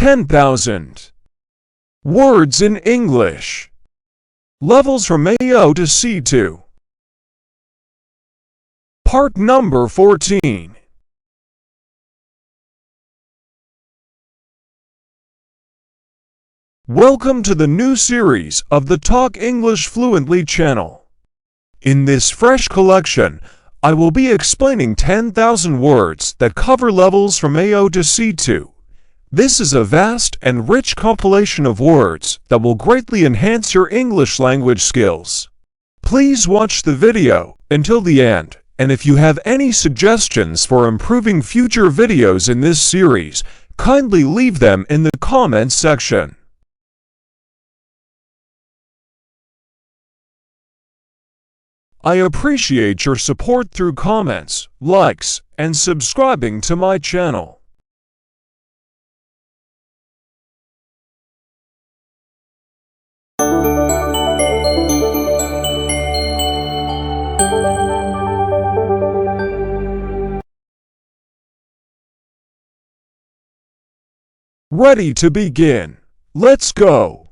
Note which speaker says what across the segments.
Speaker 1: 10,000 words in English. Levels from A0 to C2. Part number 14. Welcome to the new series of the Talk English Fluently channel. In this fresh collection, I will be explaining 10,000 words that cover levels from A0 to C2. This is a vast and rich compilation of words that will greatly enhance your English language skills. Please watch the video until the end, and if you have any suggestions for improving future videos in this series, kindly leave them in the comments section. I appreciate your support through comments, likes, and subscribing to my channel. Ready to begin? Let's go!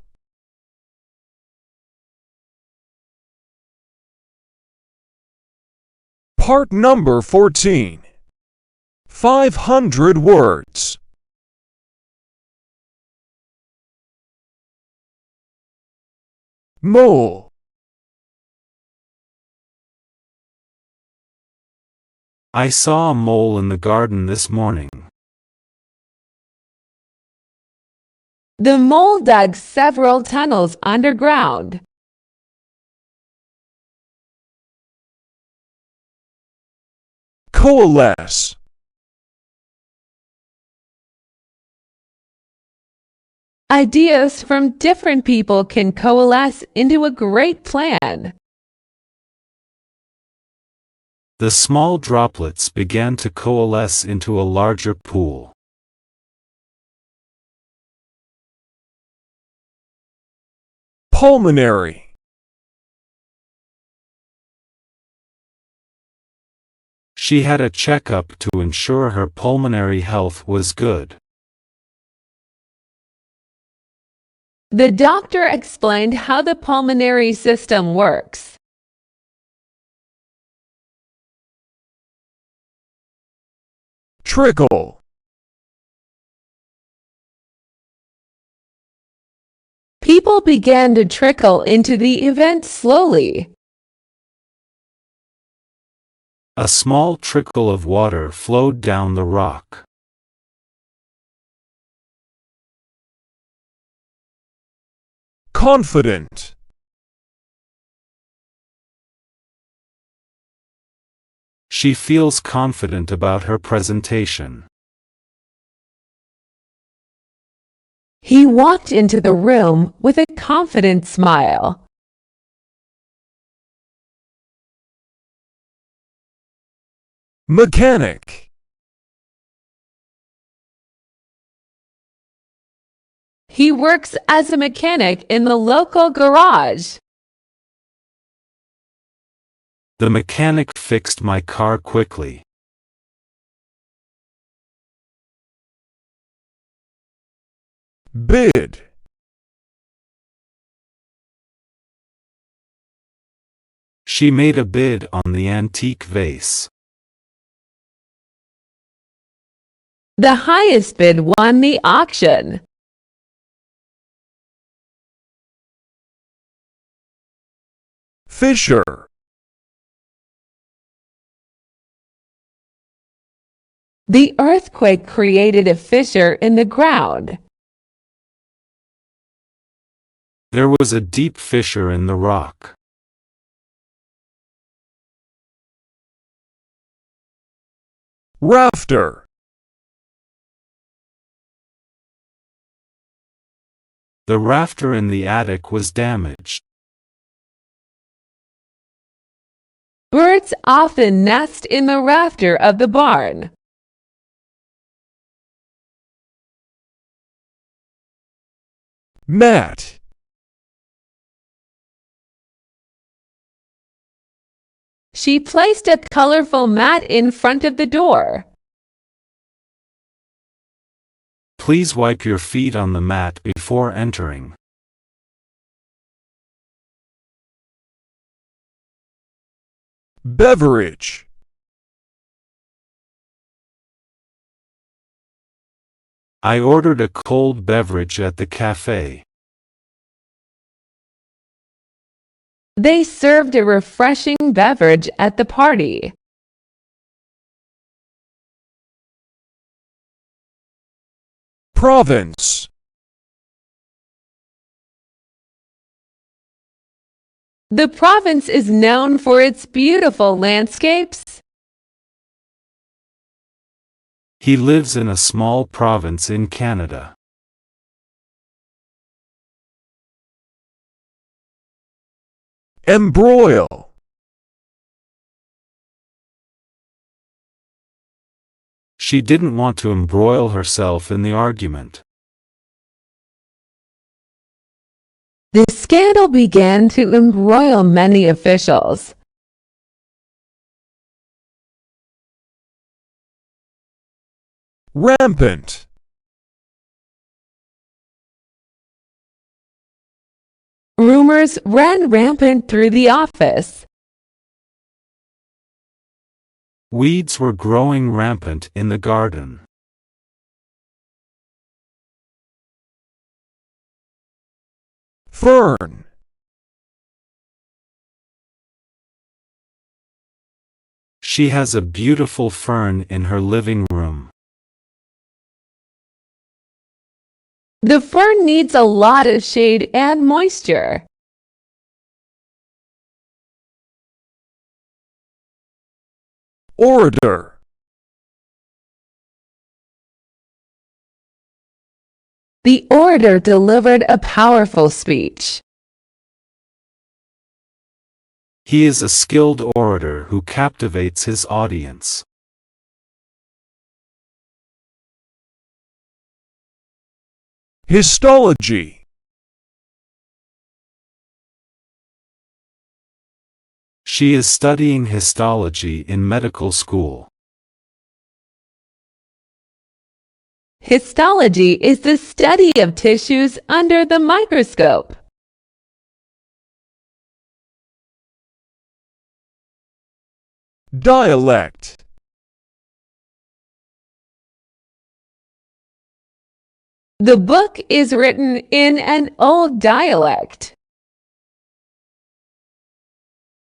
Speaker 1: Part number 14. 500 words. Mole.
Speaker 2: I saw a mole in the garden this morning.
Speaker 3: The mole dug several tunnels underground.
Speaker 1: Coalesce.
Speaker 3: Ideas from different people can coalesce into a great plan.
Speaker 2: The small droplets began to coalesce into a larger pool.
Speaker 1: Pulmonary.
Speaker 2: She had a checkup to ensure her pulmonary health was good.
Speaker 3: The doctor explained how the pulmonary system works.
Speaker 1: Trickle.
Speaker 3: People began to trickle into the event slowly.
Speaker 2: A small trickle of water flowed down the rock.
Speaker 1: Confident.
Speaker 2: She feels confident about her presentation.
Speaker 3: He walked into the room with a confident smile.
Speaker 1: Mechanic.
Speaker 3: He works as a mechanic in the local garage.
Speaker 2: The mechanic fixed my car quickly.
Speaker 1: Bid.
Speaker 2: She made a bid on the antique vase.
Speaker 3: The highest bid won the auction.
Speaker 1: Fissure.
Speaker 3: The earthquake created a fissure in the ground.
Speaker 2: There was a deep fissure in the rock.
Speaker 1: Rafter.
Speaker 2: The rafter in the attic was damaged.
Speaker 3: Birds often nest in the rafter of the barn.
Speaker 1: Mat.
Speaker 3: She placed a colorful mat in front of the door.
Speaker 2: Please wipe your feet on the mat before entering.
Speaker 1: Beverage.
Speaker 2: I ordered a cold beverage at the cafe.
Speaker 3: They served a refreshing beverage at the party.
Speaker 1: Province.
Speaker 3: The province is known for its beautiful landscapes.
Speaker 2: He lives in a small province in Canada.
Speaker 1: Embroil.
Speaker 2: She didn't want to embroil herself in the argument.
Speaker 3: The scandal began to embroil many officials.
Speaker 1: Rampant.
Speaker 3: Rumors ran rampant through the office.
Speaker 2: Weeds were growing rampant in the garden.
Speaker 1: Fern.
Speaker 2: She has a beautiful fern in her living room.
Speaker 3: The fern needs a lot of shade and moisture.
Speaker 1: Orator.
Speaker 3: The orator delivered a powerful speech.
Speaker 2: He is a skilled orator who captivates his audience.
Speaker 1: Histology.
Speaker 2: She is studying histology in medical school.
Speaker 3: Histology is the study of tissues under the microscope.
Speaker 1: Dialect.
Speaker 3: The book is written in an old dialect.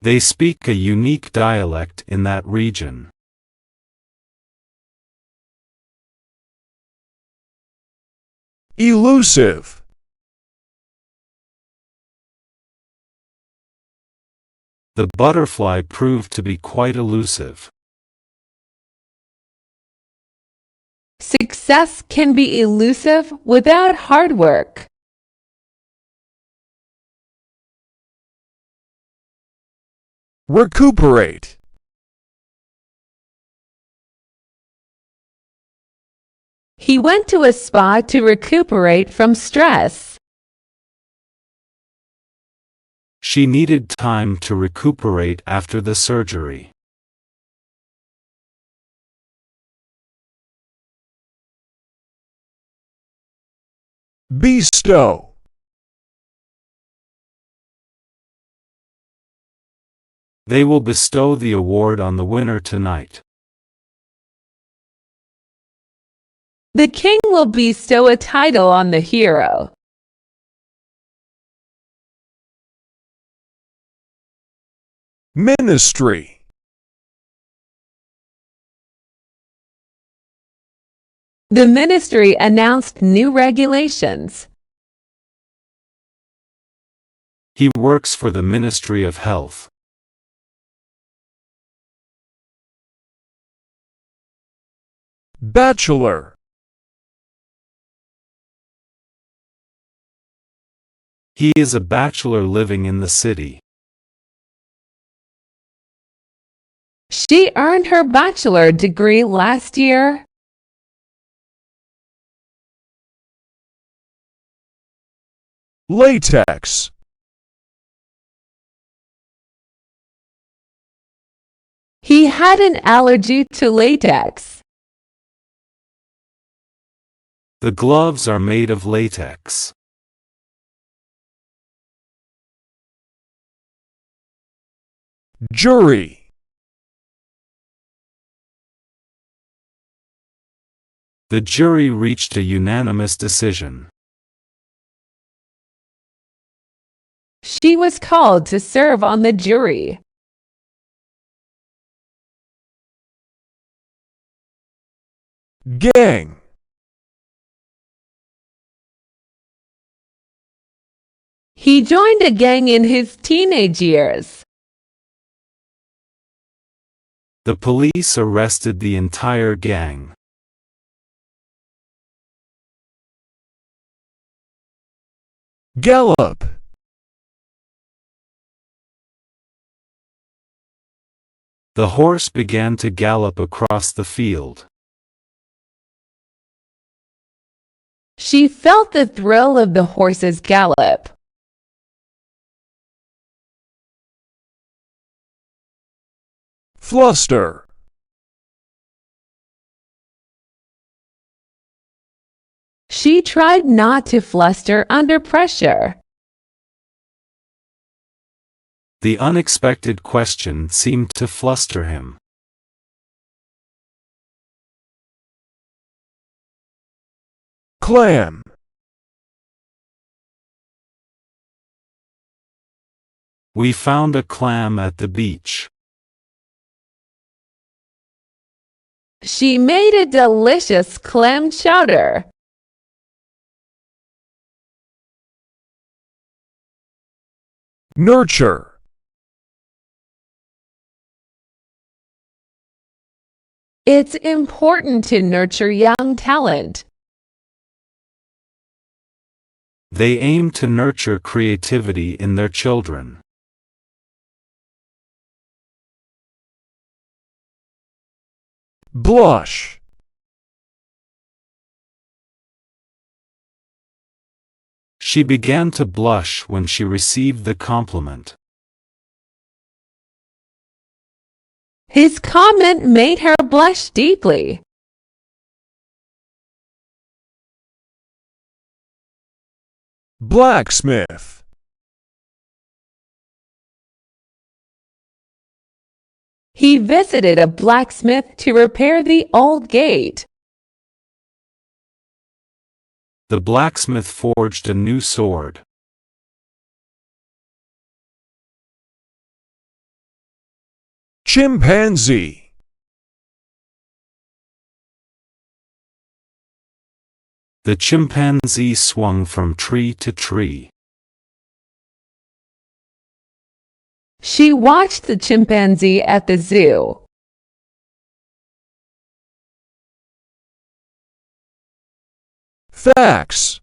Speaker 2: They speak a unique dialect in that region.
Speaker 1: Elusive.
Speaker 2: The butterfly proved to be quite elusive.
Speaker 3: Success can be elusive without hard work.
Speaker 1: Recuperate.
Speaker 3: He went to a spa to recuperate from stress.
Speaker 2: She needed time to recuperate after the surgery.
Speaker 1: Bestow.
Speaker 2: They will bestow the award on the winner tonight.
Speaker 3: The king will bestow a title on the hero.
Speaker 1: Ministry.
Speaker 3: The ministry announced new regulations.
Speaker 2: He works for the Ministry of Health.
Speaker 1: Bachelor.
Speaker 2: He is a bachelor living in the city.
Speaker 3: She earned her bachelor degree last year.
Speaker 1: Latex.
Speaker 3: He had an allergy to latex.
Speaker 2: The gloves are made of latex.
Speaker 1: Jury.
Speaker 2: The jury reached a unanimous decision.
Speaker 3: She was called to serve on the jury.
Speaker 1: Gang.
Speaker 3: He joined a gang in his teenage years.
Speaker 2: The police arrested the entire gang.
Speaker 1: Gallop.
Speaker 2: The horse began to gallop across the field.
Speaker 3: She felt the thrill of the horse's gallop.
Speaker 1: Fluster.
Speaker 3: She tried not to fluster under pressure.
Speaker 2: The unexpected question seemed to fluster him.
Speaker 1: Clam.
Speaker 2: We found a clam at the beach.
Speaker 3: She made a delicious clam chowder.
Speaker 1: Nurture.
Speaker 3: It's important to nurture young talent.
Speaker 2: They aim to nurture creativity in their children.
Speaker 1: Blush.
Speaker 2: She began to blush when she received the compliment.
Speaker 3: His comment made her blush deeply.
Speaker 1: Blacksmith.
Speaker 3: He visited a blacksmith to repair the old gate.
Speaker 2: The blacksmith forged a new sword.
Speaker 1: Chimpanzee.
Speaker 2: The chimpanzee swung from tree to tree.
Speaker 3: She watched the chimpanzee at the zoo.
Speaker 1: Fax.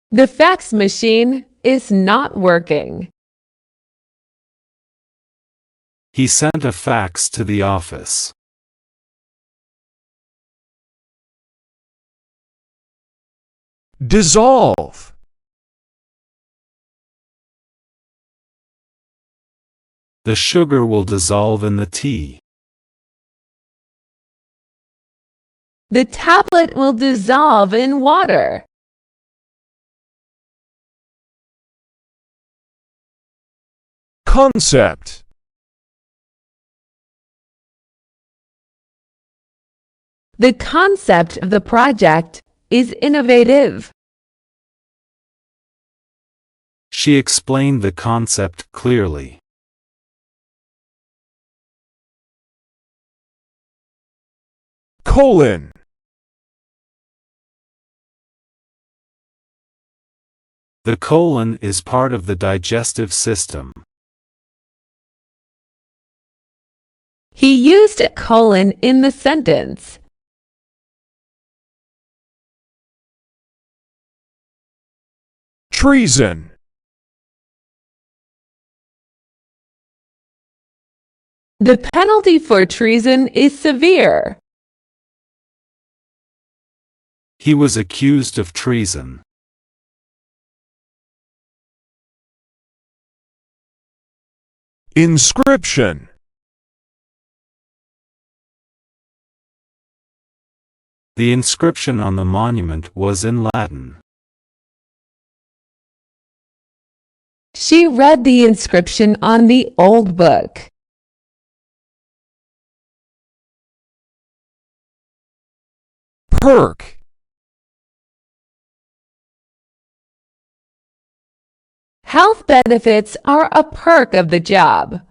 Speaker 3: The fax machine is not working.
Speaker 2: He sent a fax to the office.
Speaker 1: Dissolve.
Speaker 2: The sugar will dissolve in the tea.
Speaker 3: The tablet will dissolve in water.
Speaker 1: Concept.
Speaker 3: The concept of the project is innovative.
Speaker 2: She explained the concept clearly.
Speaker 1: Colon.
Speaker 2: The colon is part of the digestive system.
Speaker 3: He used a colon in the sentence.
Speaker 1: Treason.
Speaker 3: The penalty for treason is severe.
Speaker 2: He was accused of treason.
Speaker 1: Inscription.
Speaker 2: The inscription on the monument was in Latin.
Speaker 3: She read the inscription on the old book.
Speaker 1: Perk.
Speaker 3: Health benefits are a perk of the job.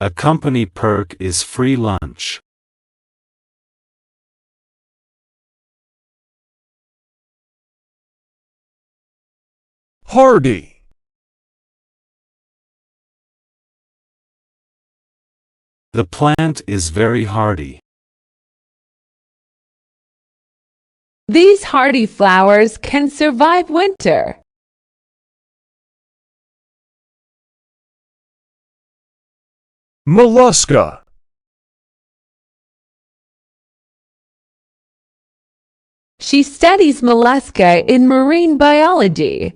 Speaker 2: A company perk is free lunch.
Speaker 1: Hardy.
Speaker 2: The plant is very hardy.
Speaker 3: These hardy flowers can survive winter.
Speaker 1: Mollusca.
Speaker 3: She studies mollusca in marine biology.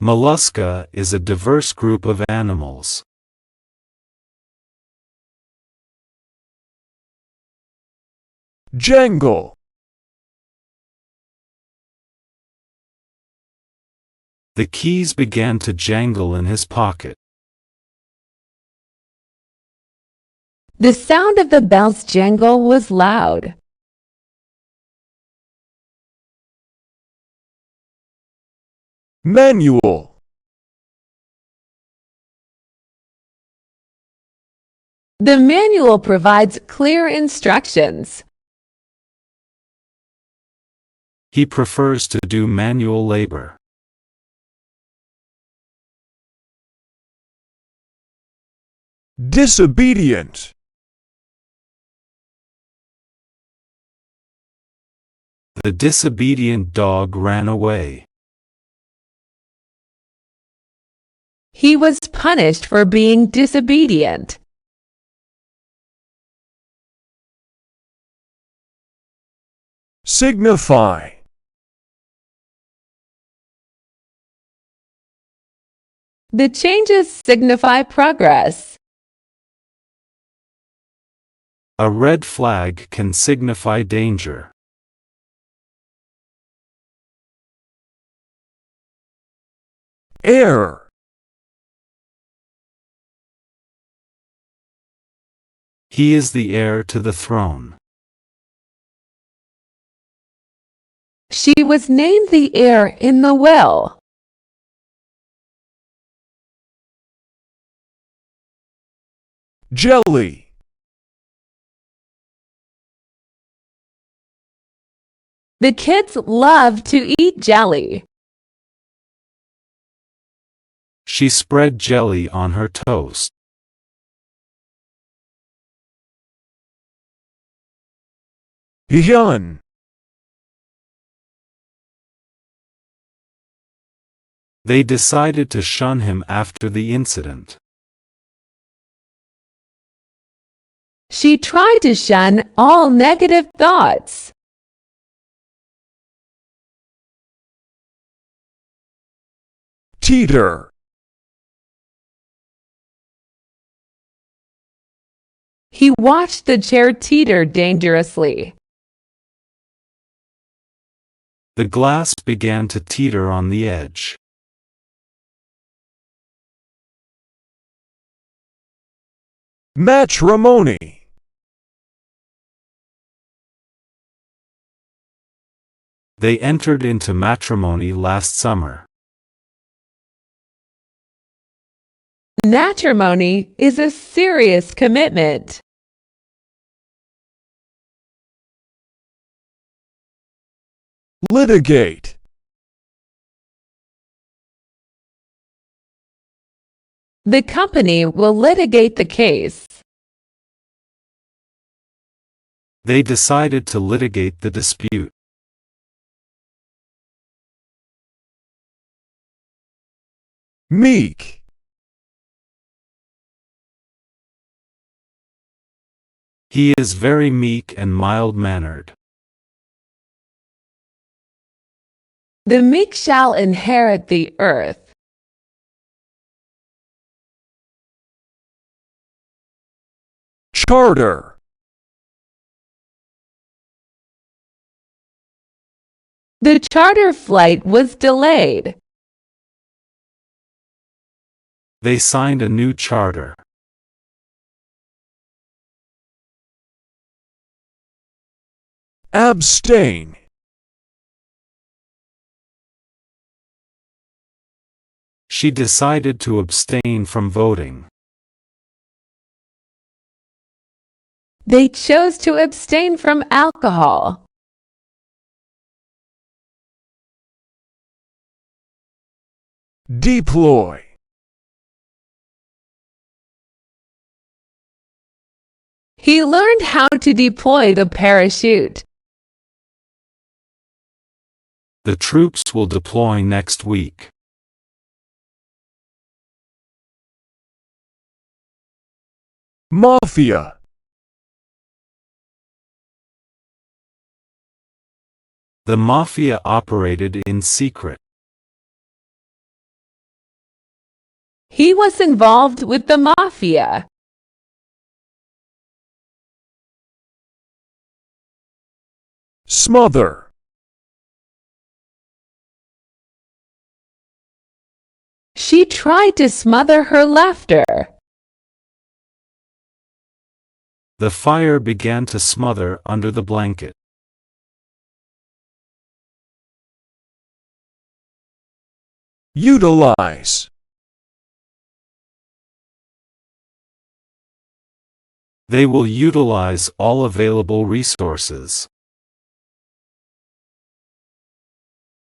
Speaker 2: Mollusca is a diverse group of animals.
Speaker 1: Jangle.
Speaker 2: The keys began to jangle in his pocket.
Speaker 3: The sound of the bell's jangle was loud.
Speaker 1: Manual.
Speaker 3: The manual provides clear instructions.
Speaker 2: He prefers to do manual labor.
Speaker 1: Disobedient.
Speaker 2: The disobedient dog ran away.
Speaker 3: He was punished for being disobedient.
Speaker 1: Signify.
Speaker 3: The changes signify progress.
Speaker 2: A red flag can signify danger.
Speaker 1: Heir.
Speaker 2: He is the heir to the throne.
Speaker 3: She was named the heir in the will.
Speaker 1: Jelly.
Speaker 3: The kids love to eat jelly.
Speaker 2: She spread jelly on her toast.
Speaker 1: Hyun.
Speaker 2: They decided to shun him after the incident.
Speaker 3: She tried to shun all negative thoughts.
Speaker 1: Teeter.
Speaker 3: He watched the chair teeter dangerously.
Speaker 2: The glass began to teeter on the edge.
Speaker 1: Matrimony.
Speaker 2: They entered into matrimony last summer.
Speaker 3: Matrimony is a serious commitment.
Speaker 1: Litigate.
Speaker 3: The company will litigate the case.
Speaker 2: They decided to litigate the dispute.
Speaker 1: Meek.
Speaker 2: He is very meek and mild-mannered.
Speaker 3: The meek shall inherit the earth.
Speaker 1: Charter.
Speaker 3: The charter flight was delayed.
Speaker 2: They signed a new charter.
Speaker 1: Abstain.
Speaker 2: She decided to abstain from voting.
Speaker 3: They chose to abstain from alcohol.
Speaker 1: Deploy.
Speaker 3: He learned how to deploy the parachute.
Speaker 2: The troops will deploy next week.
Speaker 1: Mafia.
Speaker 2: The mafia operated in secret.
Speaker 3: He was involved with the mafia.
Speaker 1: Smother.
Speaker 3: She tried to smother her laughter.
Speaker 2: The fire began to smother under the blanket.
Speaker 1: Utilize.
Speaker 2: They will utilize all available resources.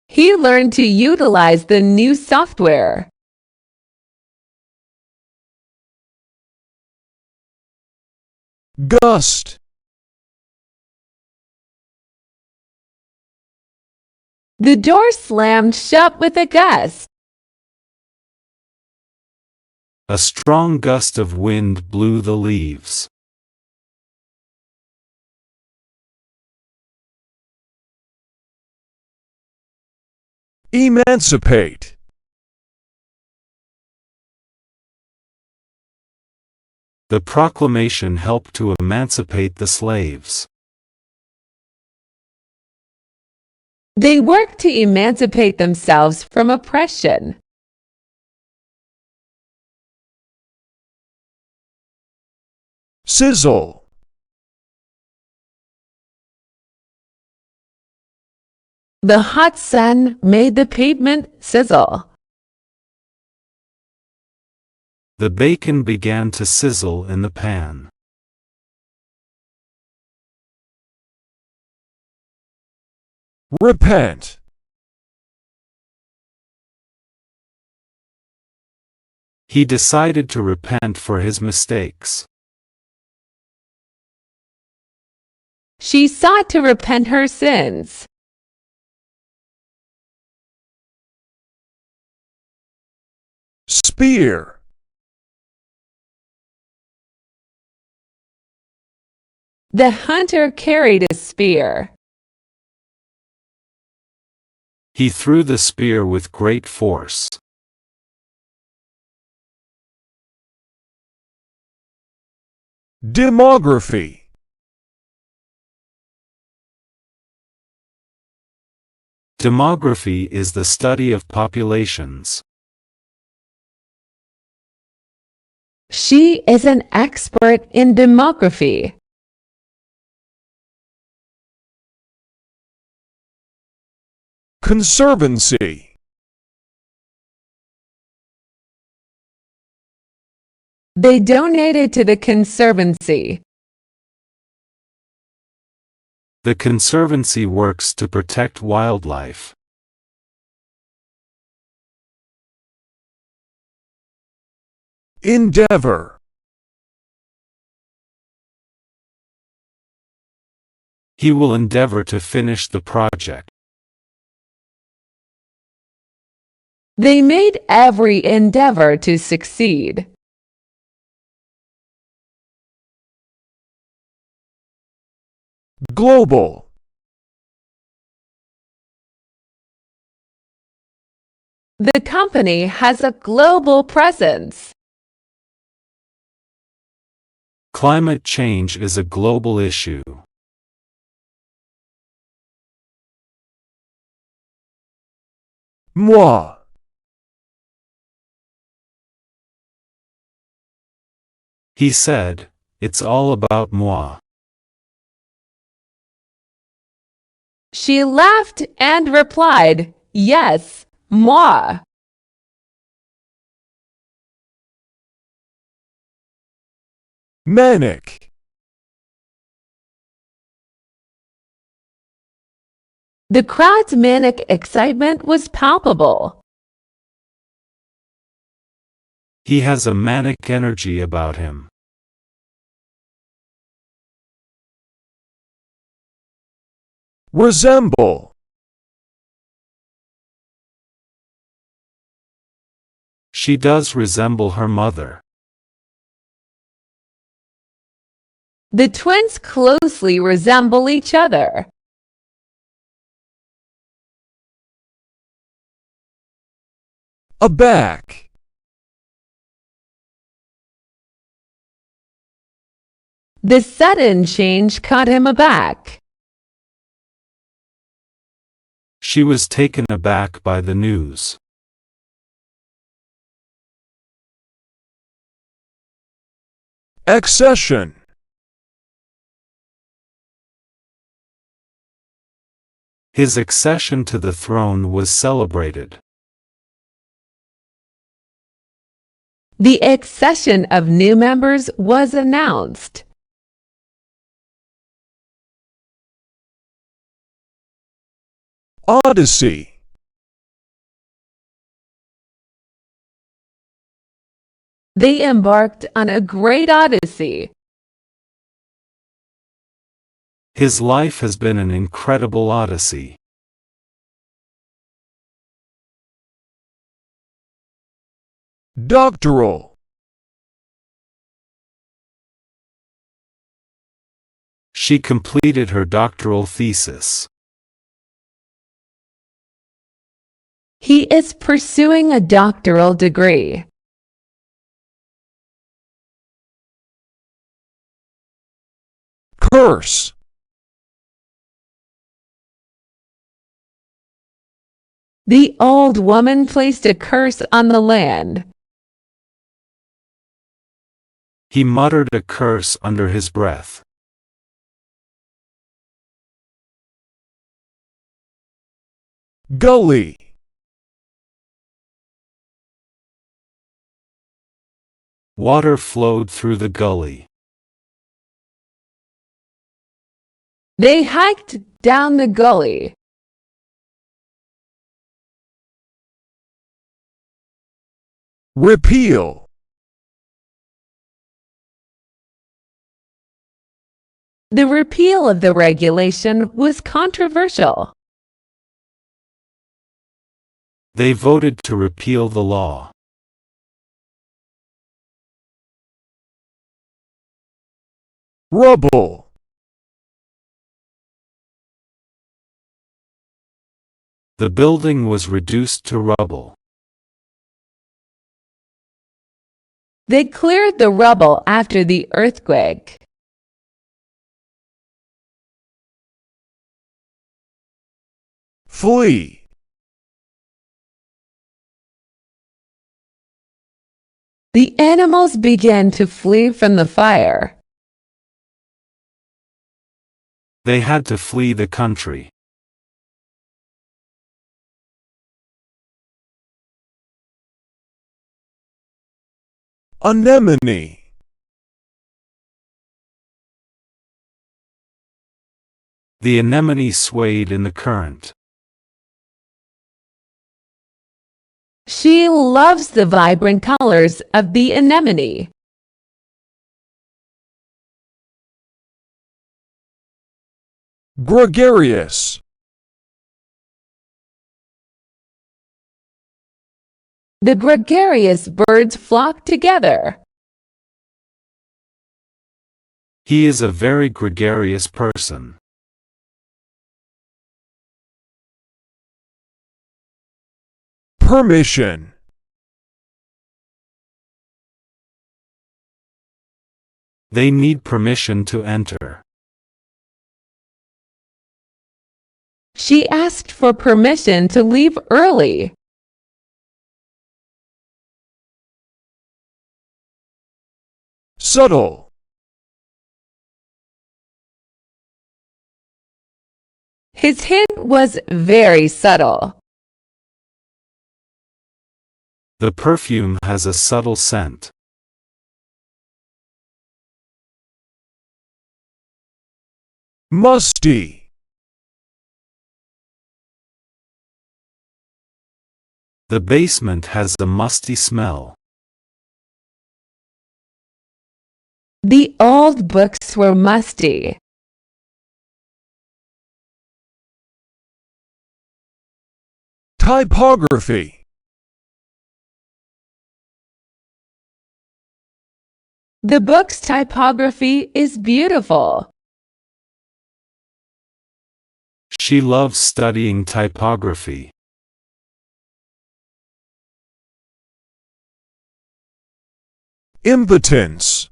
Speaker 3: He learned to utilize the new software.
Speaker 1: Gust.
Speaker 3: The door slammed shut with a gust.
Speaker 2: A strong gust of wind blew the leaves.
Speaker 1: Emancipate.
Speaker 2: The proclamation helped to emancipate the slaves.
Speaker 3: They worked to emancipate themselves from oppression.
Speaker 1: Sizzle.
Speaker 3: The hot sun made the pavement sizzle.
Speaker 2: The bacon began to sizzle in the pan.
Speaker 1: Repent.
Speaker 2: He decided to repent for his mistakes.
Speaker 3: She sought to repent her sins.
Speaker 1: Spear.
Speaker 3: The hunter carried a spear.
Speaker 2: He threw the spear with great force.
Speaker 1: Demography.
Speaker 2: Demography is the study of populations.
Speaker 3: She is an expert in demography.
Speaker 1: Conservancy.
Speaker 3: They donated to the Conservancy.
Speaker 2: The Conservancy works to protect wildlife.
Speaker 1: Endeavor.
Speaker 2: He will endeavor to finish the project.
Speaker 3: They made every endeavor to succeed.
Speaker 1: Global.
Speaker 3: The company has a global presence.
Speaker 2: Climate change is a global issue.
Speaker 1: Moi.
Speaker 2: He said, "It's all about moi."
Speaker 3: She laughed and replied, "Yes, moi."
Speaker 1: Manic.
Speaker 3: The crowd's manic excitement was palpable.
Speaker 2: He has a manic energy about him.
Speaker 1: Resemble.
Speaker 2: She does resemble her mother.
Speaker 3: The twins closely resemble each other.
Speaker 1: Aback.
Speaker 3: The sudden change caught him aback.
Speaker 2: She was taken aback by the news.
Speaker 1: Accession.
Speaker 2: His accession to the throne was celebrated.
Speaker 3: The accession of new members was announced.
Speaker 1: Odyssey.
Speaker 3: They embarked on a great odyssey.
Speaker 2: His life has been an incredible odyssey.
Speaker 1: Doctoral.
Speaker 2: She completed her doctoral thesis.
Speaker 3: He is pursuing a doctoral degree.
Speaker 1: Curse.
Speaker 3: The old woman placed a curse on the land.
Speaker 2: He muttered a curse under his breath.
Speaker 1: Gully.
Speaker 2: Water flowed through the gully.
Speaker 3: They hiked down the gully.
Speaker 1: Repeal.
Speaker 3: The repeal of the regulation was controversial.
Speaker 2: They voted to repeal the law.
Speaker 1: Rubble.
Speaker 2: The building was reduced to rubble.
Speaker 3: They cleared the rubble after the earthquake.
Speaker 1: Flee.
Speaker 3: The animals began to flee from the fire.
Speaker 2: They had to flee the country.
Speaker 1: Anemone.
Speaker 2: The anemone swayed in the current.
Speaker 3: She loves the vibrant colors of the anemone.
Speaker 1: Gregarious.
Speaker 3: The gregarious birds flock together.
Speaker 2: He is a very gregarious person.
Speaker 1: Permission.
Speaker 2: They need permission to enter.
Speaker 3: She asked for permission to leave early.
Speaker 1: Subtle.
Speaker 3: His hint was very subtle.
Speaker 2: The perfume has a subtle scent.
Speaker 1: Musty.
Speaker 2: The basement has a musty smell.
Speaker 3: The old books were musty.
Speaker 1: Typography.
Speaker 3: The book's typography is beautiful.
Speaker 2: She loves studying typography.
Speaker 1: Impotence.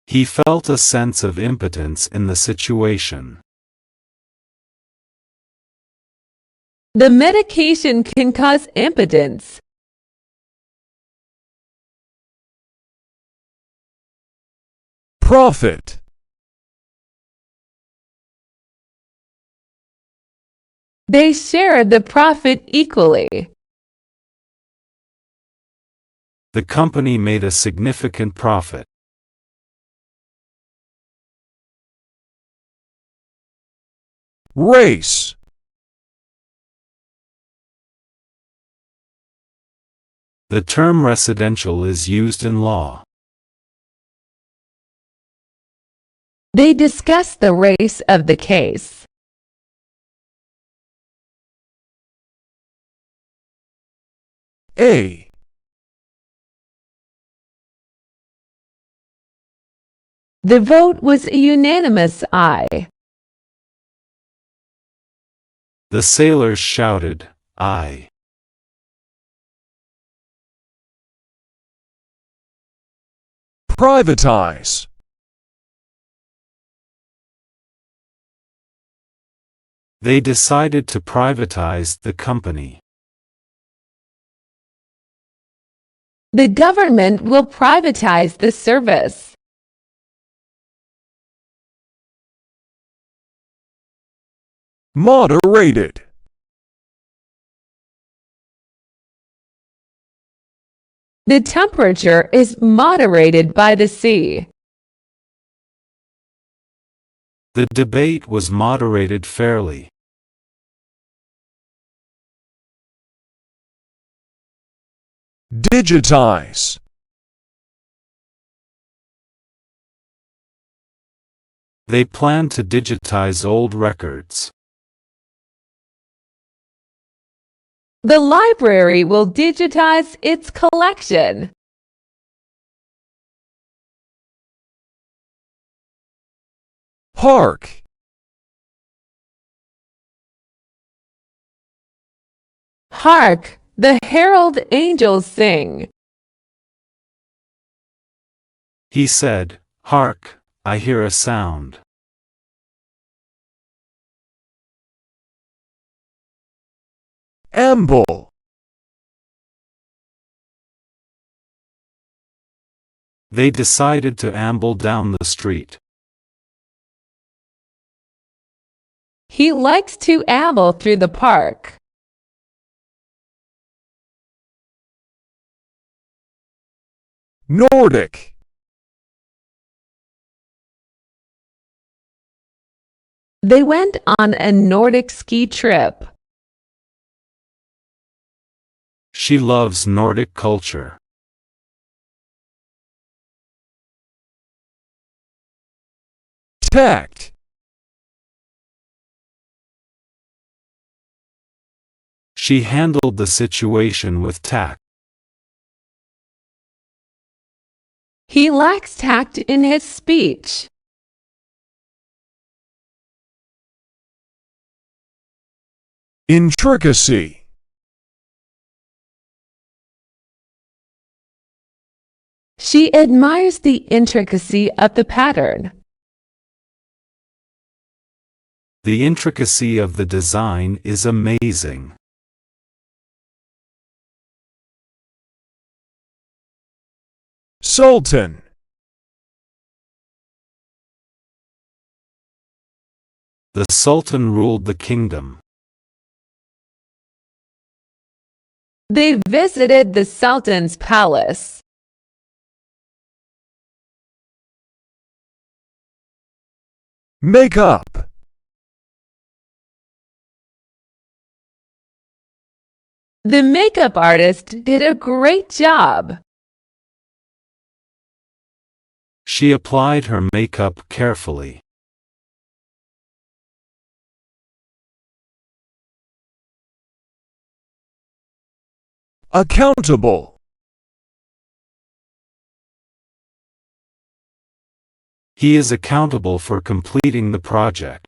Speaker 2: He felt a sense of impotence in the situation.
Speaker 3: The medication can cause impotence.
Speaker 1: Profit.
Speaker 3: They shared the profit equally.
Speaker 2: The company made a significant profit.
Speaker 1: Race.
Speaker 2: The term residential is used in law.
Speaker 3: They discussed the race of the case.
Speaker 1: A.
Speaker 3: The vote was a unanimous aye.
Speaker 2: The sailors shouted, "Aye."
Speaker 1: Privatize.
Speaker 2: They decided to privatize the company.
Speaker 3: The government will privatize the service.
Speaker 1: Moderated.
Speaker 3: The temperature is moderated by the sea.
Speaker 2: The debate was moderated fairly.
Speaker 1: Digitize.
Speaker 2: They plan to digitize old records.
Speaker 3: The library will digitize its collection.
Speaker 1: Hark.
Speaker 3: Hark, the herald angels sing.
Speaker 2: He said, "Hark, I hear a sound."
Speaker 1: Amble.
Speaker 2: They decided to amble down the street.
Speaker 3: He likes to amble through the park.
Speaker 1: Nordic.
Speaker 3: They went on a Nordic ski trip.
Speaker 2: She loves Nordic culture.
Speaker 1: Tact.
Speaker 2: She handled the situation with tact.
Speaker 3: He lacks tact in his speech.
Speaker 1: Intricacy.
Speaker 3: She admires the intricacy of the pattern.
Speaker 2: The intricacy of the design is amazing.
Speaker 1: Sultan.
Speaker 2: The Sultan ruled the kingdom.
Speaker 3: They visited the Sultan's palace.
Speaker 1: Make up.
Speaker 3: The makeup artist did a great job.
Speaker 2: She applied her makeup carefully.
Speaker 1: Accountable.
Speaker 2: He is accountable for completing the project.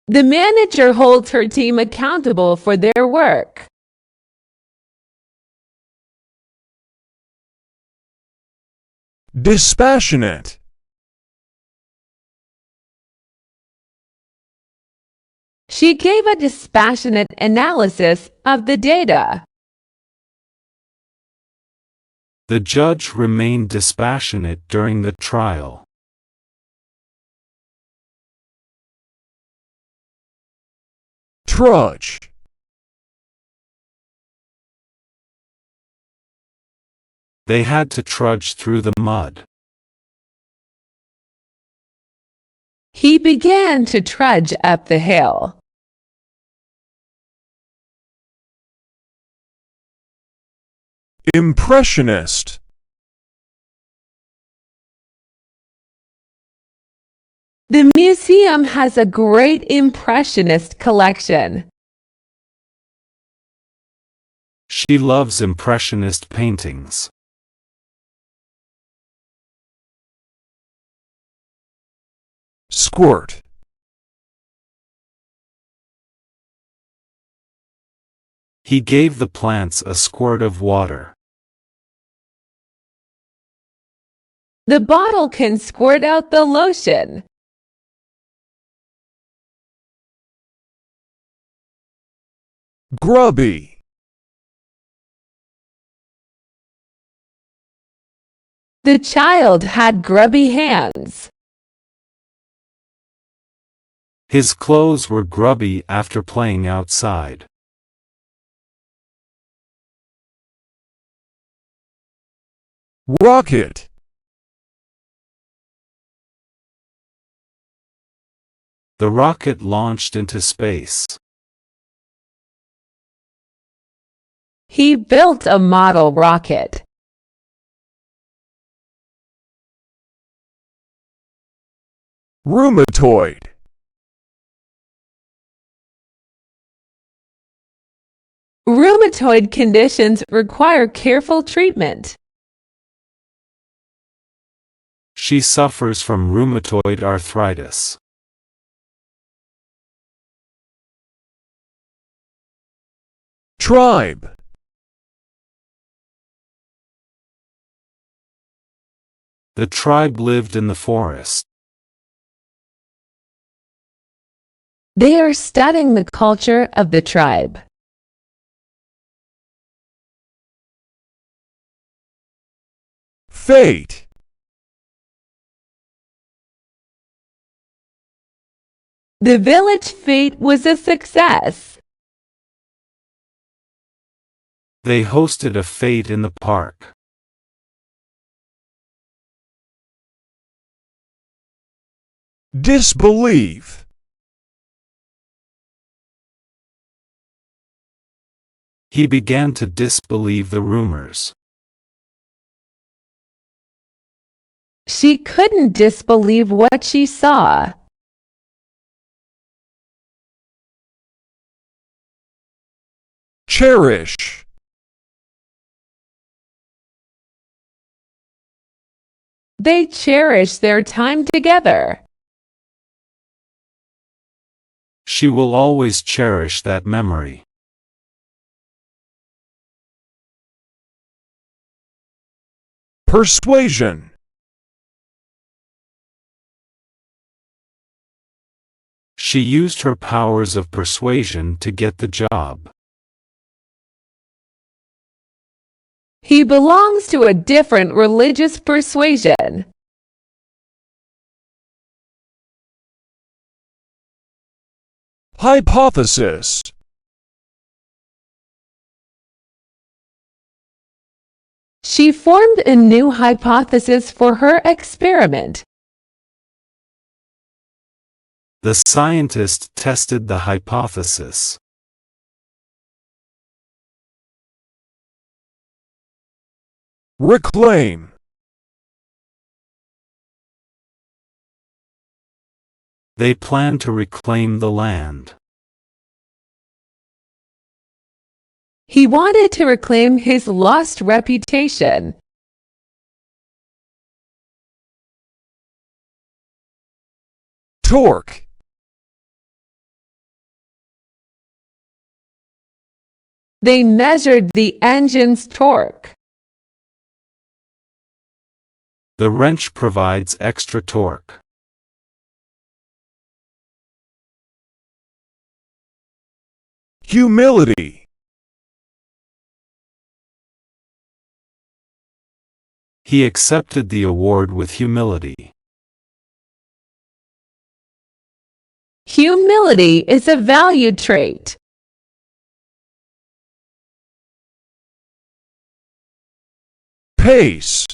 Speaker 3: The manager holds her team accountable for their work.
Speaker 1: Dispassionate.
Speaker 3: She gave a dispassionate analysis of the data.
Speaker 2: The judge remained dispassionate during the trial.
Speaker 1: Trudge.
Speaker 2: They had to trudge through the mud.
Speaker 3: He began to trudge up the hill.
Speaker 1: Impressionist.
Speaker 3: The museum has a great impressionist collection.
Speaker 2: She loves impressionist paintings.
Speaker 1: Squirt.
Speaker 2: He gave the plants a squirt of water.
Speaker 3: The bottle can squirt out the lotion.
Speaker 1: Grubby.
Speaker 3: The child had grubby hands.
Speaker 2: His clothes were grubby after playing outside.
Speaker 1: Rocket.
Speaker 2: The rocket launched into space.
Speaker 3: He built a model rocket.
Speaker 1: Rheumatoid.
Speaker 3: Rheumatoid conditions require careful treatment.
Speaker 2: She suffers from rheumatoid arthritis.
Speaker 1: Tribe.
Speaker 2: The tribe lived in the forest.
Speaker 3: They are studying the culture of the tribe.
Speaker 1: Fate.
Speaker 3: The village fete was a success.
Speaker 2: They hosted a fete in the park.
Speaker 1: Disbelieve.
Speaker 2: He began to disbelieve the rumors.
Speaker 3: She couldn't disbelieve what she saw.
Speaker 1: Cherish.
Speaker 3: They cherish their time together.
Speaker 2: She will always cherish that memory.
Speaker 1: Persuasion.
Speaker 2: She used her powers of persuasion to get the job.
Speaker 3: He belongs to a different religious persuasion.
Speaker 1: Hypothesis.
Speaker 3: She formed a new hypothesis for her experiment.
Speaker 2: The scientist tested the hypothesis.
Speaker 1: Reclaim.
Speaker 2: They plan to reclaim the land.
Speaker 3: He wanted to reclaim his lost reputation.
Speaker 1: Torque.
Speaker 3: They measured the engine's torque.
Speaker 2: The wrench provides extra torque.
Speaker 1: Humility.
Speaker 2: He accepted the award with humility.
Speaker 3: Humility is a valued trait.
Speaker 1: Pace.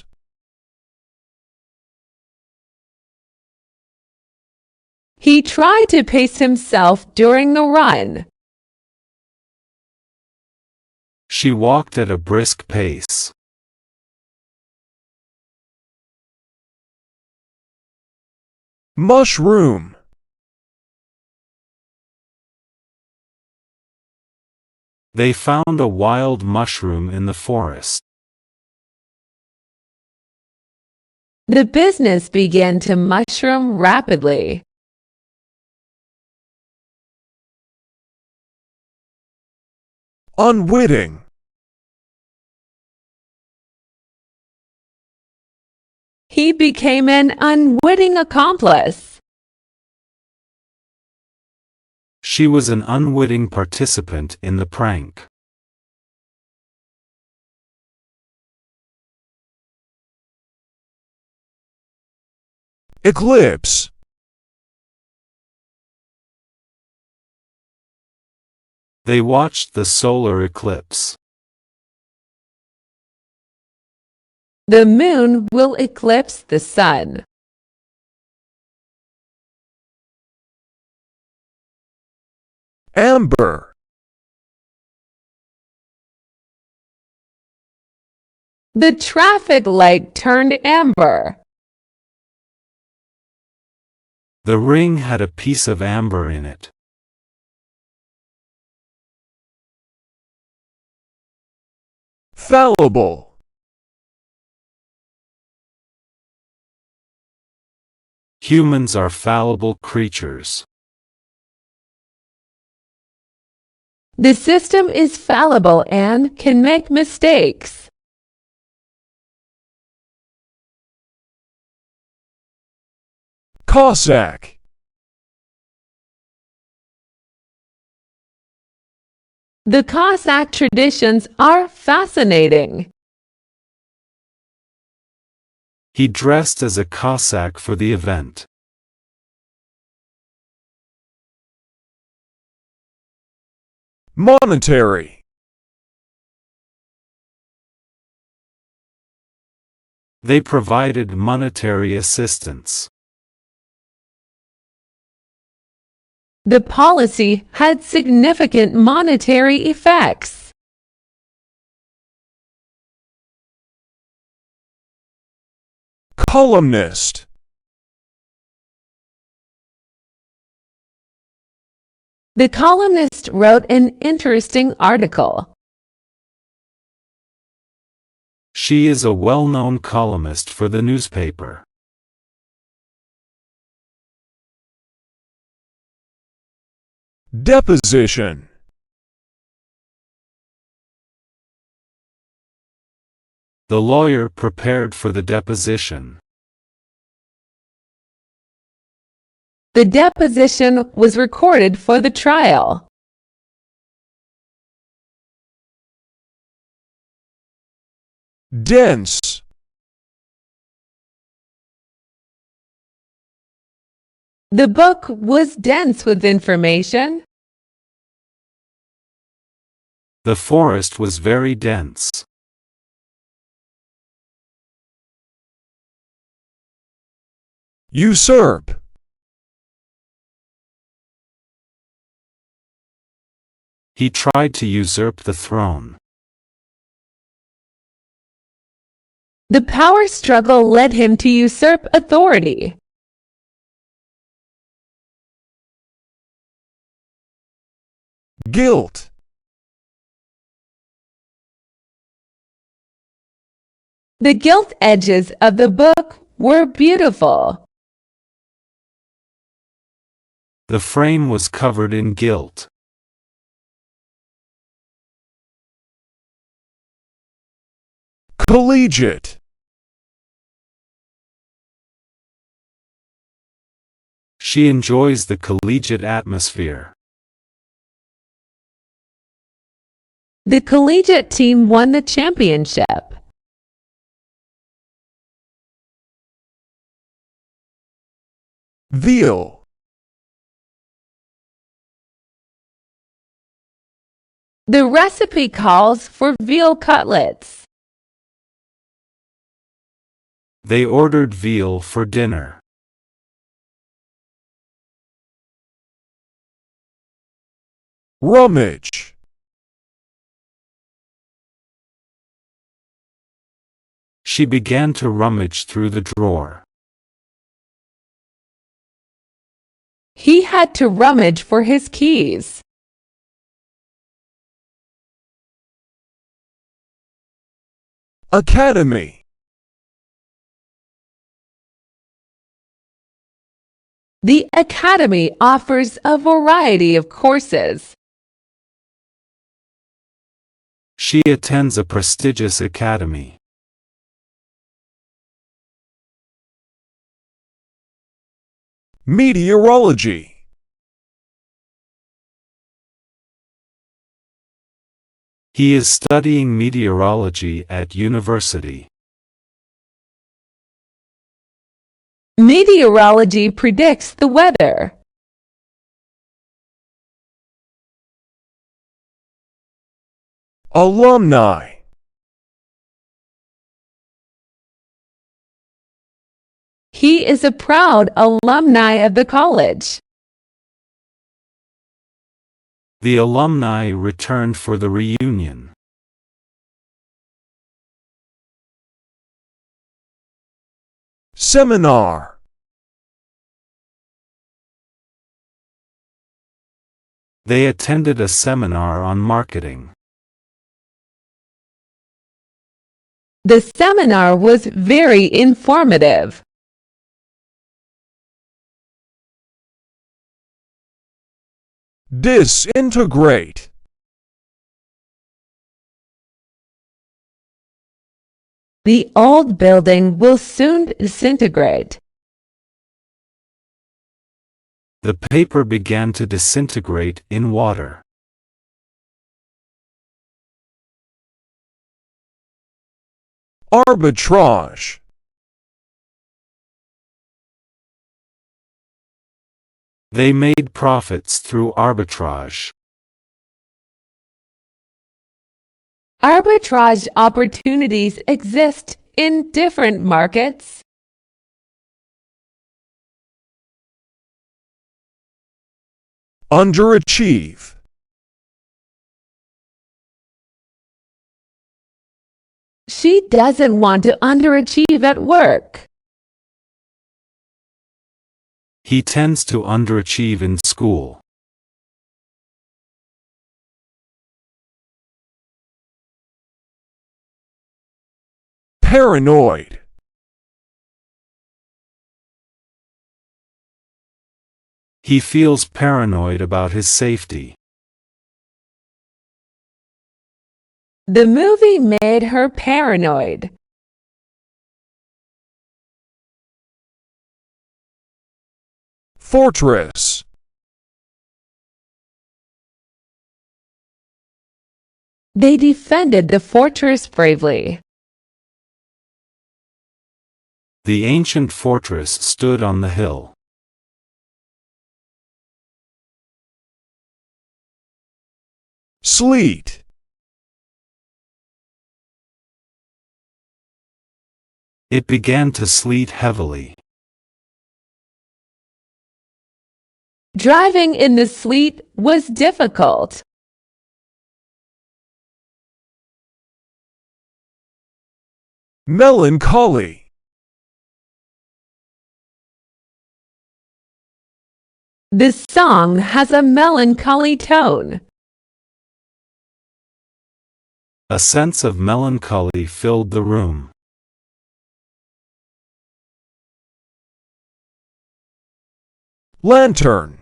Speaker 3: He tried to pace himself during the run.
Speaker 2: She walked at a brisk pace.
Speaker 1: Mushroom.
Speaker 2: They found a wild mushroom in the forest.
Speaker 3: The business began to mushroom rapidly.
Speaker 1: Unwitting.
Speaker 3: He became an unwitting accomplice.
Speaker 2: She was an unwitting participant in the prank.
Speaker 1: Eclipse.
Speaker 2: They watched the solar eclipse.
Speaker 3: The moon will eclipse the sun.
Speaker 1: Amber.
Speaker 3: The traffic light turned amber.
Speaker 2: The ring had a piece of amber in it.
Speaker 1: Fallible.
Speaker 2: Humans are fallible creatures.
Speaker 3: The system is fallible and can make mistakes.
Speaker 1: Cossack.
Speaker 3: The Cossack traditions are fascinating.
Speaker 2: He dressed as a Cossack for the event.
Speaker 1: Monetary.
Speaker 2: They provided monetary assistance.
Speaker 3: The policy had significant monetary effects.
Speaker 1: Columnist.
Speaker 3: The columnist wrote an interesting article.
Speaker 2: She is a well-known columnist for the newspaper.
Speaker 1: Deposition.
Speaker 2: The lawyer prepared for the deposition.
Speaker 3: The deposition was recorded for the trial.
Speaker 1: Dense.
Speaker 3: The book was dense with information.
Speaker 2: The forest was very dense.
Speaker 1: Usurp.
Speaker 2: He tried to usurp the throne.
Speaker 3: The power struggle led him to usurp authority.
Speaker 1: Guilt.
Speaker 3: The gilt edges of the book were beautiful.
Speaker 2: The frame was covered in gilt.
Speaker 1: Collegiate.
Speaker 2: She enjoys the collegiate atmosphere.
Speaker 3: The collegiate team won the championship.
Speaker 1: Veal.
Speaker 3: The recipe calls for veal cutlets.
Speaker 2: They ordered veal for dinner.
Speaker 1: Rummage.
Speaker 2: She began to rummage through the drawer.
Speaker 3: He had to rummage for his keys.
Speaker 1: Academy.
Speaker 3: The Academy offers a variety of courses.
Speaker 2: She attends a prestigious academy.
Speaker 1: Meteorology.
Speaker 2: He is studying meteorology at university.
Speaker 3: Meteorology predicts the weather.
Speaker 1: Alumni.
Speaker 3: He is a proud alumni of the college.
Speaker 2: The alumni returned for the reunion.
Speaker 1: Seminar.
Speaker 2: They attended a seminar on marketing.
Speaker 3: The seminar was very informative.
Speaker 1: Disintegrate.
Speaker 3: The old building will soon disintegrate.
Speaker 2: The paper began to disintegrate in water.
Speaker 1: Arbitrage.
Speaker 2: They made profits through arbitrage.
Speaker 3: Arbitrage opportunities exist in different markets.
Speaker 1: Underachieve.
Speaker 3: She doesn't want to underachieve at work.
Speaker 2: He tends to underachieve in school.
Speaker 1: Paranoid.
Speaker 2: He feels paranoid about his safety.
Speaker 3: The movie made her paranoid.
Speaker 1: fortress,
Speaker 3: They defended the fortress bravely.
Speaker 2: The ancient fortress stood on the hill.
Speaker 1: sleet,
Speaker 2: It began to sleet heavily.
Speaker 3: Driving in the sleet was difficult.
Speaker 1: melancholy,
Speaker 3: This song has a melancholy tone.
Speaker 2: A sense of melancholy filled the room.
Speaker 1: lantern,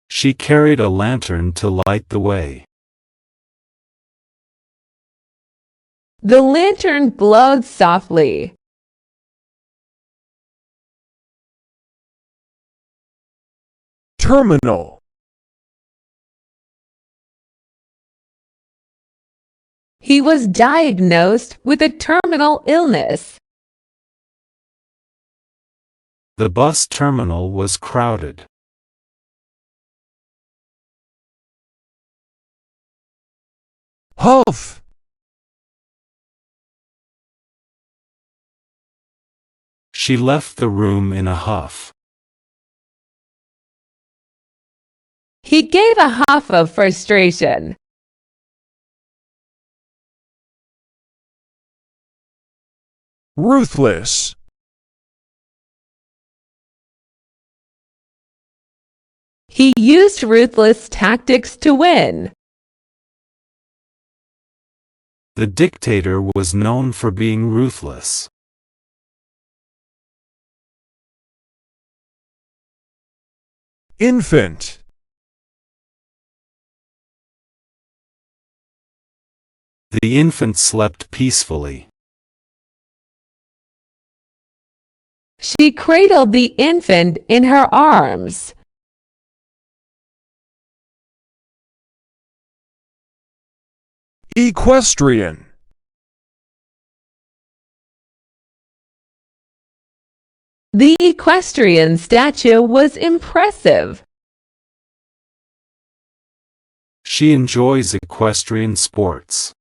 Speaker 2: She carried a lantern to light the way.
Speaker 3: The lantern glowed softly.
Speaker 1: terminal,
Speaker 3: He was diagnosed with a terminal illness.
Speaker 2: The bus terminal was crowded.
Speaker 1: huff,
Speaker 2: She left the room in a huff.
Speaker 3: He gave a huff of frustration.
Speaker 1: ruthless,
Speaker 3: He used ruthless tactics to win.
Speaker 2: The dictator was known for being ruthless.
Speaker 1: infant,
Speaker 2: The infant slept peacefully.
Speaker 3: She cradled the infant in her arms.
Speaker 1: equestrian,
Speaker 3: The equestrian statue was impressive.
Speaker 2: She enjoys equestrian sports.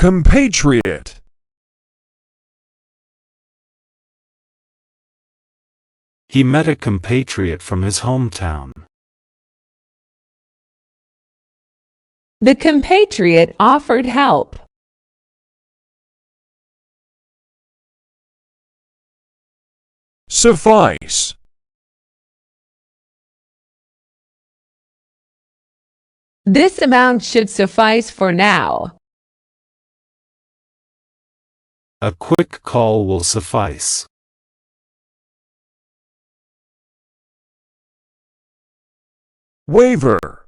Speaker 1: compatriot,
Speaker 2: He met a compatriot from his hometown.
Speaker 3: The compatriot offered help.
Speaker 1: suffice,
Speaker 3: This amount should suffice for now.
Speaker 2: A quick call will suffice.
Speaker 1: waver,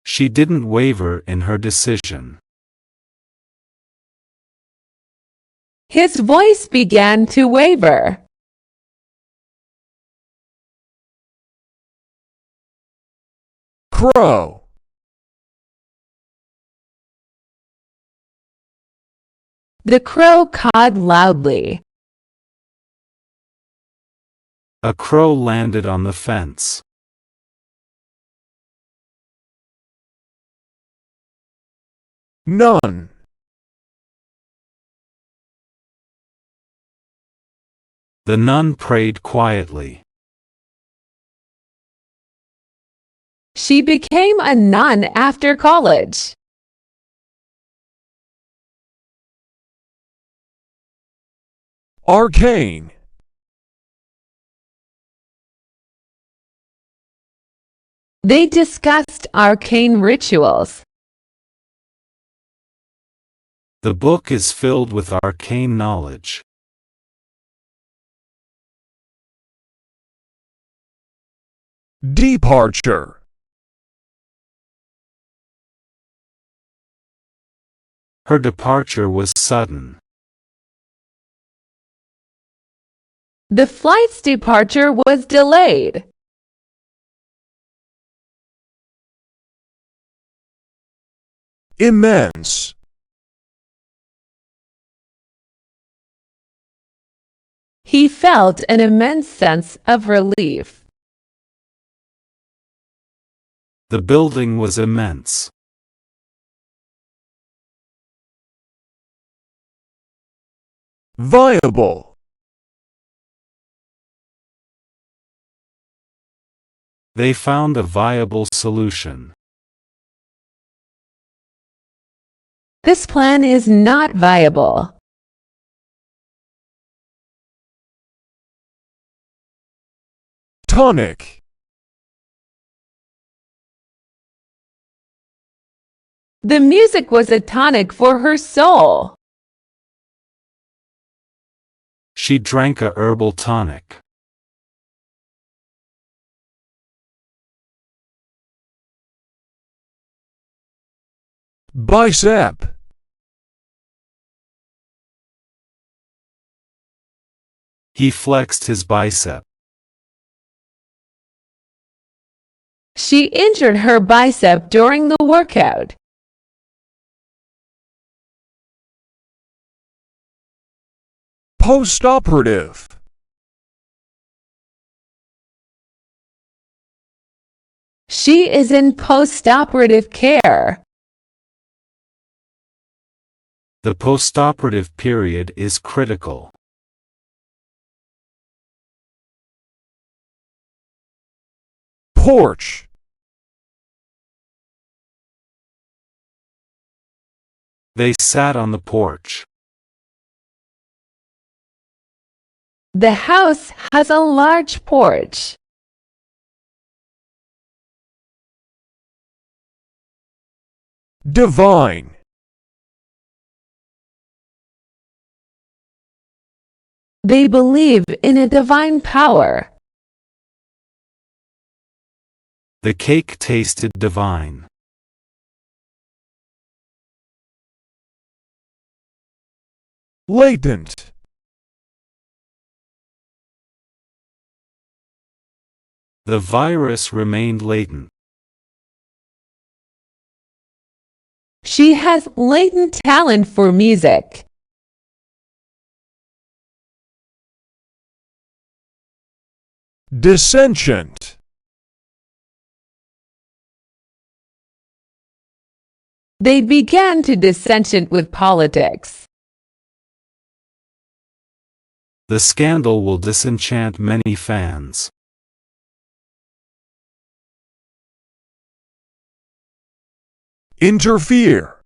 Speaker 2: She didn't waver in her decision.
Speaker 3: His voice began to waver.
Speaker 1: crow,
Speaker 3: The crow cawed loudly.
Speaker 2: A crow landed on the fence.
Speaker 1: none,
Speaker 2: The nun prayed quietly.
Speaker 3: She became a nun after college.
Speaker 1: arcane,
Speaker 3: They discussed arcane rituals.
Speaker 2: The book is filled with arcane knowledge.
Speaker 1: departure,
Speaker 2: Her departure was sudden.
Speaker 3: The flight's departure was delayed.
Speaker 1: Immense.
Speaker 3: He felt an immense sense of relief.
Speaker 2: The building was immense.
Speaker 1: Viable.
Speaker 2: They found a viable solution.
Speaker 3: This plan is not viable.
Speaker 1: Tonic.
Speaker 3: The music was a tonic for her soul.
Speaker 2: She drank a herbal tonic.
Speaker 1: Bicep.
Speaker 2: He flexed his bicep.
Speaker 3: She injured her bicep during the workout.
Speaker 1: Postoperative.
Speaker 3: She is in postoperative care.
Speaker 2: The postoperative period is critical.
Speaker 1: Porch.
Speaker 2: They sat on the porch.
Speaker 3: The house has a large porch.
Speaker 1: Divine.
Speaker 3: They believe in a divine power.
Speaker 2: The cake tasted divine.
Speaker 1: Latent.
Speaker 2: The virus remained latent.
Speaker 3: She has latent talent for music.
Speaker 1: Dissentient.
Speaker 3: They began to dissentient with politics.
Speaker 2: The scandal will disenchant many fans.
Speaker 1: Interfere.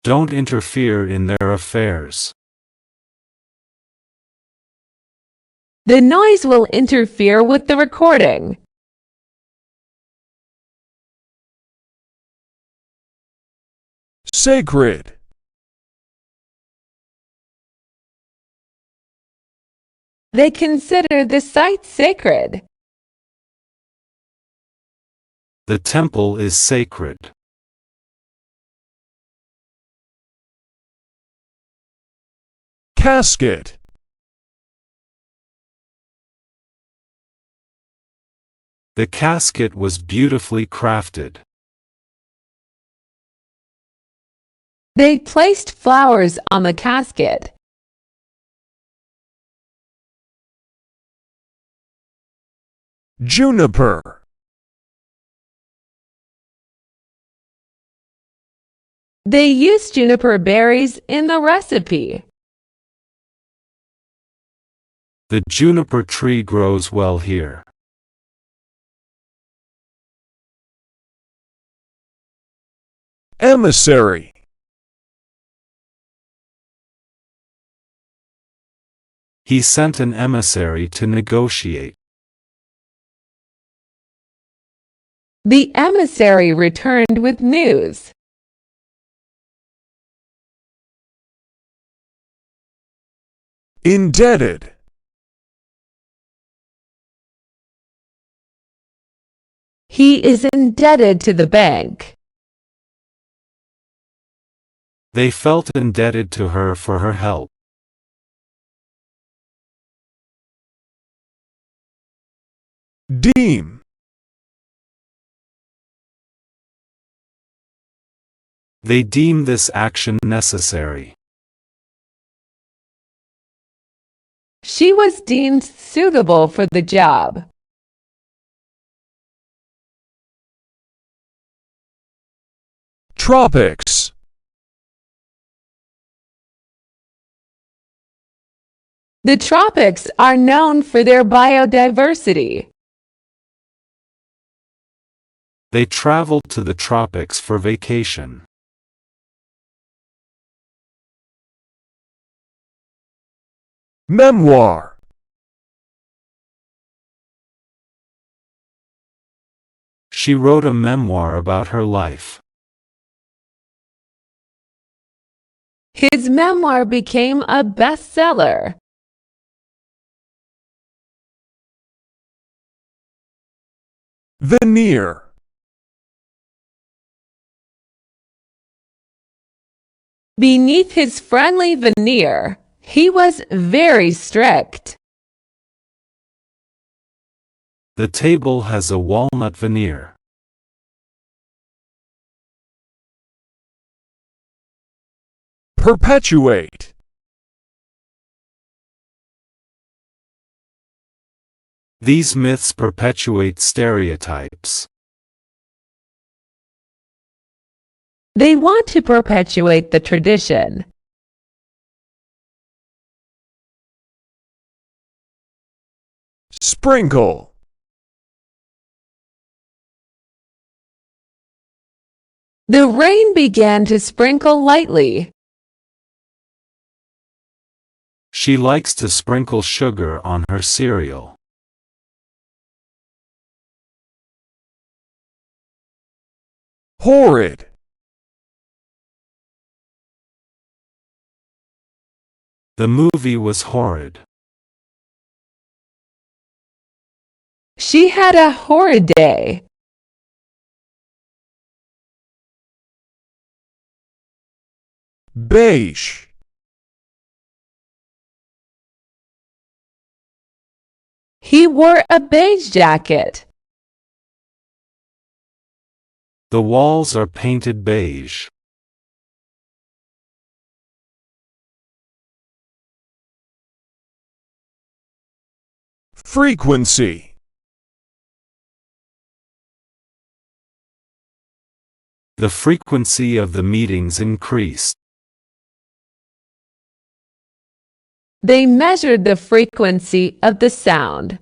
Speaker 2: Don't interfere in their affairs.
Speaker 3: The noise will interfere with the recording.
Speaker 1: Sacred.
Speaker 3: They consider the site sacred.
Speaker 2: The temple is sacred.
Speaker 1: Casket.
Speaker 2: The casket was beautifully crafted.
Speaker 3: They placed flowers on the casket.
Speaker 1: Juniper.
Speaker 3: They used juniper berries in the recipe.
Speaker 2: The juniper tree grows well here.
Speaker 1: Emissary.
Speaker 2: He sent an emissary to negotiate.
Speaker 3: The emissary returned with news.
Speaker 1: Indebted.
Speaker 3: He is indebted to the bank.
Speaker 2: They felt indebted to her for her help.
Speaker 1: Deem.
Speaker 2: They deem this action necessary.
Speaker 3: She was deemed suitable for the job.
Speaker 1: Tropics.
Speaker 3: The tropics are known for their biodiversity.
Speaker 2: They traveled to the tropics for vacation.
Speaker 1: Memoir.
Speaker 2: She wrote a memoir about her life.
Speaker 3: His memoir became a bestseller.
Speaker 1: Veneer.
Speaker 3: Beneath his friendly veneer, he was very strict.
Speaker 2: The table has a walnut veneer.
Speaker 1: Perpetuate.
Speaker 2: These myths perpetuate stereotypes.
Speaker 3: They want to perpetuate the tradition.
Speaker 1: Sprinkle.
Speaker 3: The rain began to sprinkle lightly.
Speaker 2: She likes to sprinkle sugar on her cereal.
Speaker 1: Horrid.
Speaker 2: The movie was horrid.
Speaker 3: She had a horrid day.
Speaker 1: Beige.
Speaker 3: He wore a beige jacket.
Speaker 2: The walls are painted beige.
Speaker 1: Frequency.
Speaker 2: The frequency of the meetings increased.
Speaker 3: They measured the frequency of the sound.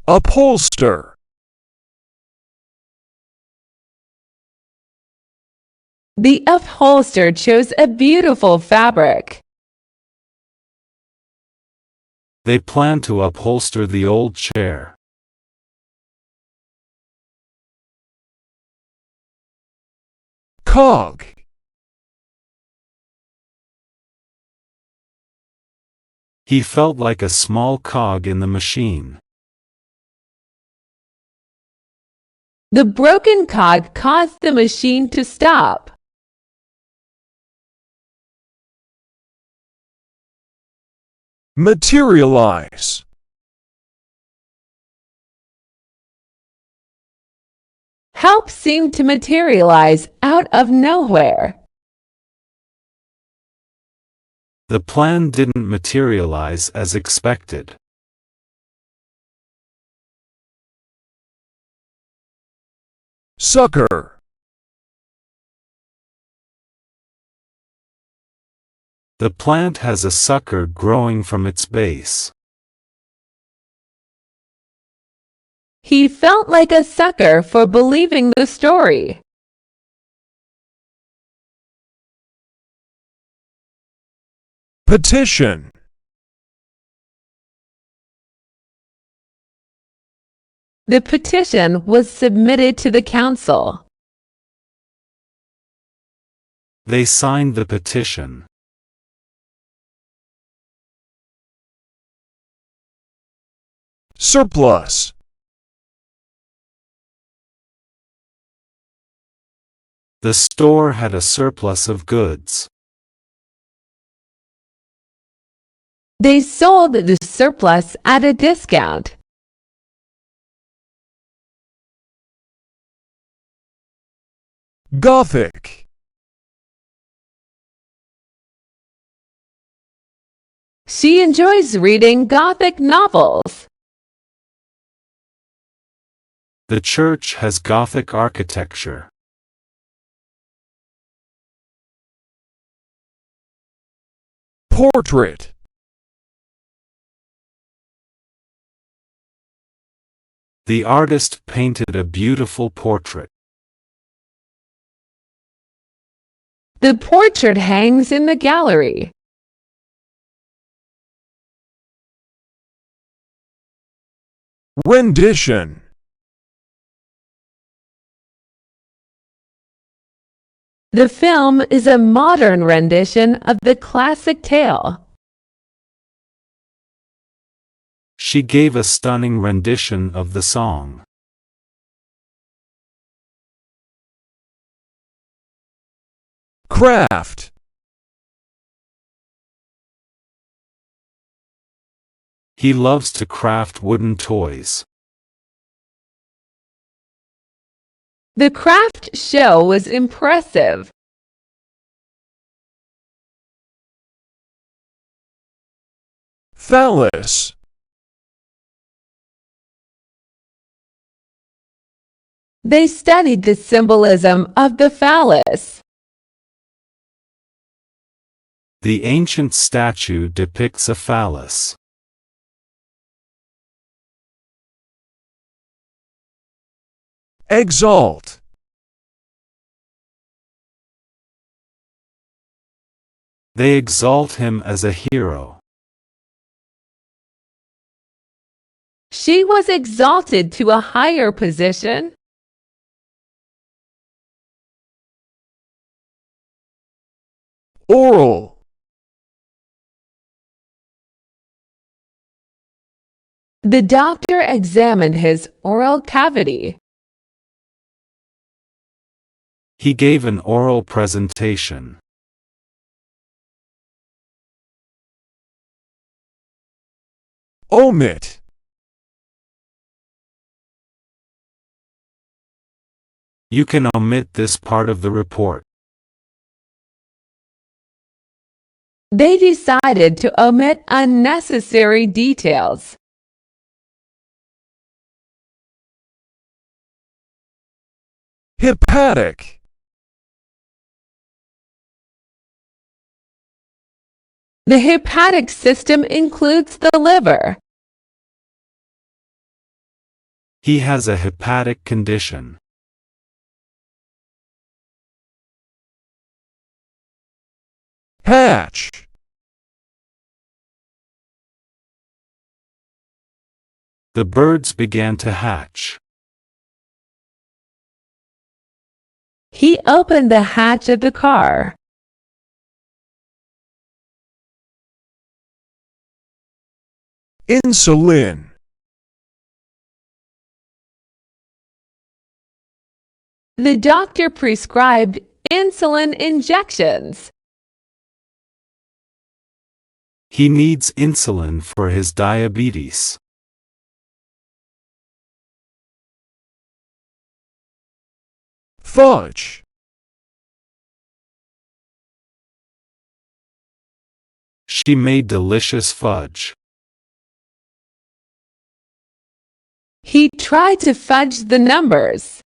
Speaker 1: Upholster.
Speaker 3: The upholster chose a beautiful fabric.
Speaker 2: They plan to upholster the old chair.
Speaker 1: Cog.
Speaker 2: He felt like a small cog in the machine.
Speaker 3: The broken cog caused the machine to stop.
Speaker 1: Materialize.
Speaker 3: Help seemed to materialize out of nowhere.
Speaker 2: The plan didn't materialize as expected.
Speaker 1: Sucker.
Speaker 2: The plant has a sucker growing from its base.
Speaker 3: He felt like a sucker for believing the story.
Speaker 1: Petition.
Speaker 3: The petition was submitted to the council.
Speaker 2: They signed the petition.
Speaker 1: surplus,
Speaker 2: The store had a surplus of goods.
Speaker 3: They sold the surplus at a discount.
Speaker 1: Gothic,
Speaker 3: She enjoys reading Gothic novels.
Speaker 2: The church has Gothic architecture.
Speaker 1: portrait,
Speaker 2: The artist painted a beautiful portrait.
Speaker 3: The portrait hangs in the gallery.
Speaker 1: rendition,
Speaker 3: The film is a modern rendition of the classic tale.
Speaker 2: She gave a stunning rendition of the song.
Speaker 1: craft,
Speaker 2: He loves to craft wooden toys.
Speaker 3: The craft show was impressive.
Speaker 1: phallus,
Speaker 3: They studied the symbolism of the phallus.
Speaker 2: The ancient statue depicts a phallus.
Speaker 1: exalt,
Speaker 2: They exalt him as a hero.
Speaker 3: She was exalted to a higher position.
Speaker 1: oral,
Speaker 3: The doctor examined his oral cavity.
Speaker 2: He gave an oral presentation.
Speaker 1: omit,
Speaker 2: You can omit this part of the report.
Speaker 3: They decided to omit unnecessary details.
Speaker 1: hepatic,
Speaker 3: The hepatic system includes the liver.
Speaker 2: He has a hepatic condition.
Speaker 1: hatch,
Speaker 2: The birds began to hatch.
Speaker 3: He opened the hatch of the car.
Speaker 1: insulin,
Speaker 3: The doctor prescribed insulin injections.
Speaker 2: He needs insulin for his diabetes.
Speaker 1: fudge,
Speaker 2: She made delicious fudge.
Speaker 3: He tried to fudge the numbers.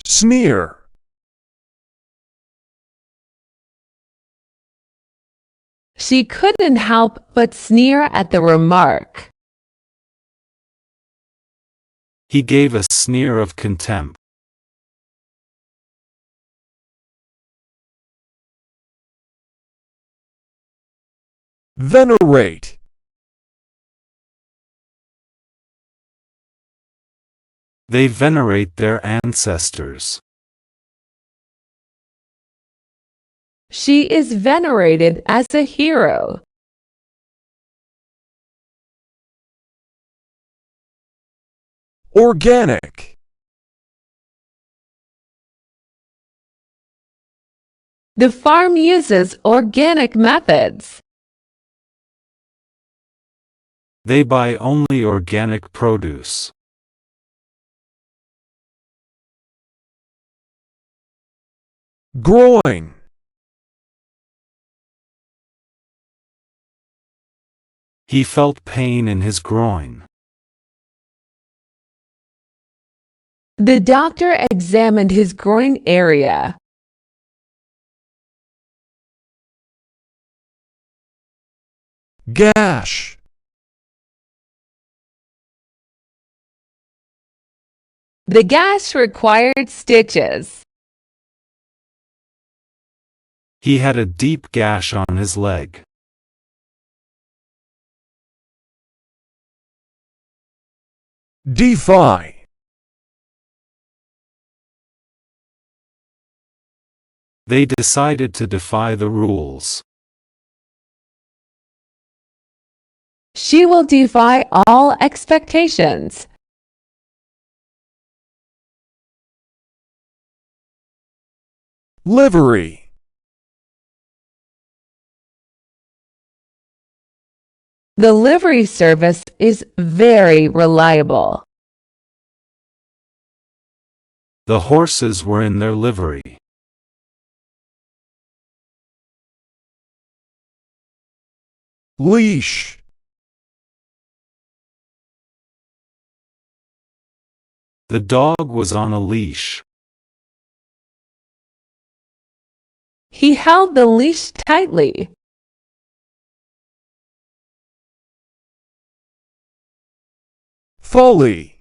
Speaker 1: sneer,
Speaker 3: She couldn't help but sneer at the remark.
Speaker 2: He gave a sneer of contempt.
Speaker 1: venerate,
Speaker 2: They venerate their ancestors.
Speaker 3: She is venerated as a hero.
Speaker 1: Organic.
Speaker 3: The farm uses organic methods.
Speaker 2: They buy only organic produce.
Speaker 1: Groin.
Speaker 2: He felt pain in his groin.
Speaker 3: The doctor examined his groin area.
Speaker 1: Gash.
Speaker 3: The gash required stitches.
Speaker 2: He had a deep gash on his leg.
Speaker 1: Defy.
Speaker 2: They decided to defy the rules.
Speaker 3: She will defy all expectations.
Speaker 1: Livery.
Speaker 3: The livery service is very reliable.
Speaker 2: The horses were in their livery.
Speaker 1: Leash.
Speaker 2: The dog was on a leash.
Speaker 3: He held the leash tightly.
Speaker 1: Folly.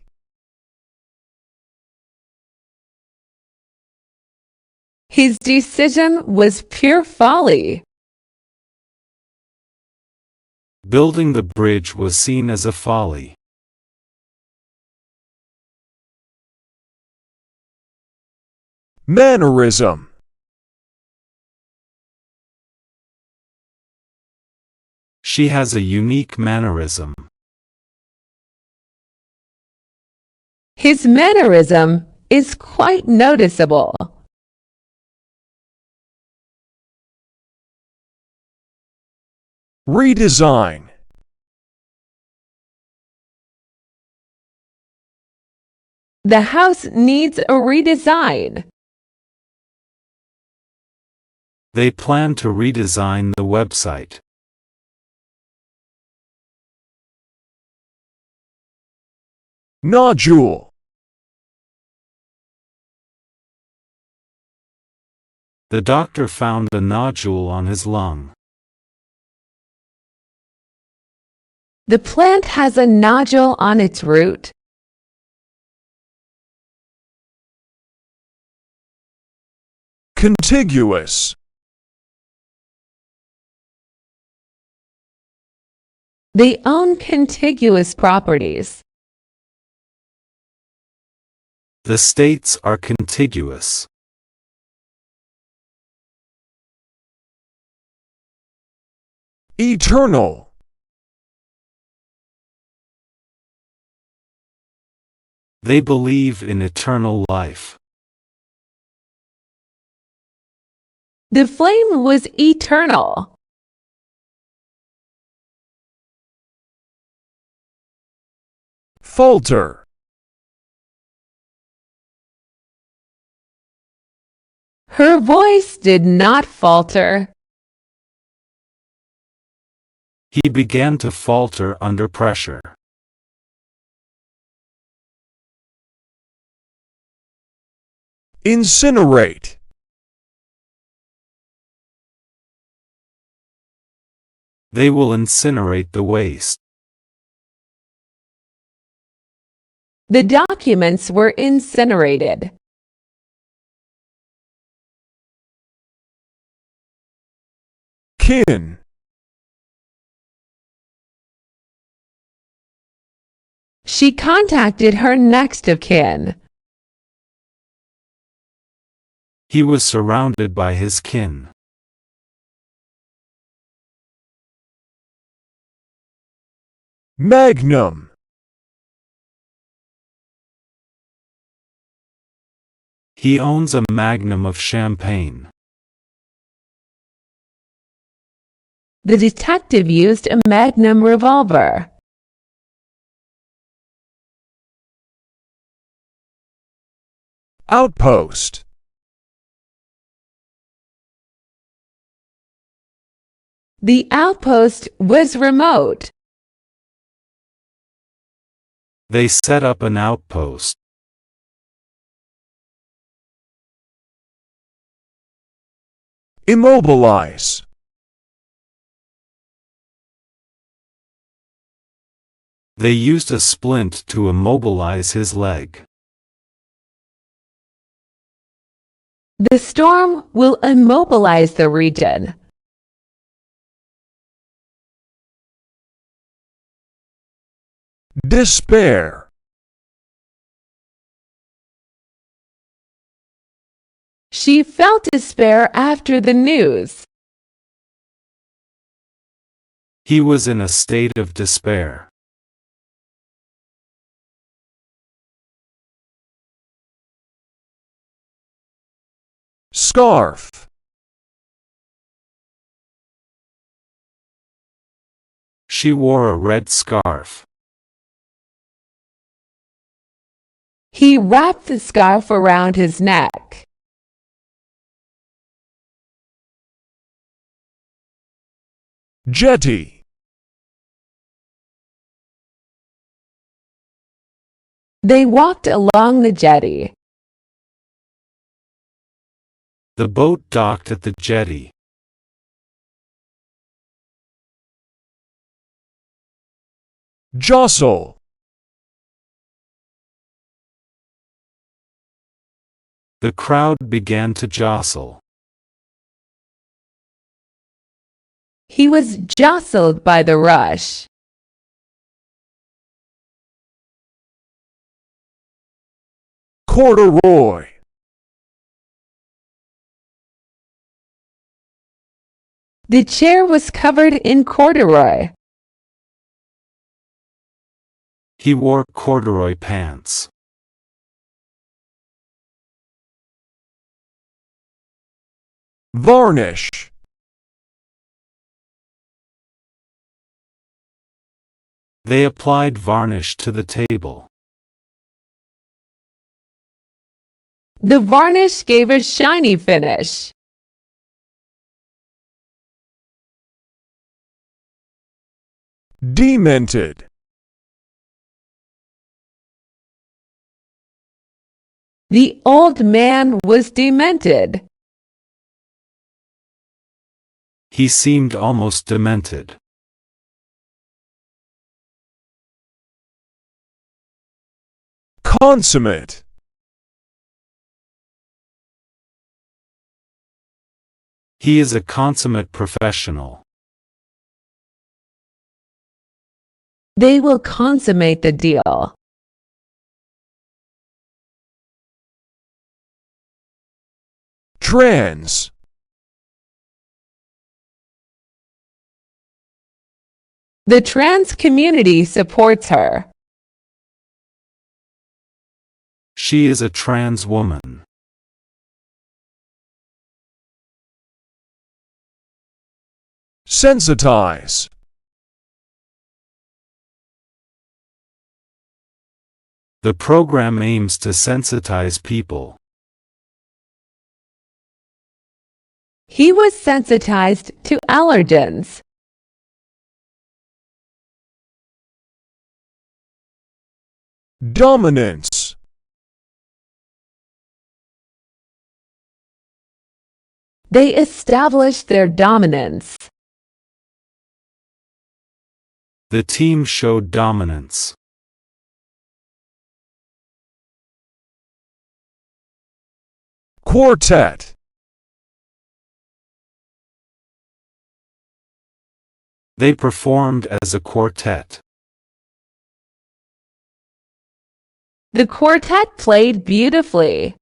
Speaker 3: His decision was pure folly.
Speaker 2: Building the bridge was seen as a folly.
Speaker 1: Mannerism.
Speaker 2: She has a unique mannerism.
Speaker 3: His mannerism is quite noticeable.
Speaker 1: Redesign.
Speaker 3: The house needs a redesign.
Speaker 2: They plan to redesign the website.
Speaker 1: Nodule.
Speaker 2: The doctor found a nodule on his lung.
Speaker 3: The plant has a nodule on its root.
Speaker 1: Contiguous.
Speaker 3: They own contiguous properties.
Speaker 2: The states are contiguous.
Speaker 1: Eternal.
Speaker 2: They believe in eternal life.
Speaker 3: The flame was eternal.
Speaker 1: Falter.
Speaker 3: Her voice did not falter.
Speaker 2: He began to falter under pressure.
Speaker 1: Incinerate.
Speaker 2: They will incinerate the waste.
Speaker 3: The documents were incinerated.
Speaker 1: Kin.
Speaker 3: She contacted her next of kin.
Speaker 2: He was surrounded by his kin.
Speaker 1: Magnum.
Speaker 2: He owns a magnum of champagne.
Speaker 3: The detective used a Magnum revolver.
Speaker 1: Outpost.
Speaker 3: The outpost was remote.
Speaker 2: They set up an outpost.
Speaker 1: Immobilize.
Speaker 2: They used a splint to immobilize his leg.
Speaker 3: The storm will immobilize the region.
Speaker 1: Despair.
Speaker 3: She felt despair after the news.
Speaker 2: He was in a state of despair.
Speaker 1: Scarf.
Speaker 2: She wore a red scarf.
Speaker 3: He wrapped the scarf around his neck.
Speaker 1: Jetty.
Speaker 3: They walked along the jetty.
Speaker 2: The boat docked at the jetty.
Speaker 1: Jostle.
Speaker 2: The crowd began to jostle.
Speaker 3: He was jostled by the rush.
Speaker 1: Corduroy.
Speaker 3: The chair was covered in corduroy.
Speaker 2: He wore corduroy pants.
Speaker 1: Varnish.
Speaker 2: They applied varnish to the table.
Speaker 3: The varnish gave a shiny finish.
Speaker 1: Demented.
Speaker 3: The old man was demented.
Speaker 2: He seemed almost demented.
Speaker 1: Consummate.
Speaker 2: He is a consummate professional.
Speaker 3: They will consummate the deal.
Speaker 1: Trans.
Speaker 3: The trans community supports her.
Speaker 2: She is a trans woman.
Speaker 1: Sensitize.
Speaker 2: The program aims to sensitize people.
Speaker 3: He was sensitized to allergens.
Speaker 1: Dominance.
Speaker 3: They established their dominance.
Speaker 2: The team showed dominance.
Speaker 1: Quartet.
Speaker 2: They performed as a quartet.
Speaker 3: The quartet played beautifully.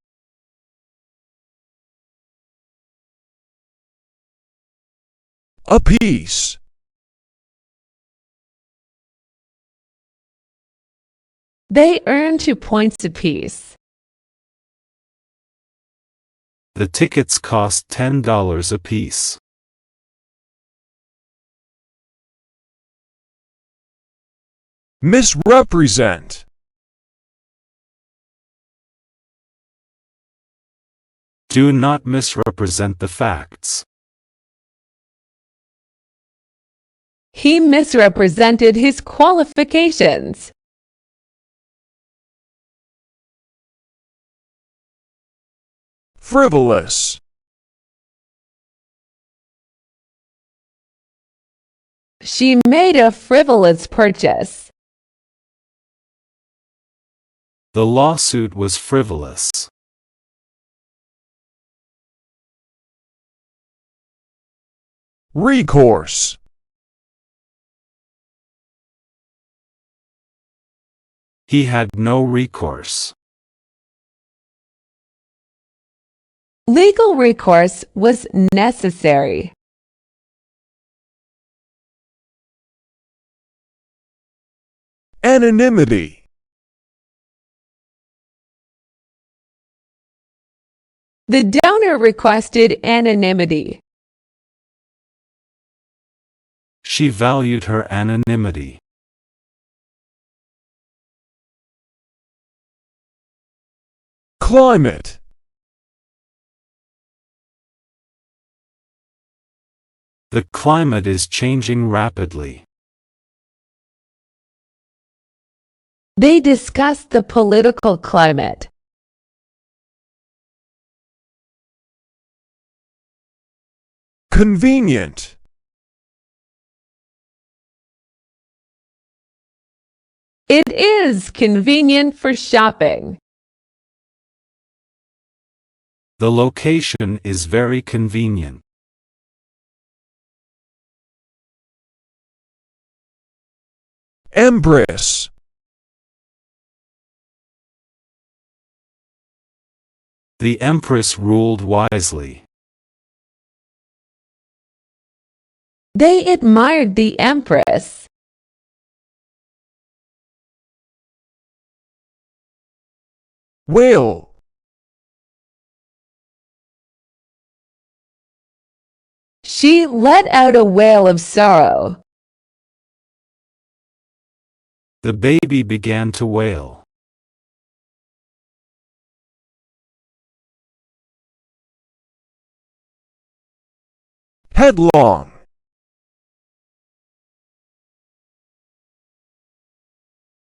Speaker 1: Apiece.
Speaker 3: They earn 2 points apiece.
Speaker 2: The tickets cost $10 apiece.
Speaker 1: Misrepresent.
Speaker 2: Do not misrepresent the facts.
Speaker 3: He misrepresented his qualifications.
Speaker 1: Frivolous.
Speaker 3: She made a frivolous purchase.
Speaker 2: The lawsuit was frivolous.
Speaker 1: Recourse.
Speaker 2: He had no recourse.
Speaker 3: Legal recourse was necessary.
Speaker 1: Anonymity.
Speaker 3: The donor requested anonymity.
Speaker 2: She valued her anonymity.
Speaker 1: Climate.
Speaker 2: The climate is changing rapidly.
Speaker 3: They discussed the political climate.
Speaker 1: Convenient.
Speaker 3: It is convenient for shopping.
Speaker 2: The location is very convenient.
Speaker 1: Empress.
Speaker 2: The Empress ruled wisely.
Speaker 3: They admired the Empress.
Speaker 1: Whale.
Speaker 3: She let out a wail of sorrow.
Speaker 2: The baby began to wail.
Speaker 1: Headlong.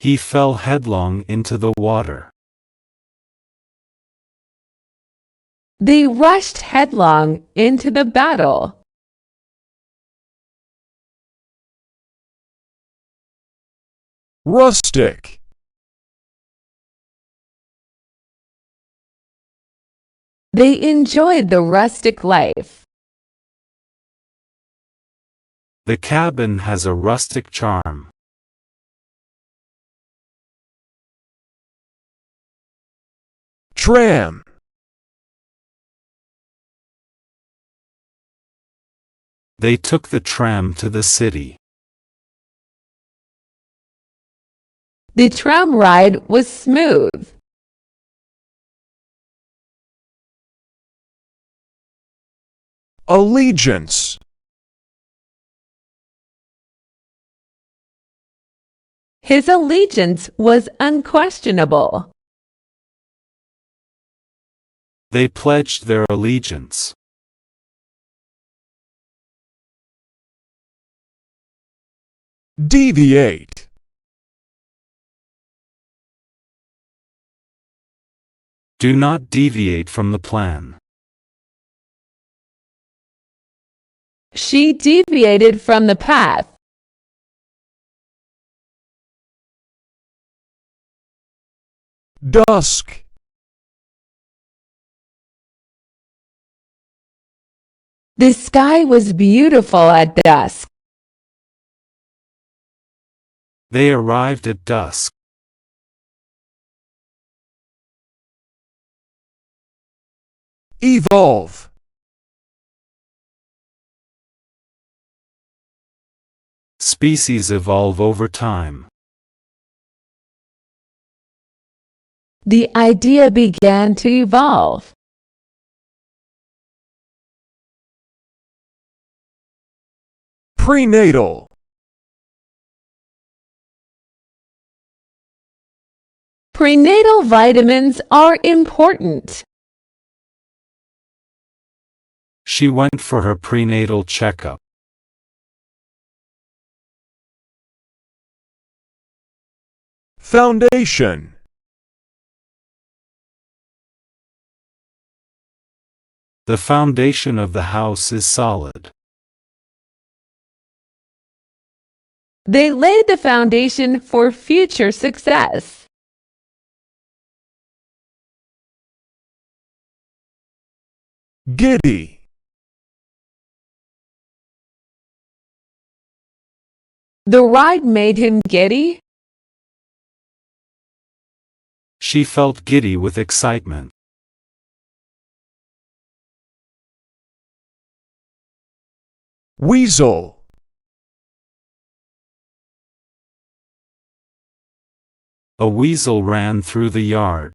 Speaker 2: He fell headlong into the water.
Speaker 3: They rushed headlong into the battle.
Speaker 1: Rustic.
Speaker 3: They enjoyed the rustic life.
Speaker 2: The cabin has a rustic charm.
Speaker 1: Tram.
Speaker 2: They took the tram to the city.
Speaker 3: The tram ride was smooth.
Speaker 1: Allegiance.
Speaker 3: His allegiance was unquestionable.
Speaker 2: They pledged their allegiance.
Speaker 1: Deviate.
Speaker 2: Do not deviate from the plan.
Speaker 3: She deviated from the path.
Speaker 1: Dusk.
Speaker 3: The sky was beautiful at dusk.
Speaker 2: They arrived at dusk.
Speaker 1: Evolve.
Speaker 2: Species evolve over time.
Speaker 3: The idea began to evolve.
Speaker 1: Prenatal.
Speaker 3: Prenatal vitamins are important.
Speaker 2: She went for her prenatal checkup.
Speaker 1: Foundation.
Speaker 2: The foundation of the house is solid.
Speaker 3: They laid the foundation for future success.
Speaker 1: Giddy.
Speaker 3: The ride made him giddy.
Speaker 2: She felt giddy with excitement.
Speaker 1: Weasel.
Speaker 2: A weasel ran through the yard.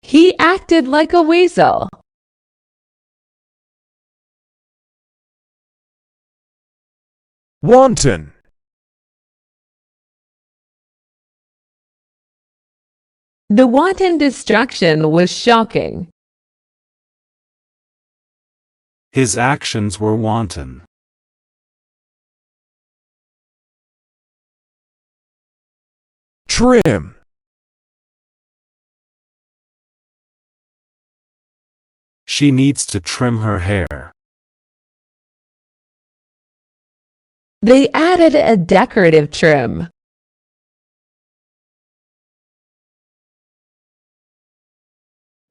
Speaker 3: He acted like a weasel.
Speaker 1: Wanton.
Speaker 3: The wanton destruction was shocking.
Speaker 2: His actions were wanton.
Speaker 1: Trim.
Speaker 2: She needs to trim her hair.
Speaker 3: They added a decorative trim.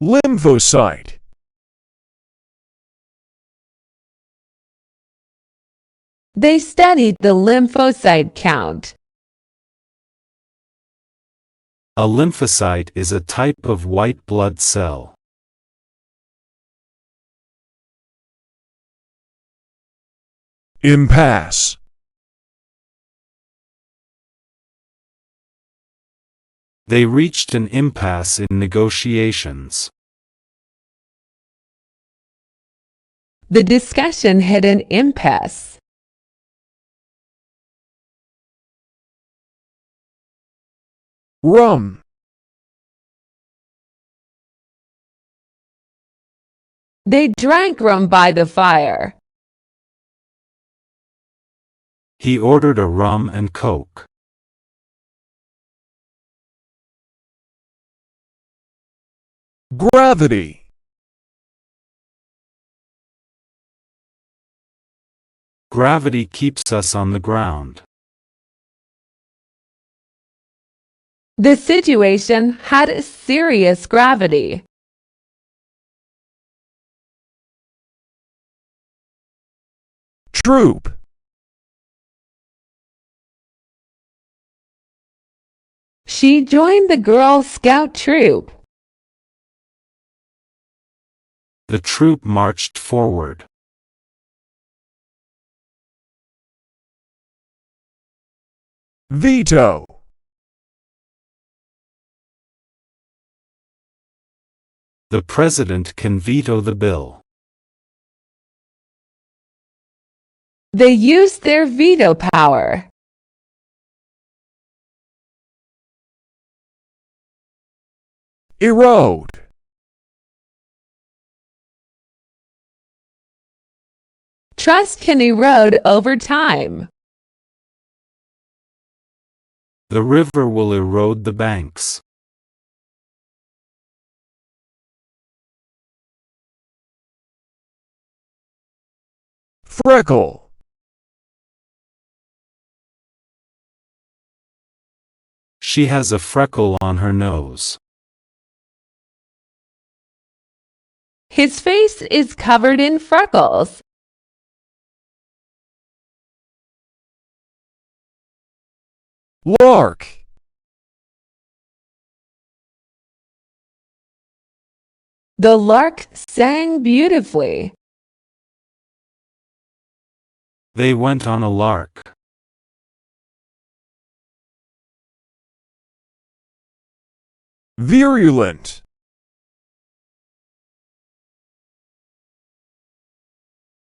Speaker 1: Lymphocyte.
Speaker 3: They studied the lymphocyte count.
Speaker 2: A lymphocyte is a type of white blood cell.
Speaker 1: Impasse.
Speaker 2: They reached an impasse in negotiations.
Speaker 3: The discussion hit an impasse.
Speaker 1: Rum.
Speaker 3: They drank rum by the fire.
Speaker 2: He ordered a rum and coke.
Speaker 1: Gravity.
Speaker 2: Gravity keeps us on the ground.
Speaker 3: The situation had serious gravity.
Speaker 1: Troop.
Speaker 3: She joined the Girl Scout troop.
Speaker 2: The troop marched forward.
Speaker 1: Veto.
Speaker 2: The president can veto the bill.
Speaker 3: They used their veto power.
Speaker 1: Erode.
Speaker 3: Trust can erode over time.
Speaker 2: The river will erode the banks.
Speaker 1: Freckle.
Speaker 2: She has a freckle on her nose.
Speaker 3: His face is covered in freckles.
Speaker 1: Lark.
Speaker 3: The lark sang beautifully.
Speaker 2: They went on a lark.
Speaker 1: virulent,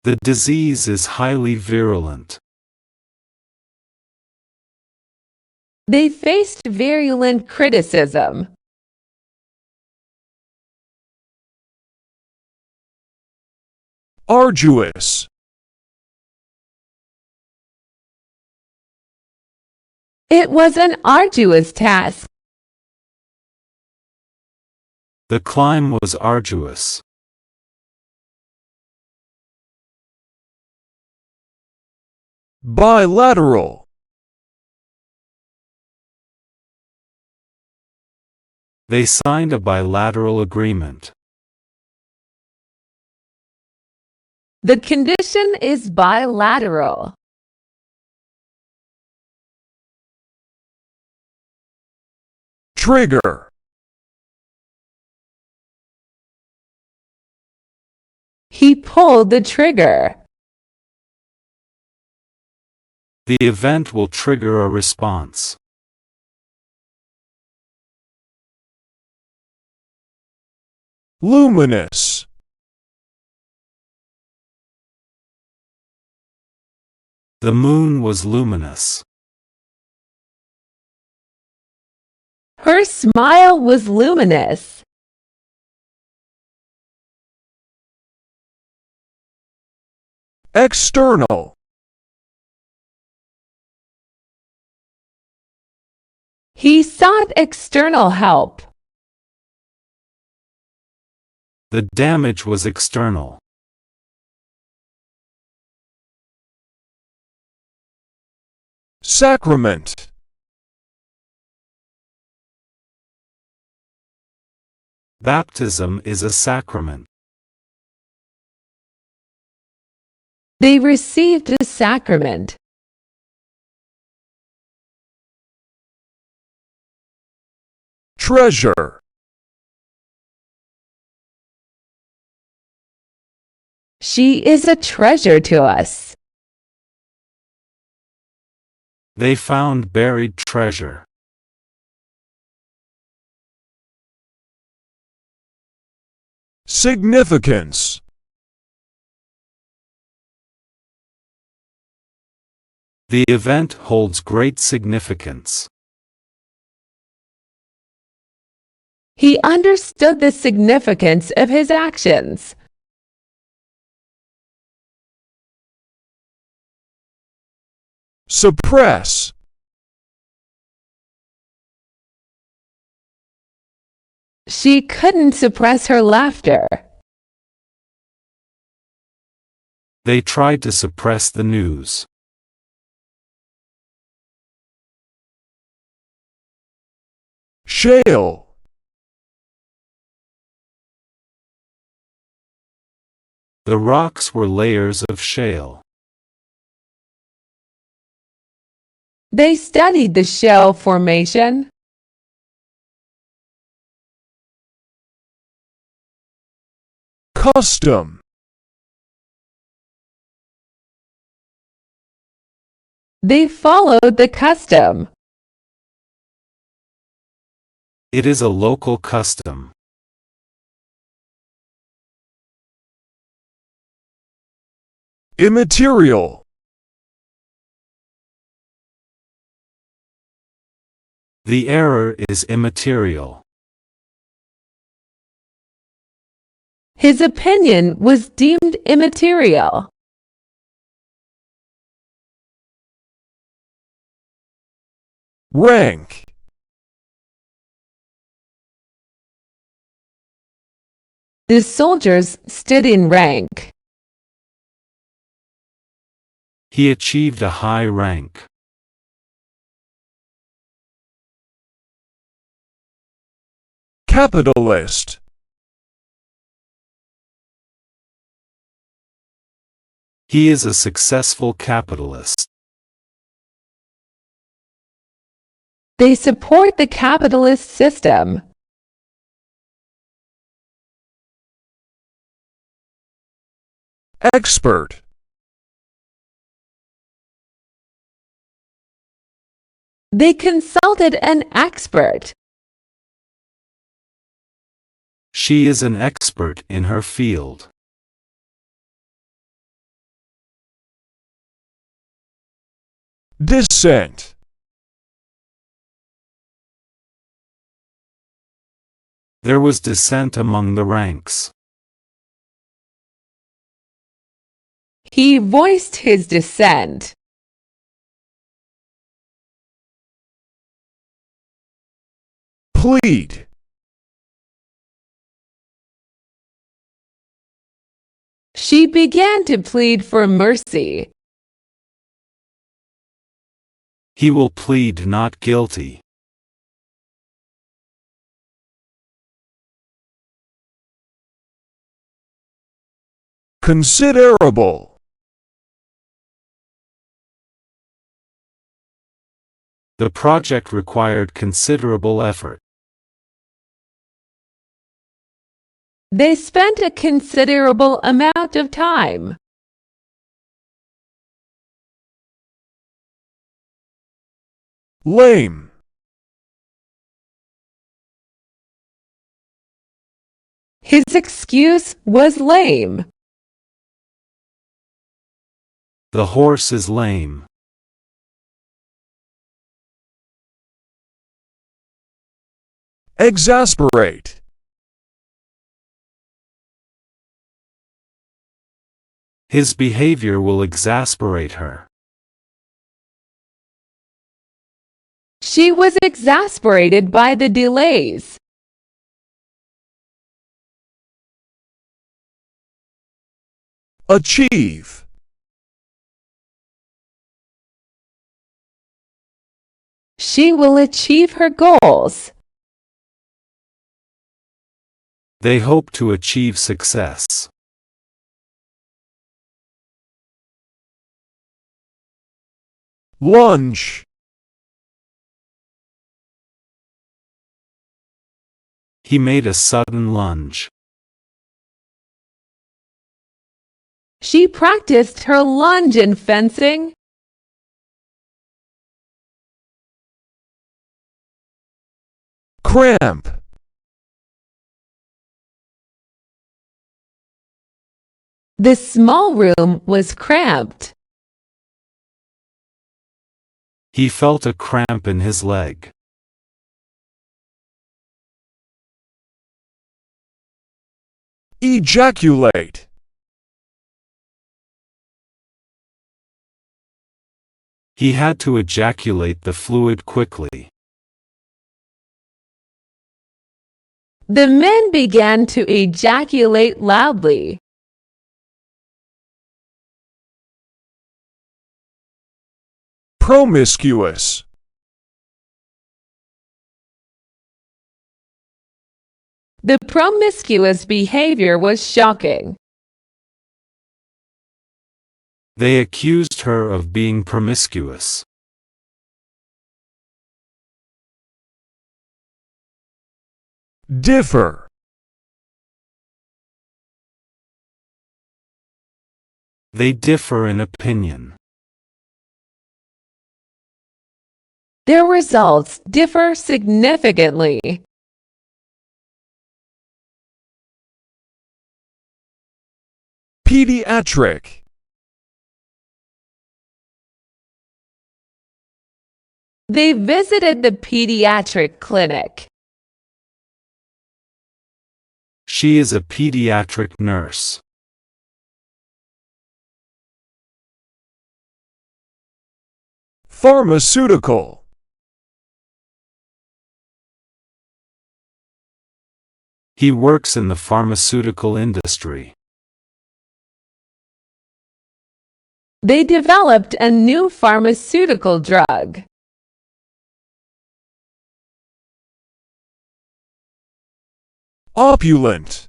Speaker 2: The disease is highly virulent.
Speaker 3: They faced virulent criticism.
Speaker 1: arduous,
Speaker 3: It was an arduous task.
Speaker 2: The climb was arduous.
Speaker 1: bilateral,
Speaker 2: They signed a bilateral agreement.
Speaker 3: The condition is bilateral.
Speaker 1: trigger,
Speaker 3: He pulled the trigger.
Speaker 2: The event will trigger a response.
Speaker 1: luminous,
Speaker 2: The moon was luminous.
Speaker 3: Her smile was luminous.
Speaker 1: external,
Speaker 3: He sought external help.
Speaker 2: The damage was external.
Speaker 1: sacrament,
Speaker 2: Baptism is a sacrament.
Speaker 3: They received the sacrament.
Speaker 1: treasure,
Speaker 3: She is a treasure to us.
Speaker 2: They found buried treasure.
Speaker 1: significance,
Speaker 2: The event holds great significance.
Speaker 3: He understood the significance of his actions.
Speaker 1: suppress,
Speaker 3: She couldn't suppress her laughter.
Speaker 2: They tried to suppress the news.
Speaker 1: shale,
Speaker 2: The rocks were layers of shale.
Speaker 3: They studied the shale formation.
Speaker 1: custom,
Speaker 3: They followed the custom.
Speaker 2: It is a local custom.
Speaker 1: immaterial,
Speaker 2: The error is immaterial.
Speaker 3: His opinion was deemed immaterial.
Speaker 1: rank,
Speaker 3: The soldiers stood in rank.
Speaker 2: He achieved a high rank.
Speaker 1: capitalist,
Speaker 2: He is a successful capitalist.
Speaker 3: They support the capitalist system.
Speaker 1: expert,
Speaker 3: They consulted an expert.
Speaker 2: She is an expert in her field.
Speaker 1: Dissent.
Speaker 2: There was dissent among the ranks.
Speaker 3: He voiced his dissent.
Speaker 1: Plead.
Speaker 3: She began to plead for mercy.
Speaker 2: He will plead not guilty.
Speaker 1: Considerable.
Speaker 2: The project required considerable effort.
Speaker 3: They spent a considerable amount of time.
Speaker 1: Lame.
Speaker 3: His excuse was lame.
Speaker 2: The horse is lame.
Speaker 1: Exasperate.
Speaker 2: His behavior will exasperate her.
Speaker 3: She was exasperated by the delays.
Speaker 1: Achieve.
Speaker 3: She will achieve her goals.
Speaker 2: They hope to achieve success.
Speaker 1: Lunge.
Speaker 2: He made a sudden lunge.
Speaker 3: She practiced her lunge in fencing.
Speaker 1: Cramp.
Speaker 3: The small room was cramped.
Speaker 2: He felt a cramp in his leg.
Speaker 1: Ejaculate.
Speaker 2: He had to ejaculate the fluid quickly.
Speaker 3: The men began to ejaculate loudly.
Speaker 1: Promiscuous.
Speaker 3: The promiscuous behavior was shocking.
Speaker 2: They accused her of being promiscuous.
Speaker 1: Differ.
Speaker 2: They differ in opinion.
Speaker 3: Their results differ significantly.
Speaker 1: Pediatric.
Speaker 3: They visited the pediatric clinic.
Speaker 2: She is a pediatric nurse.
Speaker 1: Pharmaceutical.
Speaker 2: He works in the pharmaceutical industry.
Speaker 3: They developed a new pharmaceutical drug.
Speaker 1: Opulent.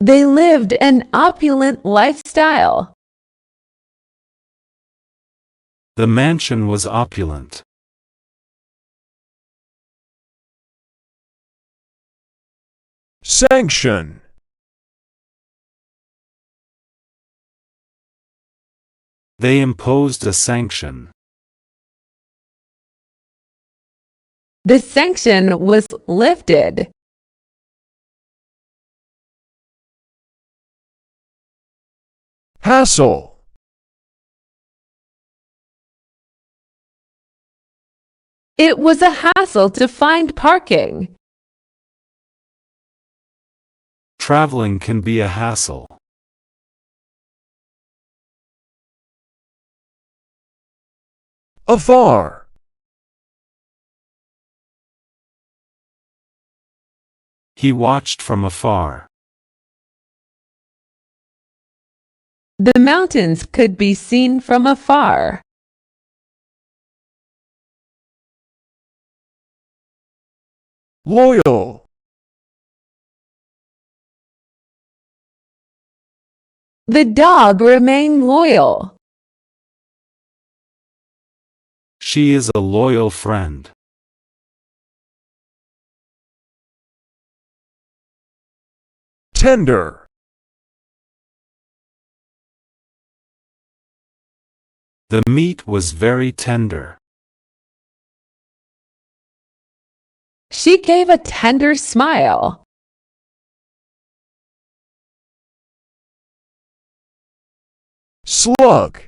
Speaker 3: They lived an opulent lifestyle.
Speaker 2: The mansion was opulent.
Speaker 1: Sanction.
Speaker 2: They imposed a sanction.
Speaker 3: The sanction was lifted.
Speaker 1: Hassle.
Speaker 3: It was a hassle to find parking.
Speaker 2: Traveling can be a hassle.
Speaker 1: Afar.
Speaker 2: He watched from afar.
Speaker 3: The mountains could be seen from afar.
Speaker 1: Loyal.
Speaker 3: The dog remained loyal.
Speaker 2: She is a loyal friend.
Speaker 1: Tender.
Speaker 2: The meat was very tender.
Speaker 3: She gave a tender smile.
Speaker 1: Slug.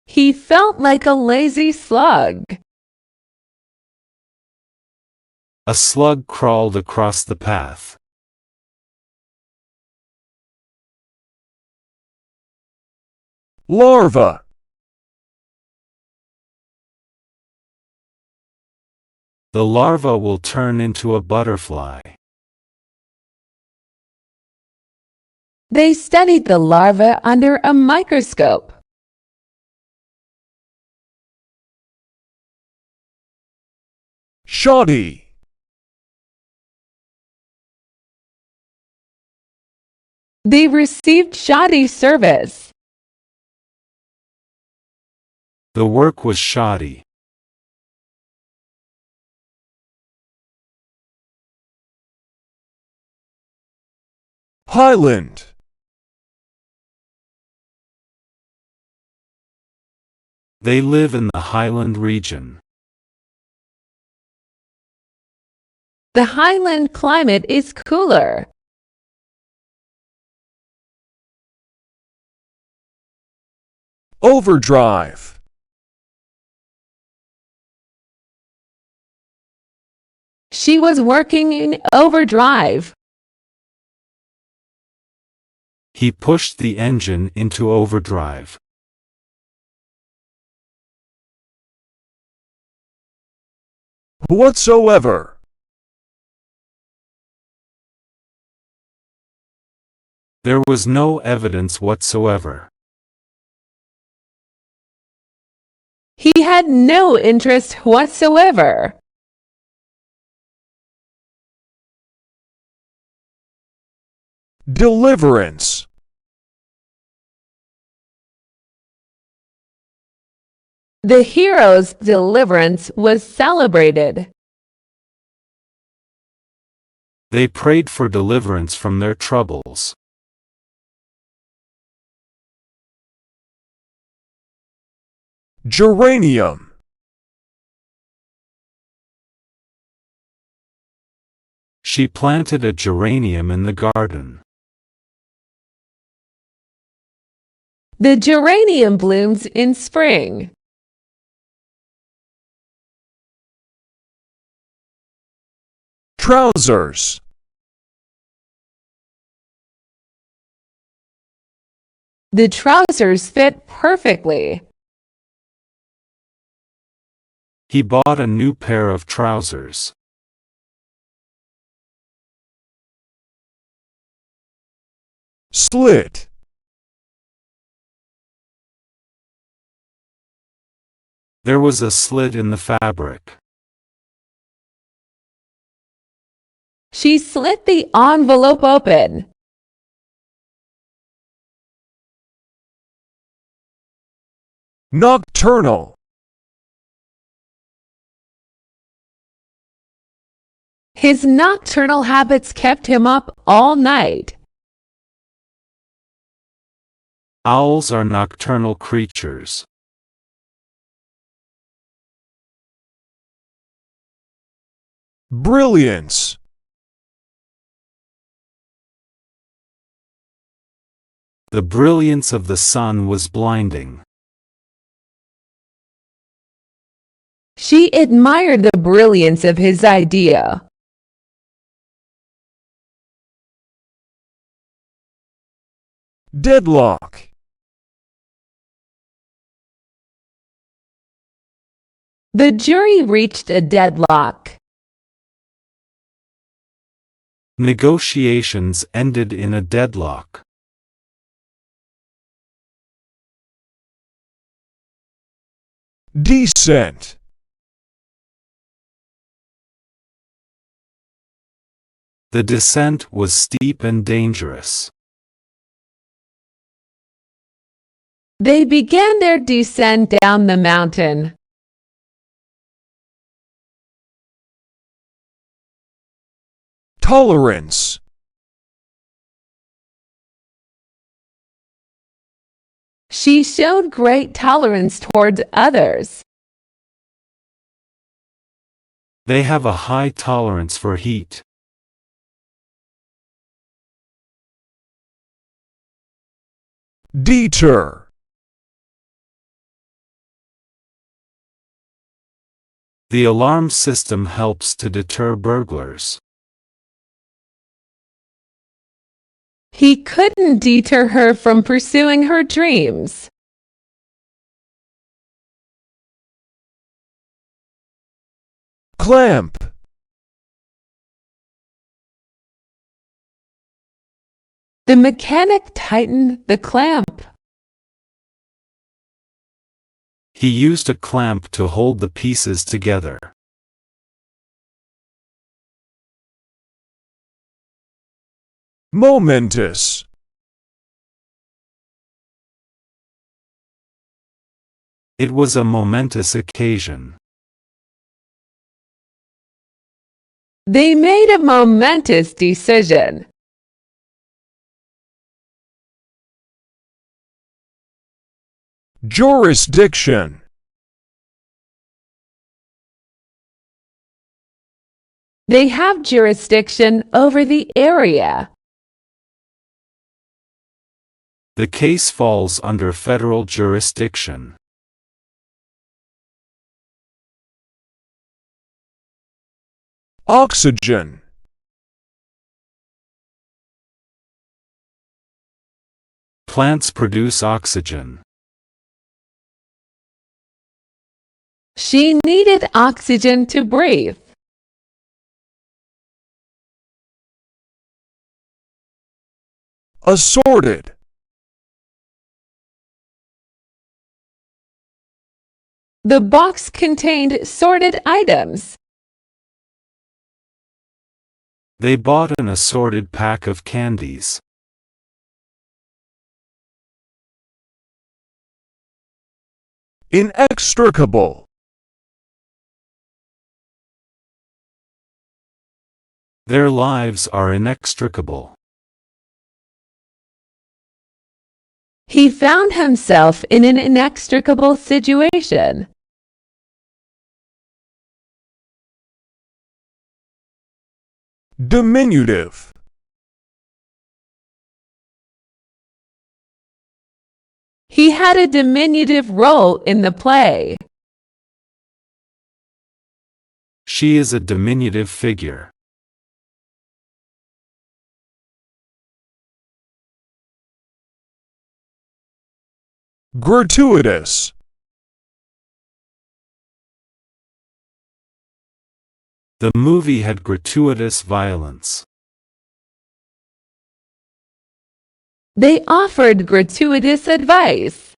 Speaker 3: He felt like a lazy slug.
Speaker 2: A slug crawled across the path.
Speaker 1: Larva.
Speaker 2: The larva will turn into a butterfly.
Speaker 3: They studied the larva under a microscope.
Speaker 1: Shoddy.
Speaker 3: They received shoddy service.
Speaker 2: The work was shoddy.
Speaker 1: Highland.
Speaker 2: They live in the highland region.
Speaker 3: The highland climate is cooler.
Speaker 1: Overdrive.
Speaker 3: She was working in overdrive.
Speaker 2: He pushed the engine into overdrive.
Speaker 1: Whatsoever.
Speaker 2: There was no evidence whatsoever.
Speaker 3: He had no interest whatsoever.
Speaker 1: Deliverance.
Speaker 3: The hero's deliverance was celebrated.
Speaker 2: They prayed for deliverance from their troubles.
Speaker 1: Geranium.
Speaker 2: She planted a geranium in the garden.
Speaker 3: The geranium blooms in spring.
Speaker 1: Trousers.
Speaker 3: The trousers fit perfectly.
Speaker 2: He bought a new pair of trousers.
Speaker 1: Slit.
Speaker 2: There was a slit in the fabric.
Speaker 3: She slit the envelope open.
Speaker 1: Nocturnal.
Speaker 3: His nocturnal habits kept him up all night.
Speaker 2: Owls are nocturnal creatures.
Speaker 1: brilliance,
Speaker 2: The brilliance of the sun was blinding.
Speaker 3: She admired the brilliance of his idea.
Speaker 1: deadlock,
Speaker 3: The jury reached a deadlock.
Speaker 2: Negotiations ended in a deadlock.
Speaker 1: descent,
Speaker 2: The descent was steep and dangerous.
Speaker 3: They began their descent down the mountain.
Speaker 1: tolerance,
Speaker 3: She showed great tolerance towards others.
Speaker 2: They have a high tolerance for heat.
Speaker 1: deter,
Speaker 2: The alarm system helps to deter burglars.
Speaker 3: He couldn't deter her from pursuing her dreams.
Speaker 1: clamp,
Speaker 3: The mechanic tightened the clamp.
Speaker 2: He used a clamp to hold the pieces together.
Speaker 1: momentous,
Speaker 2: It was a momentous occasion.
Speaker 3: They made a momentous decision.
Speaker 1: jurisdiction,
Speaker 3: They have jurisdiction over the area.
Speaker 2: The case falls under federal jurisdiction.
Speaker 1: oxygen,
Speaker 2: Plants produce oxygen.
Speaker 3: She needed oxygen to breathe.
Speaker 1: assorted,
Speaker 3: The box contained sorted items.
Speaker 2: They bought an assorted pack of candies.
Speaker 1: inextricable,
Speaker 2: Their lives are inextricable.
Speaker 3: He found himself in an inextricable situation.
Speaker 1: diminutive,
Speaker 3: He had a diminutive role in the play.
Speaker 2: She is a diminutive figure.
Speaker 1: gratuitous,
Speaker 2: The movie had gratuitous violence.
Speaker 3: They offered gratuitous advice.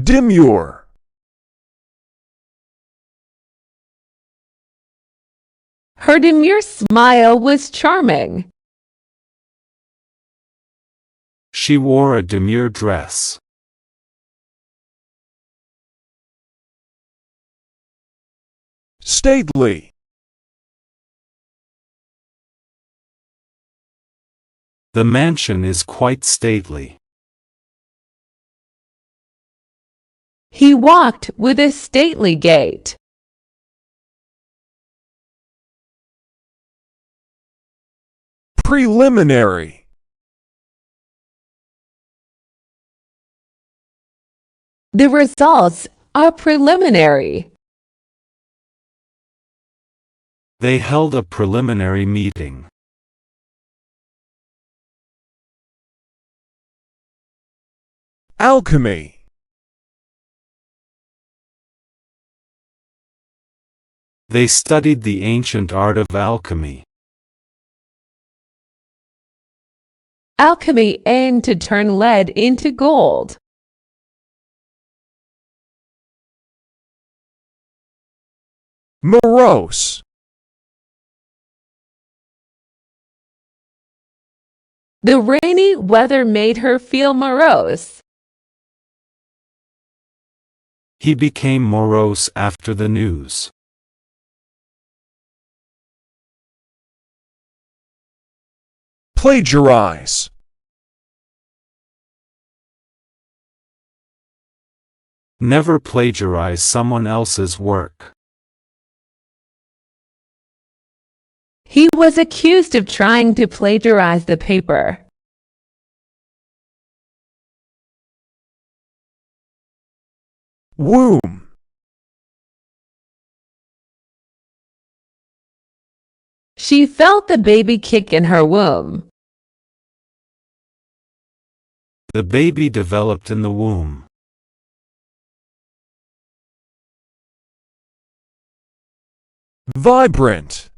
Speaker 1: demure,
Speaker 3: Her demure smile was charming.
Speaker 2: She wore a demure dress.
Speaker 1: stately,
Speaker 2: The mansion is quite stately.
Speaker 3: He walked with a stately gait.
Speaker 1: Preliminary.
Speaker 3: The results are preliminary.
Speaker 2: They held a preliminary meeting.
Speaker 1: Alchemy.
Speaker 2: They studied the ancient art of alchemy.
Speaker 3: Alchemy aimed to turn lead into gold.
Speaker 1: Morose.
Speaker 3: The rainy weather made her feel morose.
Speaker 2: He became morose after the news.
Speaker 1: Plagiarize.
Speaker 2: Never plagiarize someone else's work.
Speaker 3: He was accused of trying to plagiarize the paper.
Speaker 1: Womb.
Speaker 3: She felt the baby kick in her womb.
Speaker 2: The baby developed in the womb.
Speaker 1: Vibrant.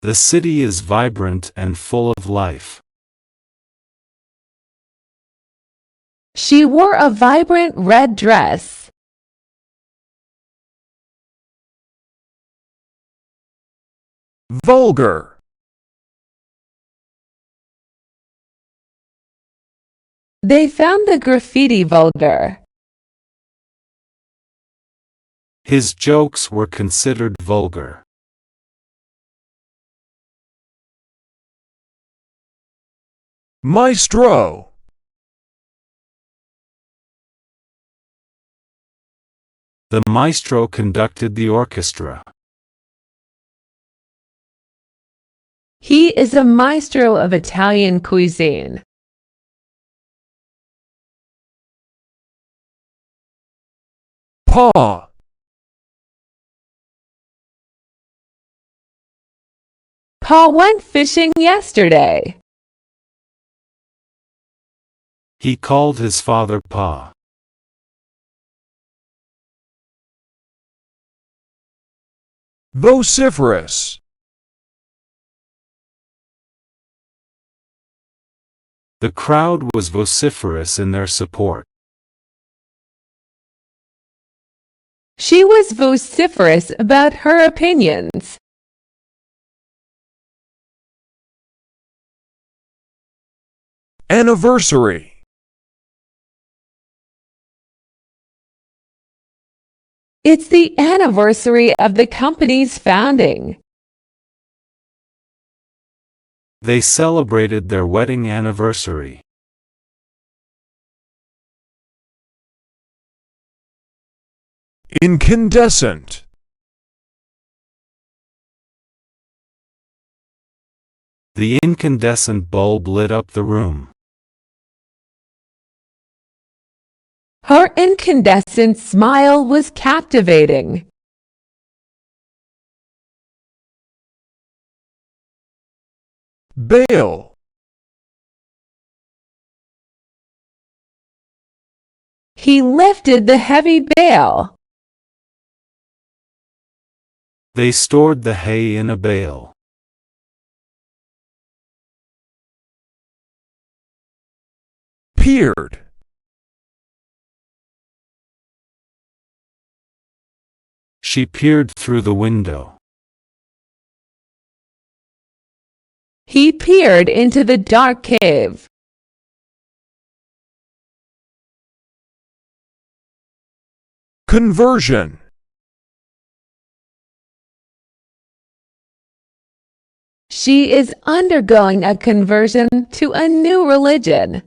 Speaker 2: The city is vibrant and full of life.
Speaker 3: She wore a vibrant red dress.
Speaker 1: Vulgar.
Speaker 3: They found the graffiti vulgar.
Speaker 2: His jokes were considered vulgar.
Speaker 1: Maestro.
Speaker 2: The maestro conducted the orchestra.
Speaker 3: He is a maestro of Italian cuisine.
Speaker 1: Paw.
Speaker 3: Pa went fishing yesterday.
Speaker 2: He called his father Pa.
Speaker 1: Vociferous.
Speaker 2: The crowd was vociferous in their support.
Speaker 3: She was vociferous about her opinions.
Speaker 1: Anniversary.
Speaker 3: It's the anniversary of the company's founding.
Speaker 2: They celebrated their wedding anniversary.
Speaker 1: Incandescent.
Speaker 2: The incandescent bulb lit up the room.
Speaker 3: Her incandescent smile was captivating.
Speaker 1: Bail.
Speaker 3: He lifted the heavy bale.
Speaker 2: They stored the hay in a bale.
Speaker 1: Peered.
Speaker 2: She peered through the window.
Speaker 3: He peered into the dark cave.
Speaker 1: Conversion.
Speaker 3: She is undergoing a conversion to a new religion.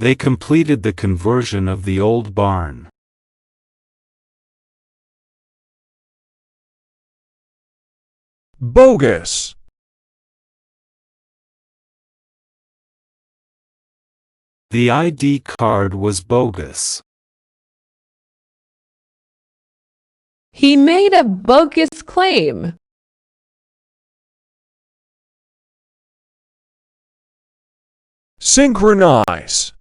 Speaker 2: They completed the conversion of the old barn.
Speaker 1: Bogus.
Speaker 2: The ID card was bogus.
Speaker 3: He made a bogus claim.
Speaker 1: Synchronize.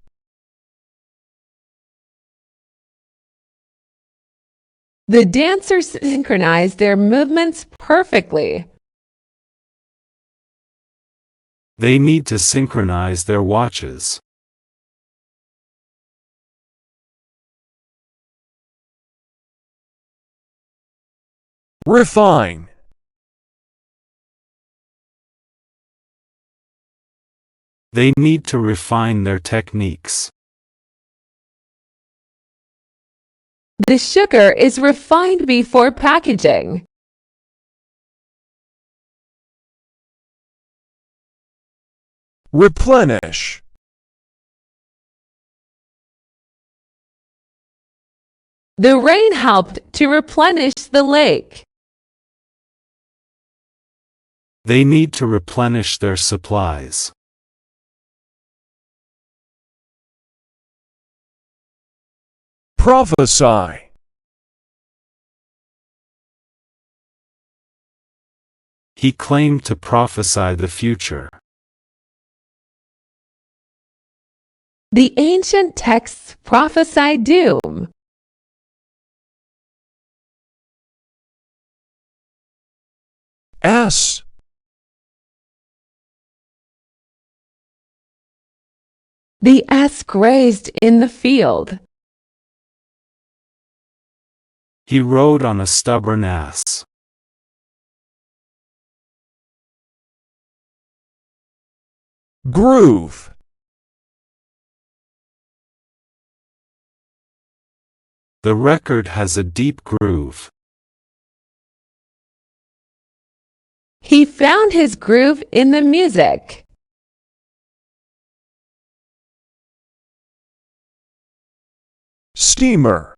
Speaker 3: The dancers synchronized their movements perfectly.
Speaker 2: They need to synchronize their watches.
Speaker 1: Refine.
Speaker 2: They need to refine their techniques.
Speaker 3: The sugar is refined before packaging.
Speaker 1: Replenish.
Speaker 3: The rain helped to replenish the lake.
Speaker 2: They need to replenish their supplies.
Speaker 1: Prophesy.
Speaker 2: He claimed to prophesy the future.
Speaker 3: The ancient texts prophesy doom.
Speaker 1: S.
Speaker 3: The ass grazed in the field.
Speaker 2: He rode on a stubborn ass.
Speaker 1: Groove.
Speaker 2: The record has a deep groove.
Speaker 3: He found his groove in the music.
Speaker 1: Steamer.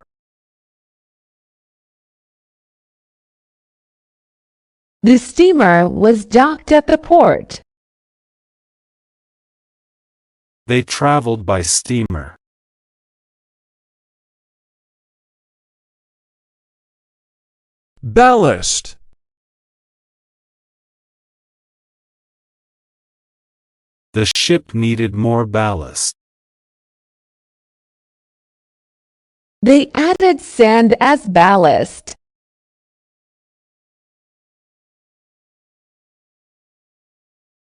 Speaker 3: The steamer was docked at the port.
Speaker 2: They traveled by steamer.
Speaker 1: Ballast.
Speaker 2: The ship needed more ballast.
Speaker 3: They added sand as ballast.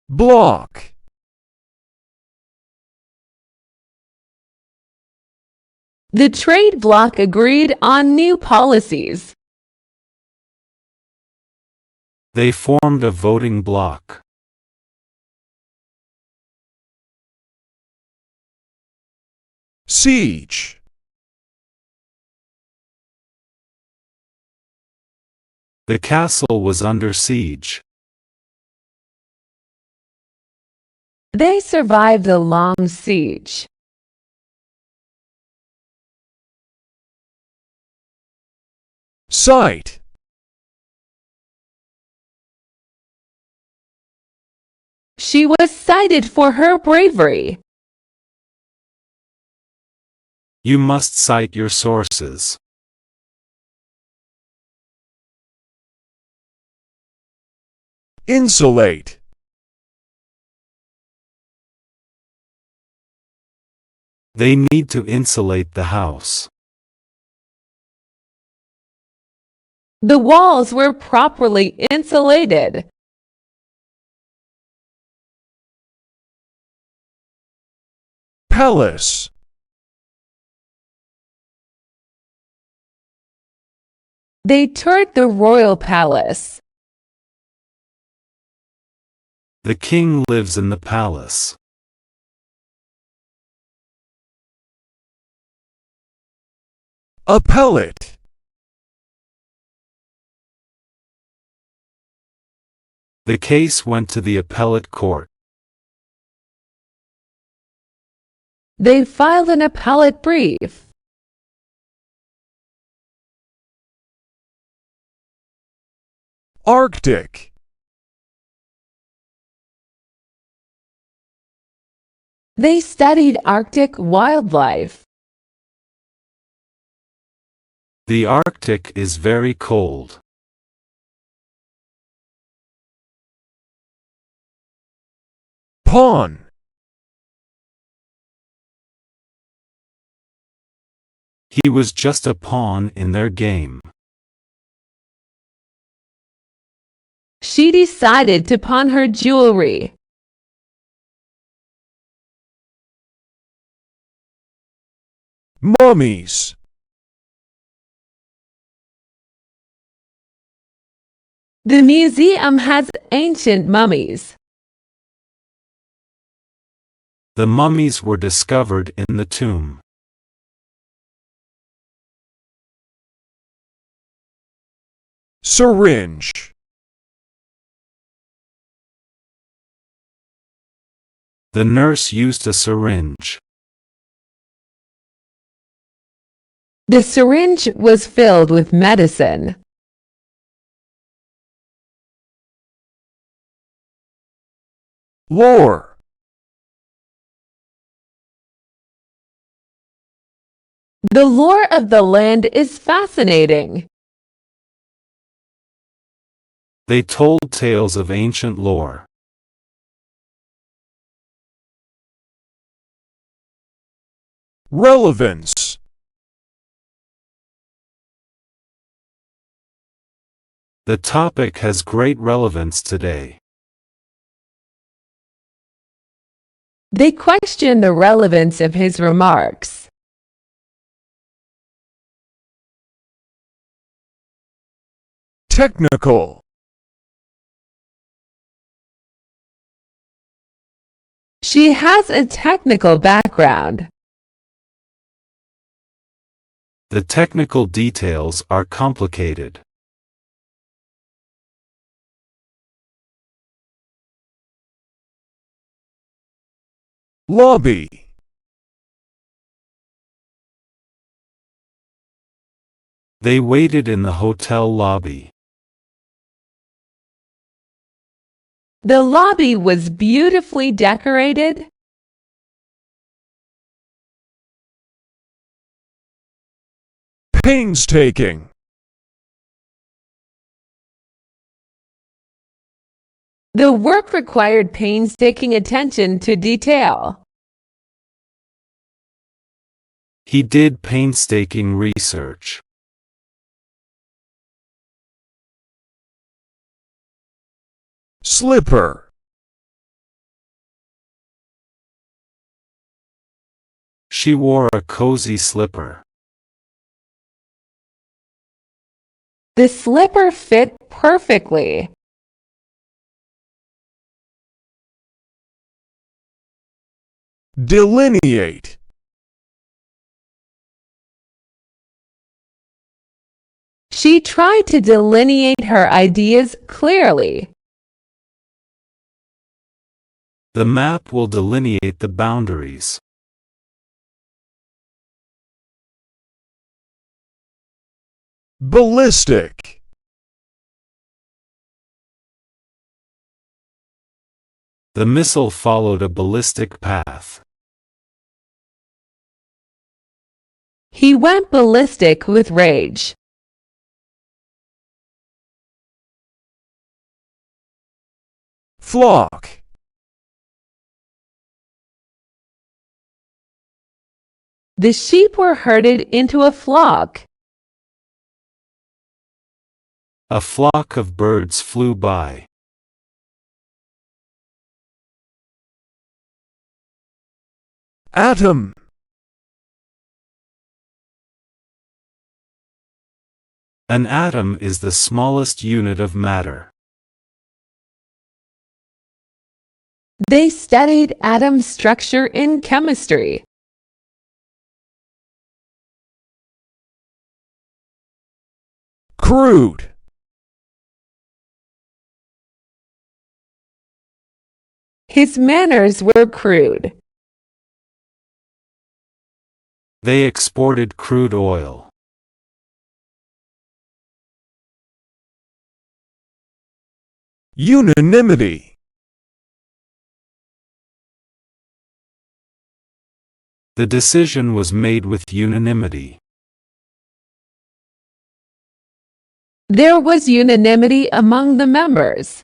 Speaker 1: Block.
Speaker 3: The trade bloc agreed on new policies.
Speaker 2: They formed a voting bloc.
Speaker 1: Siege.
Speaker 2: The castle was under siege.
Speaker 3: They survived the long siege.
Speaker 1: Sight.
Speaker 3: She was cited for her bravery.
Speaker 2: You must cite your sources.
Speaker 1: Insulate.
Speaker 2: They need to insulate the house.
Speaker 3: The walls were properly insulated.
Speaker 1: Palace.
Speaker 3: They toured the royal palace.
Speaker 2: The king lives in the palace.
Speaker 1: Appellate.
Speaker 2: The case went to the appellate court.
Speaker 3: They filed an appellate brief.
Speaker 1: Arctic.
Speaker 3: They studied Arctic wildlife.
Speaker 2: The Arctic is very cold.
Speaker 1: Pawn.
Speaker 2: He was just a pawn in their game.
Speaker 3: She decided to pawn her jewelry.
Speaker 1: Mummies.
Speaker 3: The museum has ancient mummies.
Speaker 2: The mummies were discovered in the tomb.
Speaker 1: Syringe.
Speaker 2: The nurse used a syringe.
Speaker 3: The syringe was filled with medicine.
Speaker 1: Lore.
Speaker 3: The lore of the land is fascinating.
Speaker 2: They told tales of ancient lore.
Speaker 1: Relevance.
Speaker 2: The topic has great relevance today.
Speaker 3: They questioned the relevance of his remarks.
Speaker 1: Technical.
Speaker 3: She has a technical background.
Speaker 2: The technical details are complicated.
Speaker 1: Lobby.
Speaker 2: They waited in the hotel lobby.
Speaker 3: The lobby was beautifully decorated.
Speaker 1: Painstaking.
Speaker 3: The work required painstaking attention to detail.
Speaker 2: He did painstaking research.
Speaker 1: Slipper.
Speaker 2: She wore a cozy slipper.
Speaker 3: The slipper fit perfectly.
Speaker 1: Delineate.
Speaker 3: She tried to delineate her ideas clearly.
Speaker 2: The map will delineate the boundaries.
Speaker 1: Ballistic.
Speaker 2: The missile followed a ballistic path.
Speaker 3: He went ballistic with rage.
Speaker 1: Flock.
Speaker 3: The sheep were herded into a flock.
Speaker 2: A flock of birds flew by.
Speaker 1: Atom.
Speaker 2: An atom is the smallest unit of matter.
Speaker 3: They studied atom structure in chemistry.
Speaker 1: Crude.
Speaker 3: His manners were crude.
Speaker 2: They exported crude oil.
Speaker 1: Unanimity.
Speaker 2: The decision was made with unanimity.
Speaker 3: There was unanimity among the members.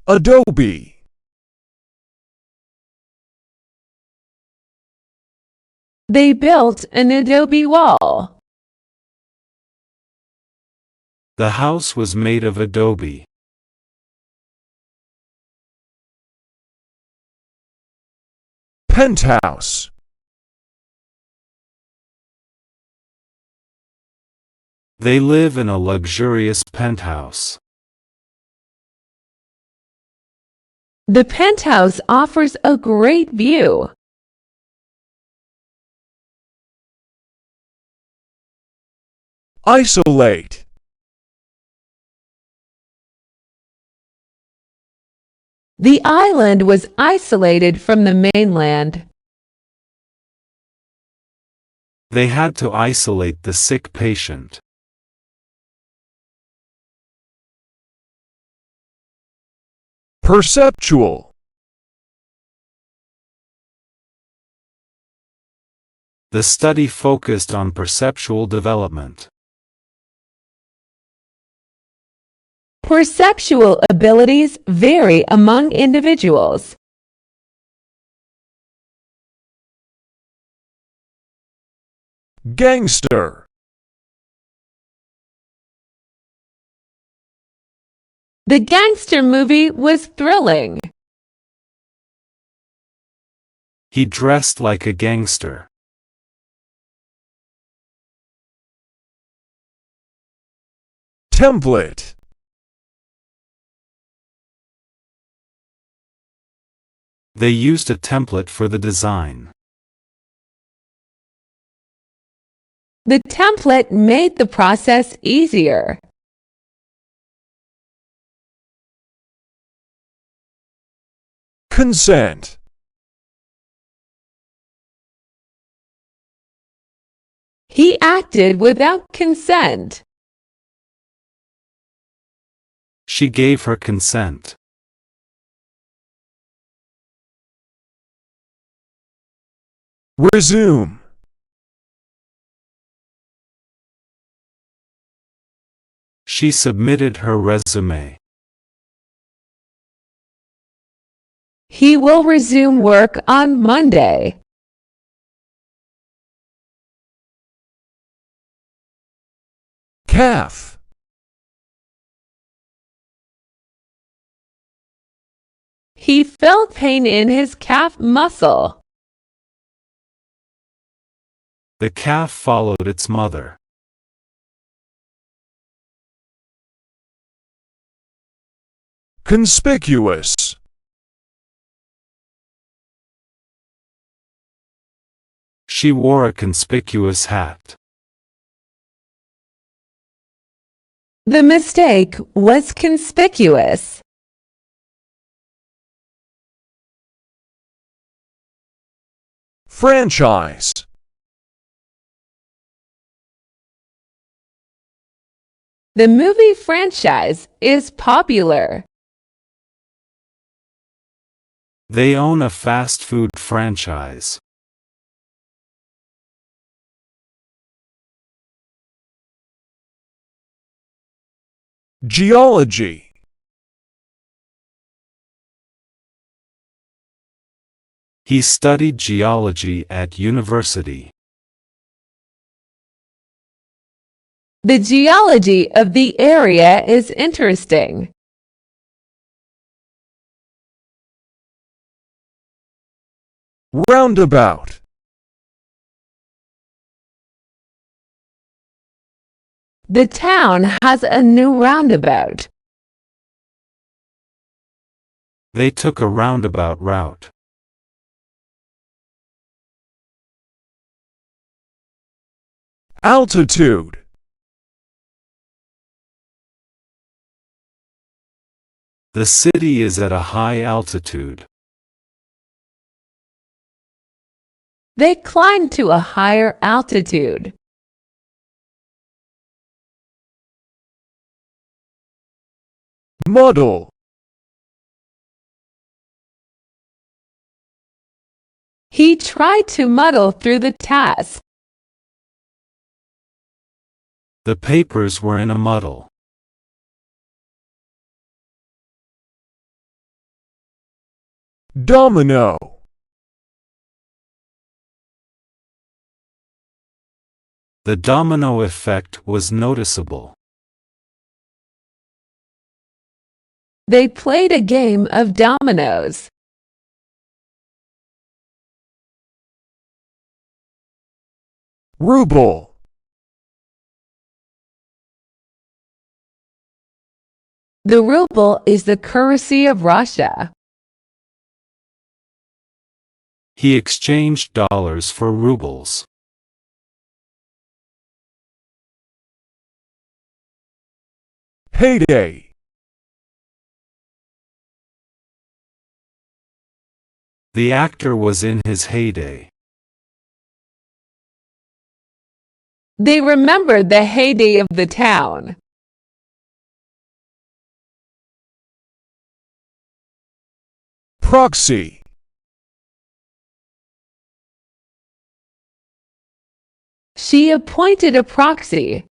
Speaker 1: Adobe.
Speaker 3: They built an adobe wall.
Speaker 2: The house was made of adobe.
Speaker 1: Penthouse.
Speaker 2: They live in a luxurious penthouse.
Speaker 3: The penthouse offers a great view.
Speaker 1: Isolate.
Speaker 3: The island was isolated from the mainland.
Speaker 2: They had to isolate the sick patient.
Speaker 1: Perceptual.
Speaker 2: The study focused on perceptual development.
Speaker 3: Perceptual abilities vary among individuals.
Speaker 1: Gangster.
Speaker 3: The gangster movie was thrilling.
Speaker 2: He dressed like a gangster.
Speaker 1: Template.
Speaker 2: They used a template for the design.
Speaker 3: The template made the process easier.
Speaker 1: Consent.
Speaker 3: He acted without consent.
Speaker 2: She gave her consent.
Speaker 1: Resume.
Speaker 2: She submitted her resume.
Speaker 3: He will resume work on Monday.
Speaker 1: Calf.
Speaker 3: He felt pain in his calf muscle.
Speaker 2: The calf followed its mother.
Speaker 1: Conspicuous.
Speaker 2: She wore a conspicuous hat.
Speaker 3: The mistake was conspicuous.
Speaker 1: Franchise.
Speaker 3: The movie franchise is popular.
Speaker 2: They own a fast food franchise.
Speaker 1: Geology.
Speaker 2: He studied geology at university.
Speaker 3: The geology of the area is interesting.
Speaker 1: Roundabout.
Speaker 3: The town has a new roundabout.
Speaker 2: They took a roundabout route.
Speaker 1: Altitude.
Speaker 2: The city is at a high altitude.
Speaker 3: They climbed to a higher altitude.
Speaker 1: Muddle.
Speaker 3: He tried to muddle through the task.
Speaker 2: The papers were in a muddle.
Speaker 1: Domino.
Speaker 2: The domino effect was noticeable.
Speaker 3: They played a game of dominoes.
Speaker 1: Ruble.
Speaker 3: The ruble is the currency of Russia.
Speaker 2: He exchanged dollars for rubles.
Speaker 1: Heyday.
Speaker 2: The actor was in his heyday.
Speaker 3: They remembered the heyday of the town.
Speaker 1: Proxy.
Speaker 3: She appointed a proxy.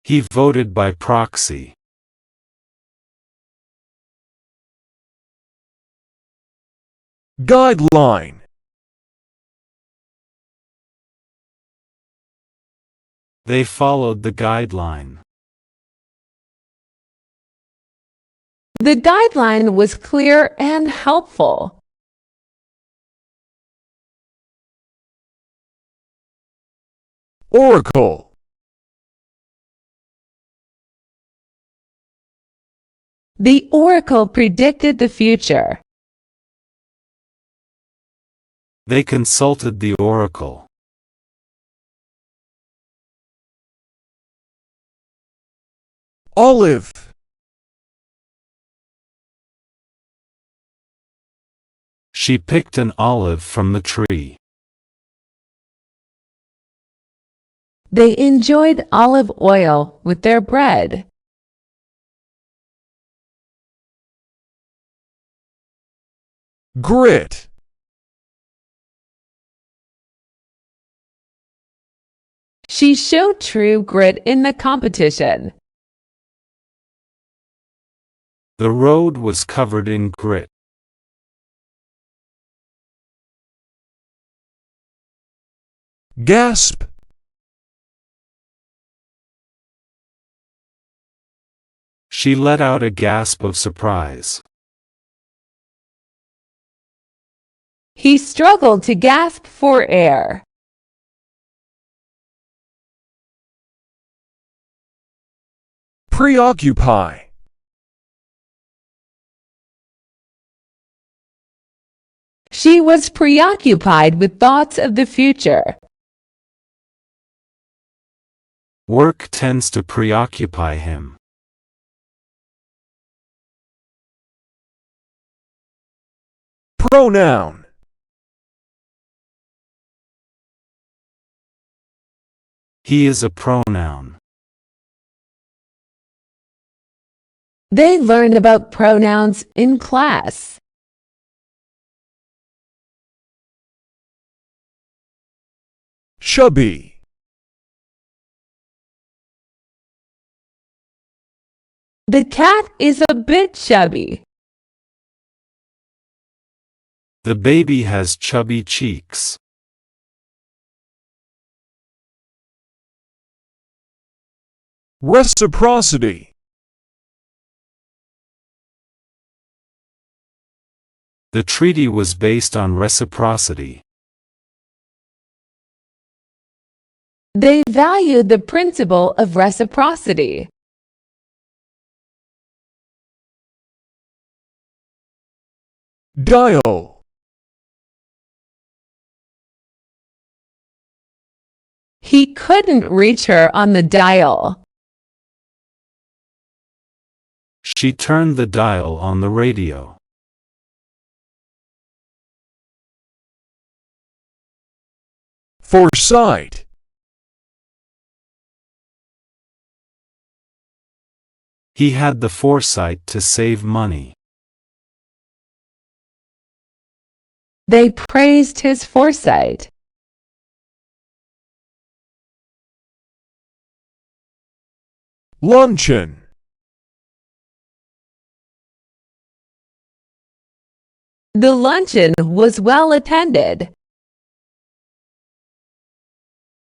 Speaker 2: He voted by proxy.
Speaker 1: Guideline.
Speaker 2: They followed the guideline.
Speaker 3: The guideline was clear and helpful.
Speaker 1: Oracle.
Speaker 3: The oracle predicted the future.
Speaker 2: They consulted the oracle.
Speaker 1: Olive.
Speaker 2: She picked an olive from the tree.
Speaker 3: They enjoyed olive oil with their bread.
Speaker 1: Grit.
Speaker 3: She showed true grit in the competition.
Speaker 2: The road was covered in grit.
Speaker 1: Gasp.
Speaker 2: She let out a gasp of surprise.
Speaker 3: He struggled to gasp for air.
Speaker 1: Preoccupy.
Speaker 3: She was preoccupied with thoughts of the future.
Speaker 2: Work tends to preoccupy him.
Speaker 1: Pronoun.
Speaker 2: He is a pronoun.
Speaker 3: They learned about pronouns in class.
Speaker 1: Chubby.
Speaker 3: The cat is a bit chubby.
Speaker 2: The baby has chubby cheeks.
Speaker 1: Reciprocity.
Speaker 2: The treaty was based on reciprocity.
Speaker 3: They valued the principle of reciprocity.
Speaker 1: Dial.
Speaker 3: He couldn't reach her on the dial.
Speaker 2: She turned the dial on the radio.
Speaker 1: Foresight.
Speaker 2: He had the foresight to save money.
Speaker 3: They praised his foresight.
Speaker 1: Luncheon.
Speaker 3: The luncheon was well attended.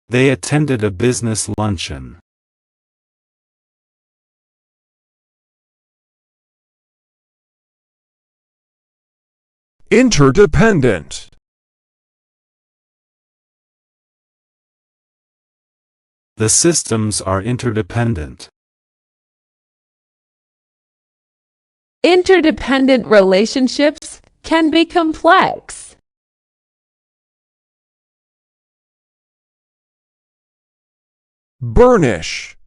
Speaker 2: They attended a business luncheon.
Speaker 1: Interdependent.
Speaker 2: The systems are interdependent.
Speaker 3: Interdependent relationships can be complex.
Speaker 1: Burnish.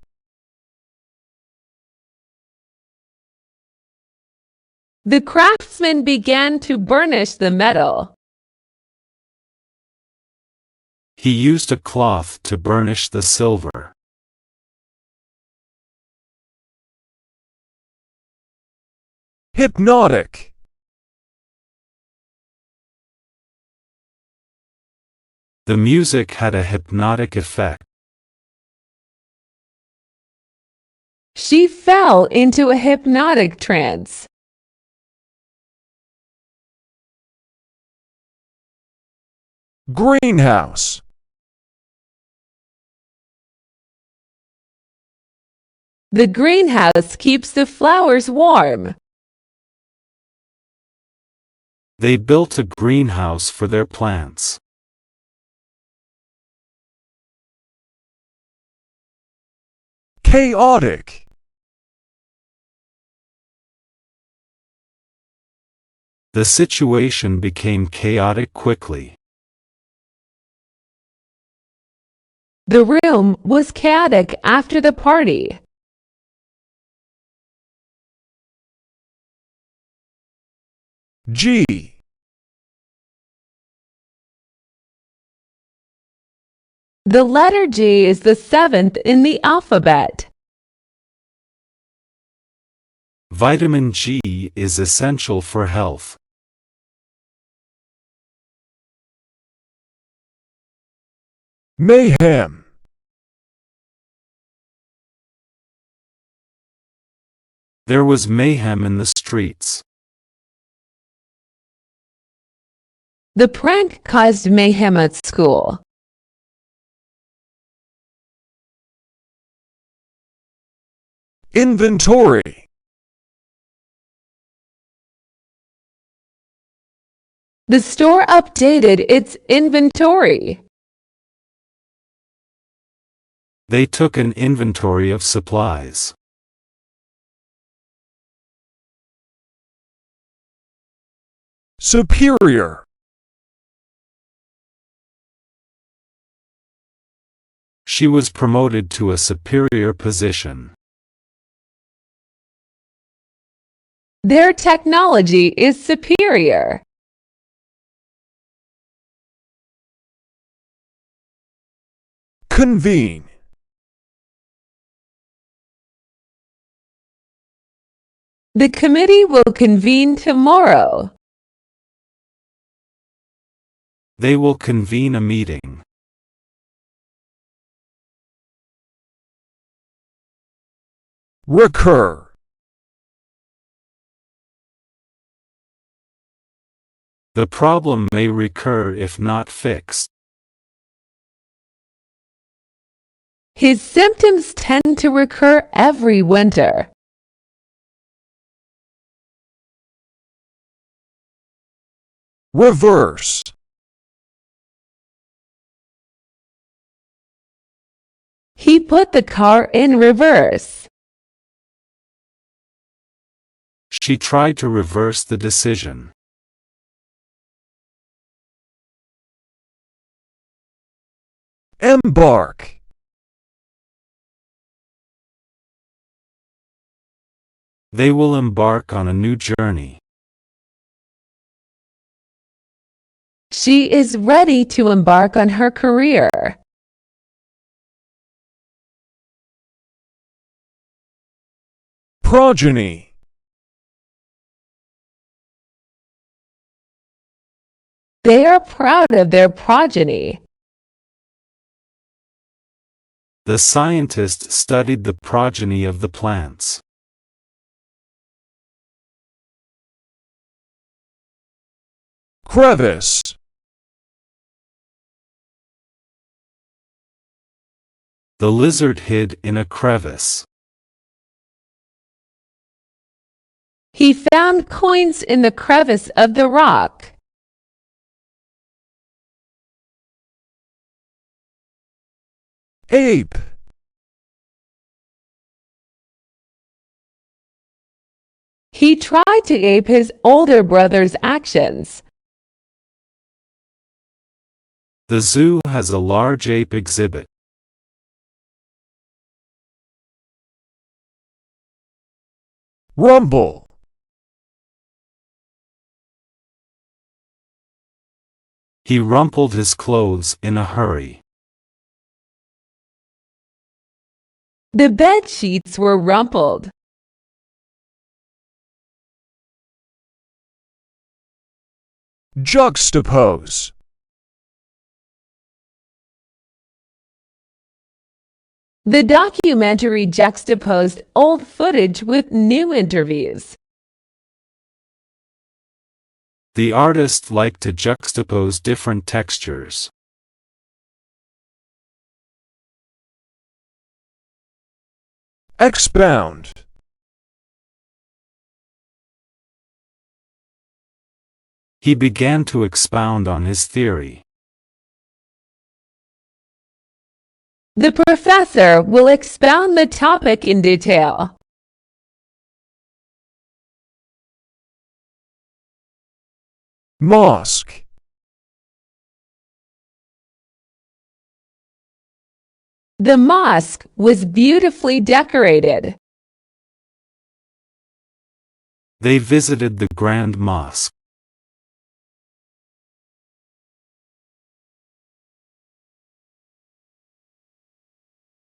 Speaker 3: The craftsman began to burnish the metal.
Speaker 2: He used a cloth to burnish the silver.
Speaker 1: Hypnotic.
Speaker 2: The music had a hypnotic effect.
Speaker 3: She fell into a hypnotic trance.
Speaker 1: Greenhouse.
Speaker 3: The greenhouse keeps the flowers warm.
Speaker 2: They built a greenhouse for their plants.
Speaker 1: Chaotic.
Speaker 2: The situation became chaotic quickly.
Speaker 3: The room was chaotic after the party.
Speaker 1: G.
Speaker 3: The letter G is the seventh in the alphabet.
Speaker 2: Vitamin G is essential for health.
Speaker 1: Mayhem.
Speaker 2: There was mayhem in the streets.
Speaker 3: The prank caused mayhem at school.
Speaker 1: Inventory.
Speaker 3: The store updated its inventory.
Speaker 2: They took an inventory of supplies.
Speaker 1: Superior.
Speaker 2: She was promoted to a superior position.
Speaker 3: Their technology is superior.
Speaker 1: Convene.
Speaker 3: The committee will convene tomorrow.
Speaker 2: They will convene a meeting.
Speaker 1: Recur.
Speaker 2: The problem may recur if not fixed.
Speaker 3: His symptoms tend to recur every winter.
Speaker 1: Reverse.
Speaker 3: He put the car in reverse.
Speaker 2: She tried to reverse the decision.
Speaker 1: Embark.
Speaker 2: They will embark on a new journey.
Speaker 3: She is ready to embark on her career.
Speaker 1: Progeny.
Speaker 3: They are proud of their progeny.
Speaker 2: The scientist studied the progeny of the plants.
Speaker 1: Crevice.
Speaker 2: The lizard hid in a crevice.
Speaker 3: He found coins in the crevice of the rock.
Speaker 1: Ape.
Speaker 3: He tried to ape his older brother's actions.
Speaker 2: The zoo has a large ape exhibit.
Speaker 1: Rumble.
Speaker 2: He rumpled his clothes in a hurry.
Speaker 3: The bed sheets were rumpled.
Speaker 1: Juxtapose.
Speaker 3: The documentary juxtaposed old footage with new interviews.
Speaker 2: The artist liked to juxtapose different textures.
Speaker 1: Expound.
Speaker 2: He began to expound on his theory.
Speaker 3: The professor will expound the topic in detail.
Speaker 1: Mosque.
Speaker 3: The mosque was beautifully decorated.
Speaker 2: They visited the Grand Mosque.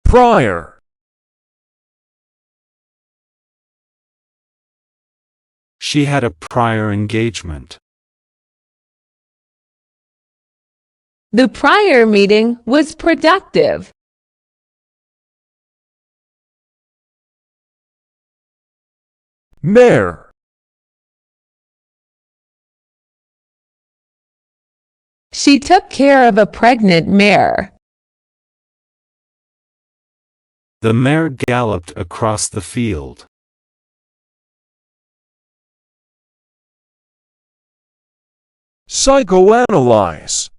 Speaker 1: Prior.
Speaker 2: She had a prior engagement.
Speaker 3: The prior meeting was productive.
Speaker 1: Mare.
Speaker 3: She took care of a pregnant mare.
Speaker 2: The mare galloped across the field.
Speaker 1: Psychoanalyze.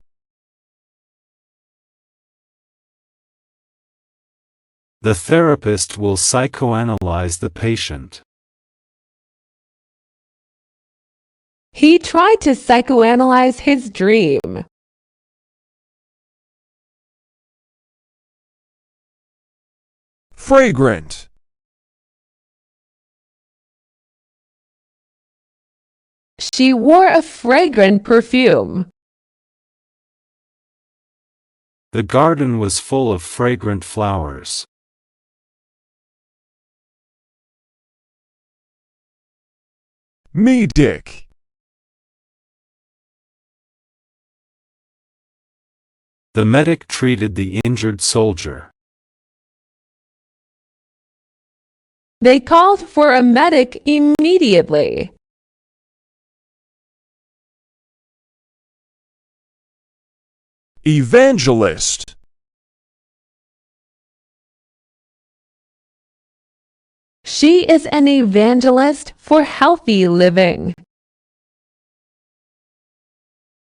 Speaker 2: The therapist will psychoanalyze the patient.
Speaker 3: He tried to psychoanalyze his dream.
Speaker 1: Fragrant.
Speaker 3: She wore a fragrant perfume.
Speaker 2: The garden was full of fragrant flowers.
Speaker 1: Medic.
Speaker 2: The medic treated the injured soldier.
Speaker 3: They called for a medic immediately.
Speaker 1: Evangelist.
Speaker 3: She is an evangelist for healthy living.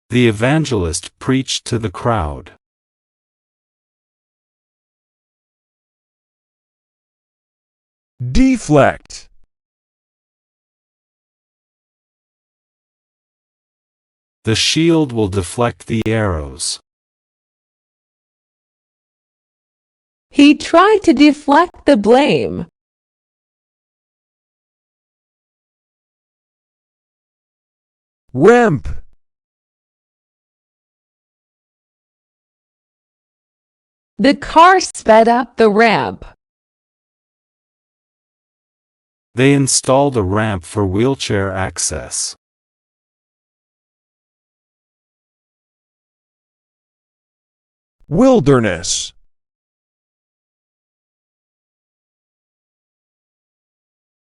Speaker 2: The evangelist preached to the crowd.
Speaker 1: Deflect.
Speaker 2: The shield will deflect the arrows.
Speaker 3: He tried to deflect the blame.
Speaker 1: Ramp.
Speaker 3: The car sped up the ramp.
Speaker 2: They installed a ramp for wheelchair access.
Speaker 1: Wilderness.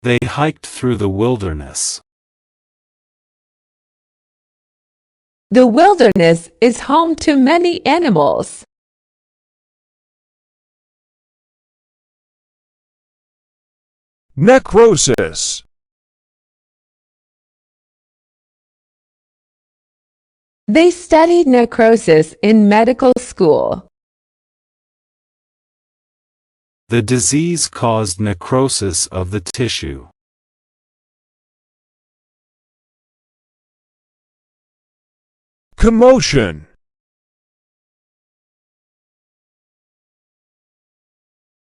Speaker 2: They hiked through the wilderness.
Speaker 3: The wilderness is home to many animals.
Speaker 1: Necrosis.
Speaker 3: They studied necrosis in medical school.
Speaker 2: The disease caused necrosis of the tissue.
Speaker 1: Commotion.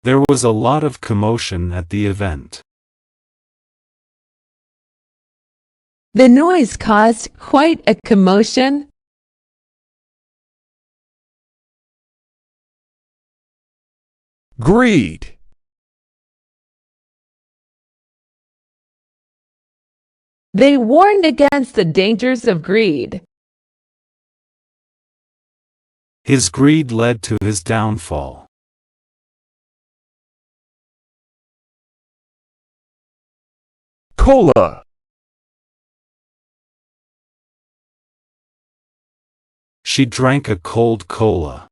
Speaker 2: There was a lot of commotion at the event.
Speaker 3: The noise caused quite a commotion.
Speaker 1: Greed.
Speaker 3: They warned against the dangers of greed.
Speaker 2: His greed led to his downfall.
Speaker 1: Cola.
Speaker 2: She drank a cold cola.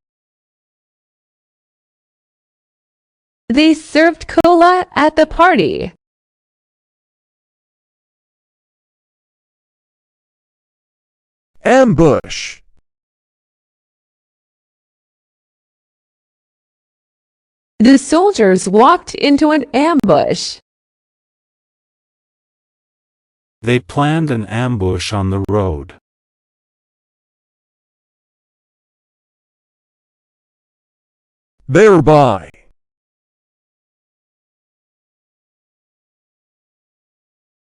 Speaker 3: They served cola at the party.
Speaker 1: Ambush.
Speaker 3: The soldiers walked into an ambush.
Speaker 2: They planned an ambush on the road.
Speaker 1: Thereby.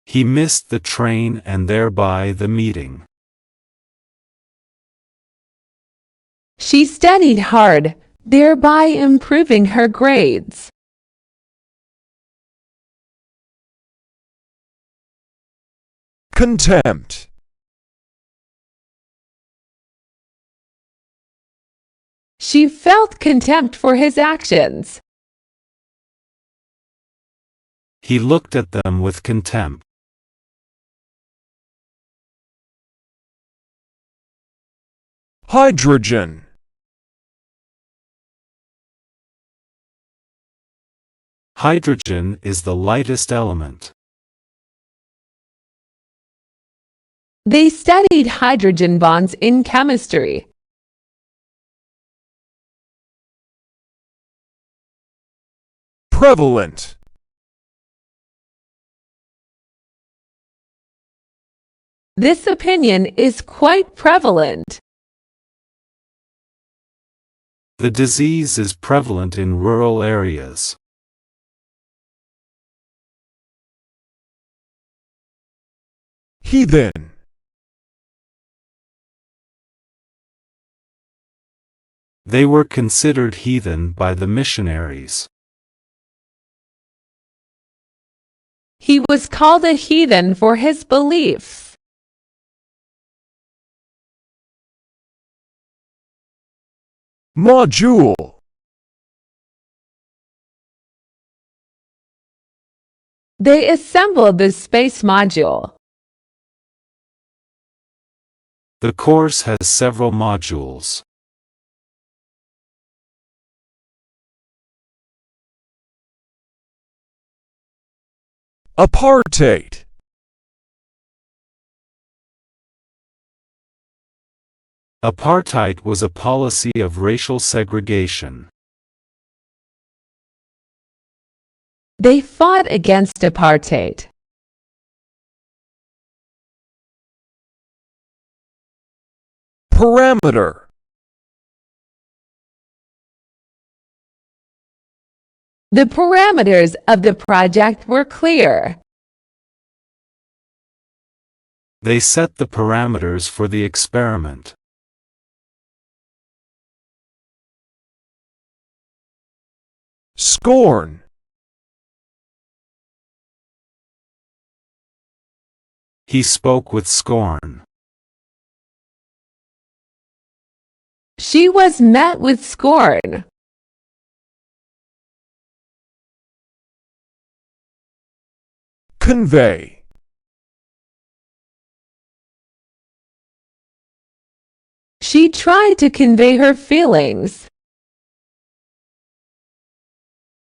Speaker 2: He missed the train and thereby the meeting.
Speaker 3: She studied hard, thereby improving her grades.
Speaker 1: Contempt.
Speaker 3: She felt contempt for his actions.
Speaker 2: He looked at them with contempt.
Speaker 1: Hydrogen.
Speaker 2: Hydrogen is the lightest element.
Speaker 3: They studied hydrogen bonds in chemistry.
Speaker 1: Prevalent.
Speaker 3: This opinion is quite prevalent.
Speaker 2: The disease is prevalent in rural areas.
Speaker 1: Heathen.
Speaker 2: They were considered heathen by the missionaries.
Speaker 3: He was called a heathen for his beliefs.
Speaker 1: Module.
Speaker 3: They assembled the space module.
Speaker 2: The course has several modules.
Speaker 1: Apartheid.
Speaker 2: Apartheid was a policy of racial segregation.
Speaker 3: They fought against apartheid.
Speaker 1: Parameter.
Speaker 3: The parameters of the project were clear.
Speaker 2: They set the parameters for the experiment.
Speaker 1: Scorn.
Speaker 2: He spoke with scorn.
Speaker 3: She was met with scorn.
Speaker 1: Convey.
Speaker 3: She tried to convey her feelings.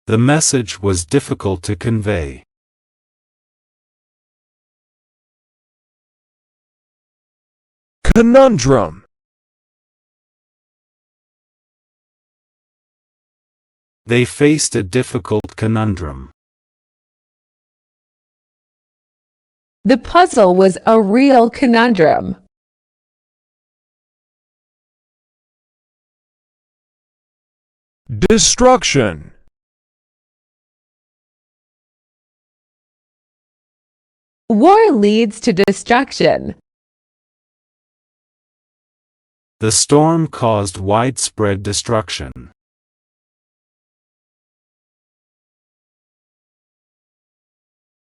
Speaker 2: The message was difficult to convey.
Speaker 1: Conundrum.
Speaker 2: They faced a difficult conundrum.
Speaker 3: The puzzle was a real conundrum.
Speaker 1: Destruction.
Speaker 3: War leads to destruction.
Speaker 2: The storm caused widespread destruction.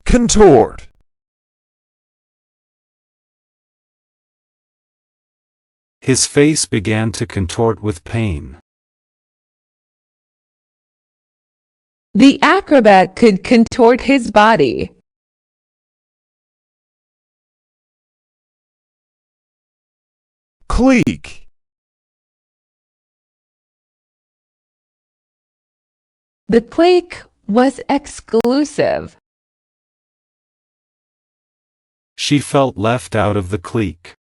Speaker 1: Contort.
Speaker 2: His face began to contort with pain.
Speaker 3: The acrobat could contort his body.
Speaker 1: Clique.
Speaker 3: The clique was exclusive.
Speaker 2: She felt left out of the clique.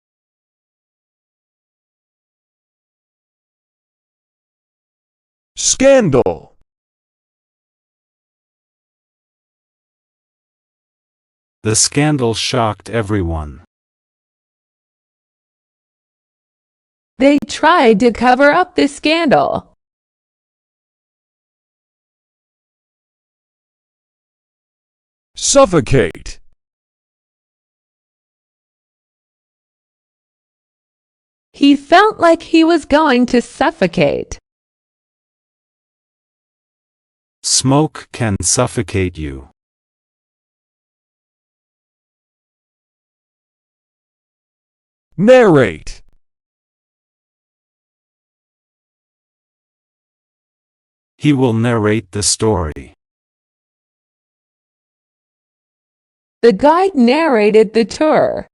Speaker 1: Scandal.
Speaker 2: The scandal shocked everyone.
Speaker 3: They tried to cover up the scandal.
Speaker 1: Suffocate.
Speaker 3: He felt like he was going to suffocate.
Speaker 2: Smoke can suffocate you.
Speaker 1: Narrate.
Speaker 2: He will narrate the story.
Speaker 3: The guide narrated the tour.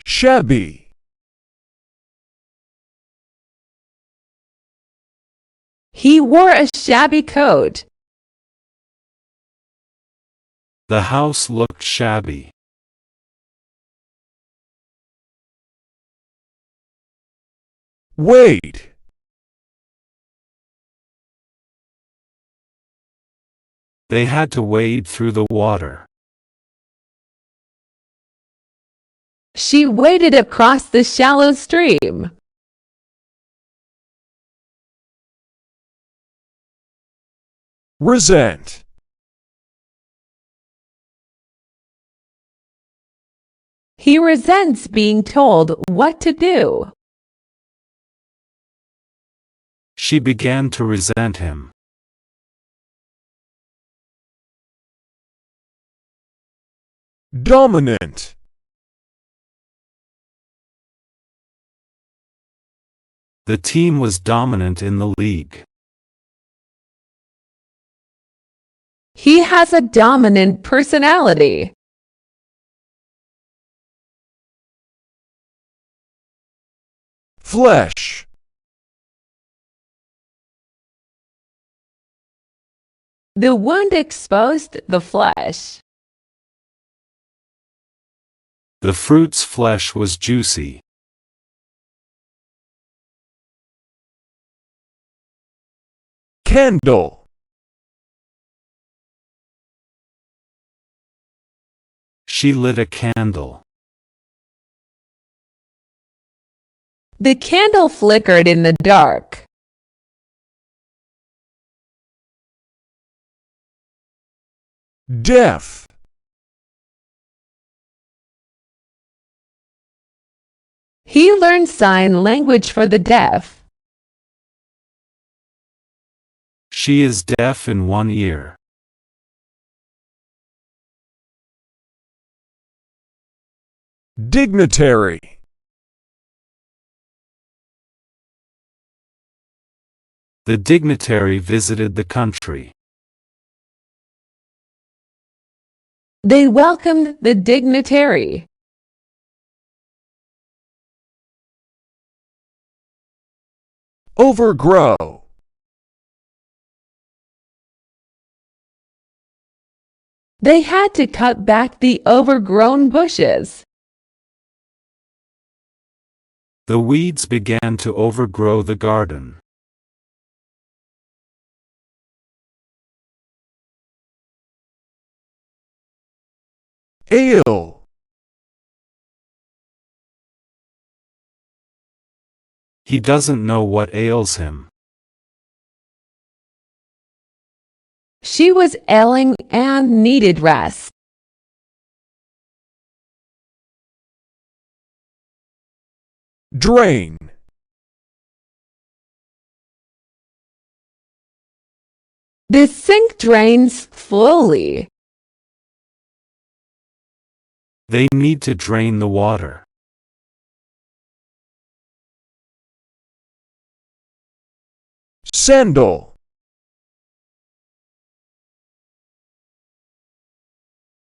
Speaker 1: Shabby.
Speaker 3: He wore a shabby coat.
Speaker 2: The house looked shabby.
Speaker 1: Wade.
Speaker 2: They had to wade through the water.
Speaker 3: She waded across the shallow stream.
Speaker 1: Resent.
Speaker 3: He resents being told what to do.
Speaker 2: She began to resent him.
Speaker 1: Dominant.
Speaker 2: The team was dominant in the league.
Speaker 3: He has a dominant personality.
Speaker 1: Flesh.
Speaker 3: The wound exposed the flesh.
Speaker 2: The fruit's flesh was juicy.
Speaker 1: Candle.
Speaker 2: She lit a candle.
Speaker 3: The candle flickered in the dark.
Speaker 1: Deaf.
Speaker 3: He learned sign language for the deaf.
Speaker 2: She is deaf in one ear.
Speaker 1: Dignitary.
Speaker 2: The dignitary visited the country.
Speaker 3: They welcomed the dignitary.
Speaker 1: Overgrow.
Speaker 3: They had to cut back the overgrown bushes.
Speaker 2: The weeds began to overgrow the garden.
Speaker 1: Ale.
Speaker 2: He doesn't know what ails him.
Speaker 3: She was ailing and needed rest.
Speaker 1: Drain.
Speaker 3: The sink drains slowly.
Speaker 2: They need to drain the water.
Speaker 1: Sandal.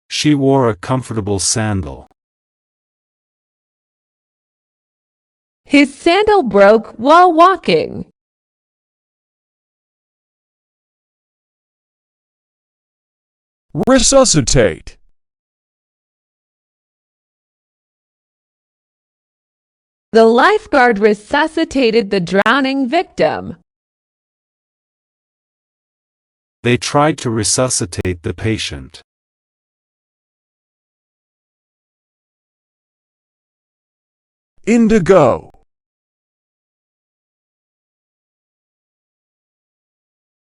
Speaker 2: She wore a comfortable sandal.
Speaker 3: His sandal broke while walking.
Speaker 1: Resuscitate.
Speaker 3: The lifeguard resuscitated the drowning victim.
Speaker 2: They tried to resuscitate the patient.
Speaker 1: Indigo.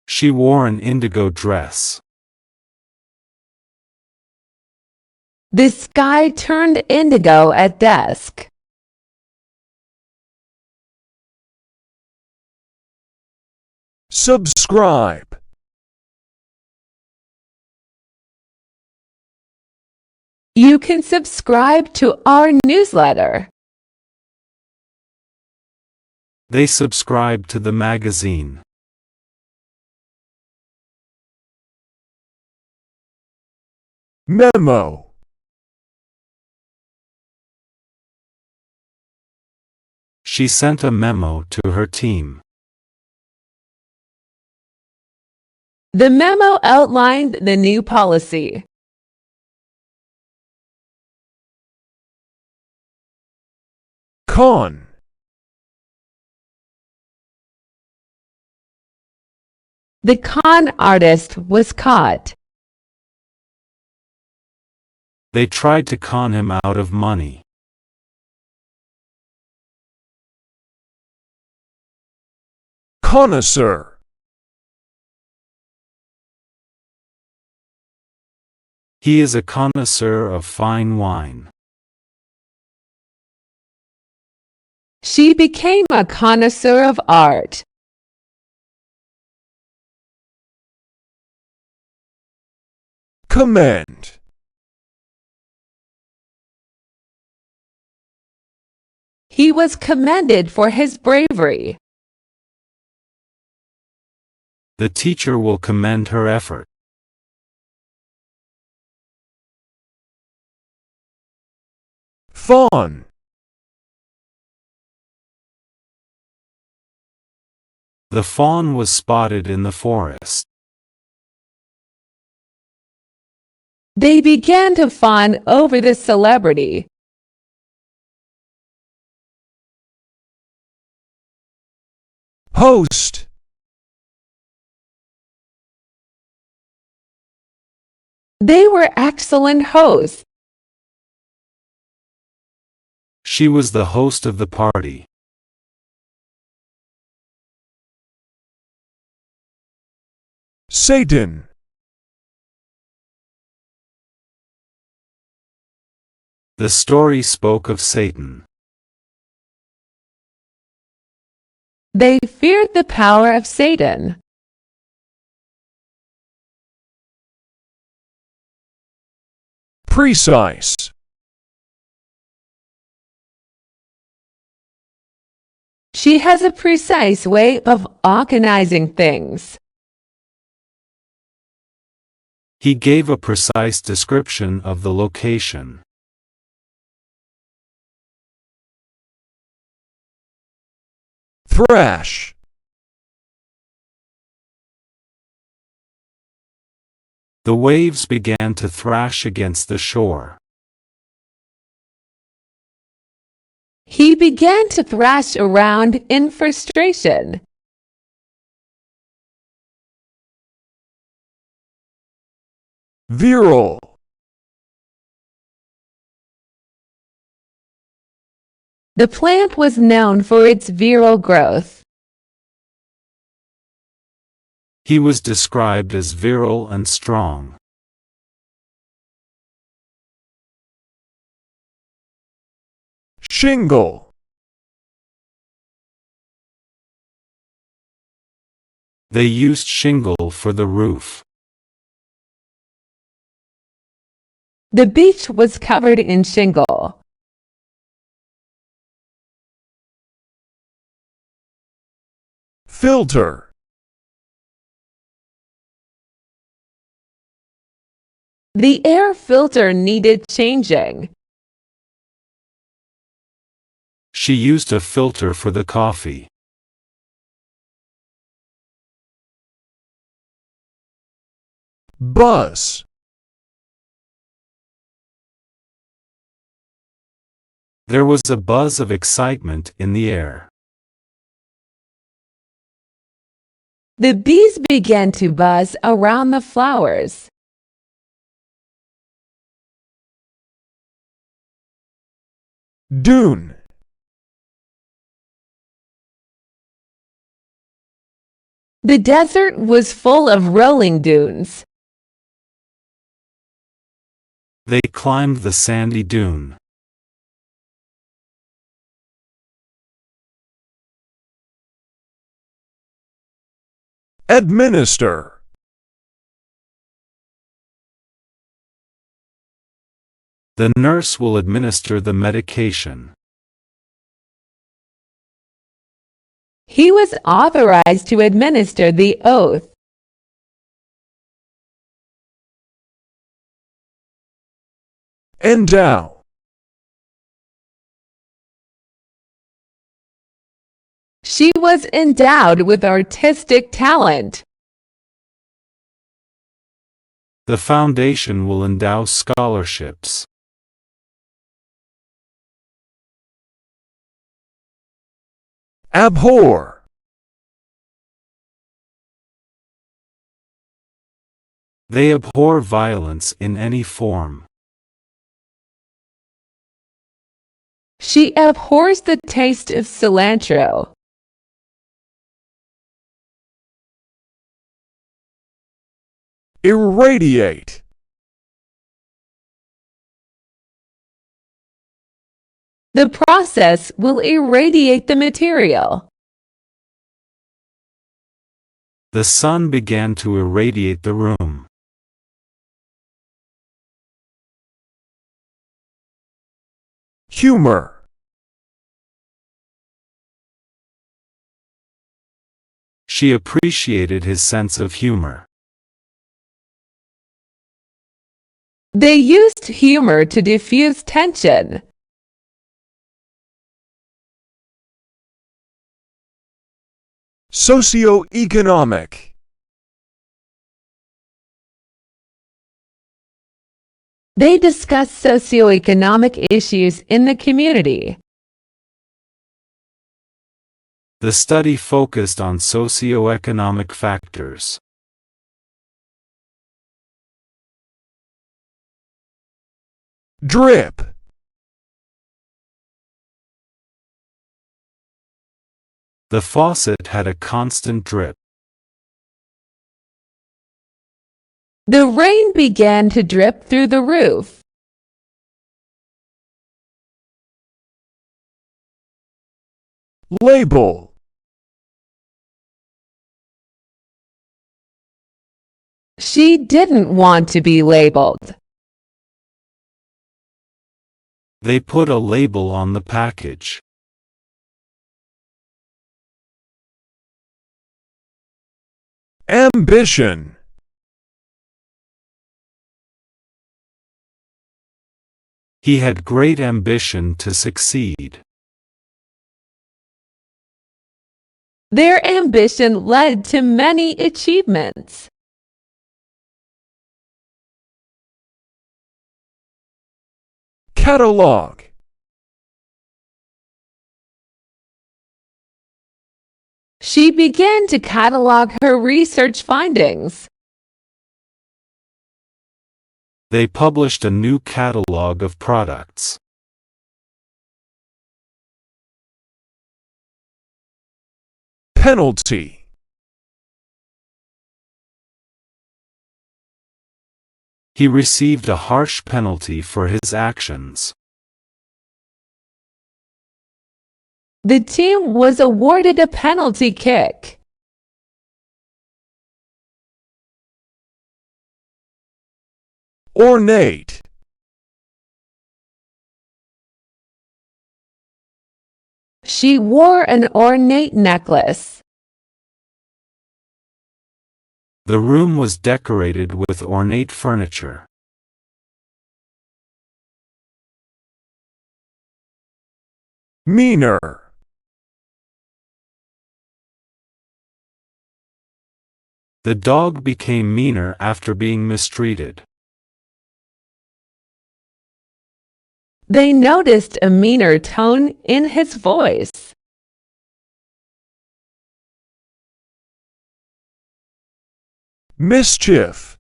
Speaker 2: She wore an indigo dress.
Speaker 3: The sky turned indigo at dusk.
Speaker 1: Subscribe.
Speaker 3: You can subscribe to our newsletter.
Speaker 2: They subscribed to the magazine.
Speaker 1: Memo.
Speaker 2: She sent a memo to her team.
Speaker 3: The memo outlined the new policy.
Speaker 1: Con.
Speaker 3: The con artist was caught.
Speaker 2: They tried to con him out of money.
Speaker 1: Connoisseur.
Speaker 2: He is a connoisseur of fine wine.
Speaker 3: She became a connoisseur of art.
Speaker 1: Commend.
Speaker 3: He was commended for his bravery.
Speaker 2: The teacher will commend her effort.
Speaker 1: Fawn.
Speaker 2: The fawn was spotted in the forest.
Speaker 3: They began to fawn over the celebrity.
Speaker 1: Host.
Speaker 3: They were excellent hosts.
Speaker 2: She was the host of the party.
Speaker 1: Satan.
Speaker 2: The story spoke of Satan.
Speaker 3: They feared the power of Satan.
Speaker 1: Precise.
Speaker 3: She has a precise way of organizing things.
Speaker 2: He gave a precise description of the location.
Speaker 1: Thrash.
Speaker 2: The waves began to thrash against the shore.
Speaker 3: He began to thrash around in frustration.
Speaker 1: Virile.
Speaker 3: The plant was known for its virile growth.
Speaker 2: He was described as virile and strong.
Speaker 1: Shingle.
Speaker 2: They used shingle for the roof.
Speaker 3: The beach was covered in shingle.
Speaker 1: Filter.
Speaker 3: The air filter needed changing.
Speaker 2: She used a filter for the coffee.
Speaker 1: Buzz.
Speaker 2: There was a buzz of excitement in the air.
Speaker 3: The bees began to buzz around the flowers.
Speaker 1: Dune.
Speaker 3: The desert was full of rolling dunes.
Speaker 2: They climbed the sandy dune.
Speaker 1: Administer.
Speaker 2: The nurse will administer the medication.
Speaker 3: He was authorized to administer the oath.
Speaker 1: Endow.
Speaker 3: She was endowed with artistic talent.
Speaker 2: The foundation will endow scholarships.
Speaker 1: Abhor.
Speaker 2: They abhor violence in any form.
Speaker 3: She abhors the taste of cilantro.
Speaker 1: Irradiate.
Speaker 3: The process will irradiate the material.
Speaker 2: The sun began to irradiate the room.
Speaker 1: Humor.
Speaker 2: She appreciated his sense of humor.
Speaker 3: They used humor to diffuse tension.
Speaker 1: Socioeconomic.
Speaker 3: They discuss socioeconomic issues in the community.
Speaker 2: The study focused on socioeconomic factors.
Speaker 1: Drip.
Speaker 2: The faucet had a constant drip.
Speaker 3: The rain began to drip through the roof.
Speaker 1: Label.
Speaker 3: She didn't want to be labeled.
Speaker 2: They put a label on the package.
Speaker 1: Ambition.
Speaker 2: He had great ambition to succeed.
Speaker 3: Their ambition led to many achievements.
Speaker 1: Catalog.
Speaker 3: She began to catalog her research findings.
Speaker 2: They published a new catalog of products.
Speaker 1: Penalty.
Speaker 2: He received a harsh penalty for his actions.
Speaker 3: The team was awarded a penalty kick.
Speaker 1: Ornate.
Speaker 3: She wore an ornate necklace.
Speaker 2: The room was decorated with ornate furniture.
Speaker 1: Meaner.
Speaker 2: The dog became meaner after being mistreated.
Speaker 3: They noticed a meaner tone in his voice.
Speaker 1: Mischief.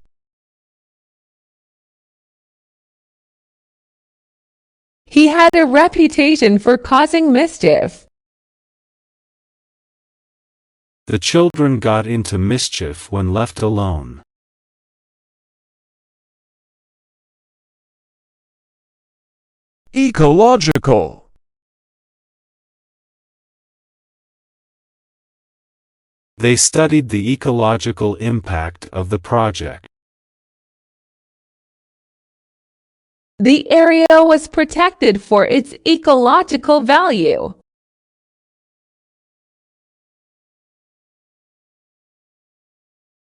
Speaker 3: He had a reputation for causing mischief.
Speaker 2: The children got into mischief when left alone.
Speaker 1: Ecological.
Speaker 2: They studied the ecological impact of the project.
Speaker 3: The area was protected for its ecological value.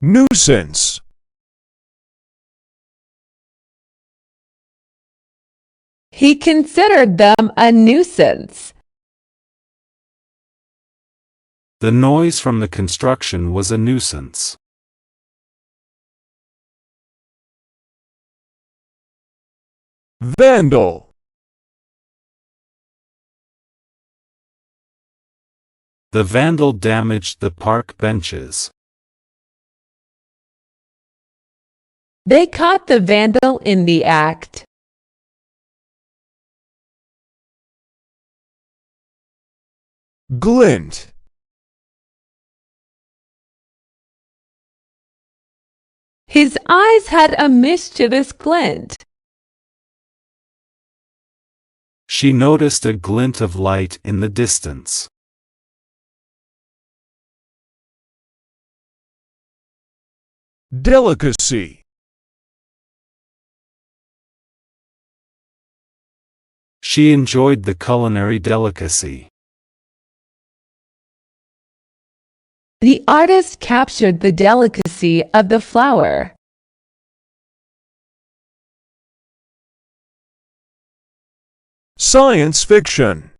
Speaker 1: Nuisance.
Speaker 3: He considered them a nuisance.
Speaker 2: The noise from the construction was a nuisance.
Speaker 1: Vandal.
Speaker 2: The vandal damaged the park benches.
Speaker 3: They caught the vandal in the act.
Speaker 1: Glint.
Speaker 3: His eyes had a mischievous glint.
Speaker 2: She noticed a glint of light in the distance.
Speaker 1: Delicacy.
Speaker 2: She enjoyed the culinary delicacy.
Speaker 3: The artist captured the delicacy of the flower.
Speaker 1: Science fiction.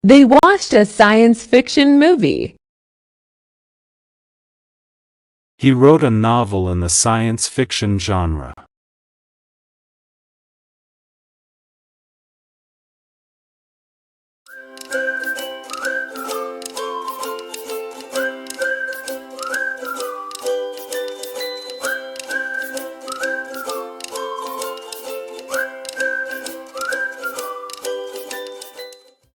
Speaker 3: They watched a science fiction movie.
Speaker 2: He wrote a novel in the science fiction genre.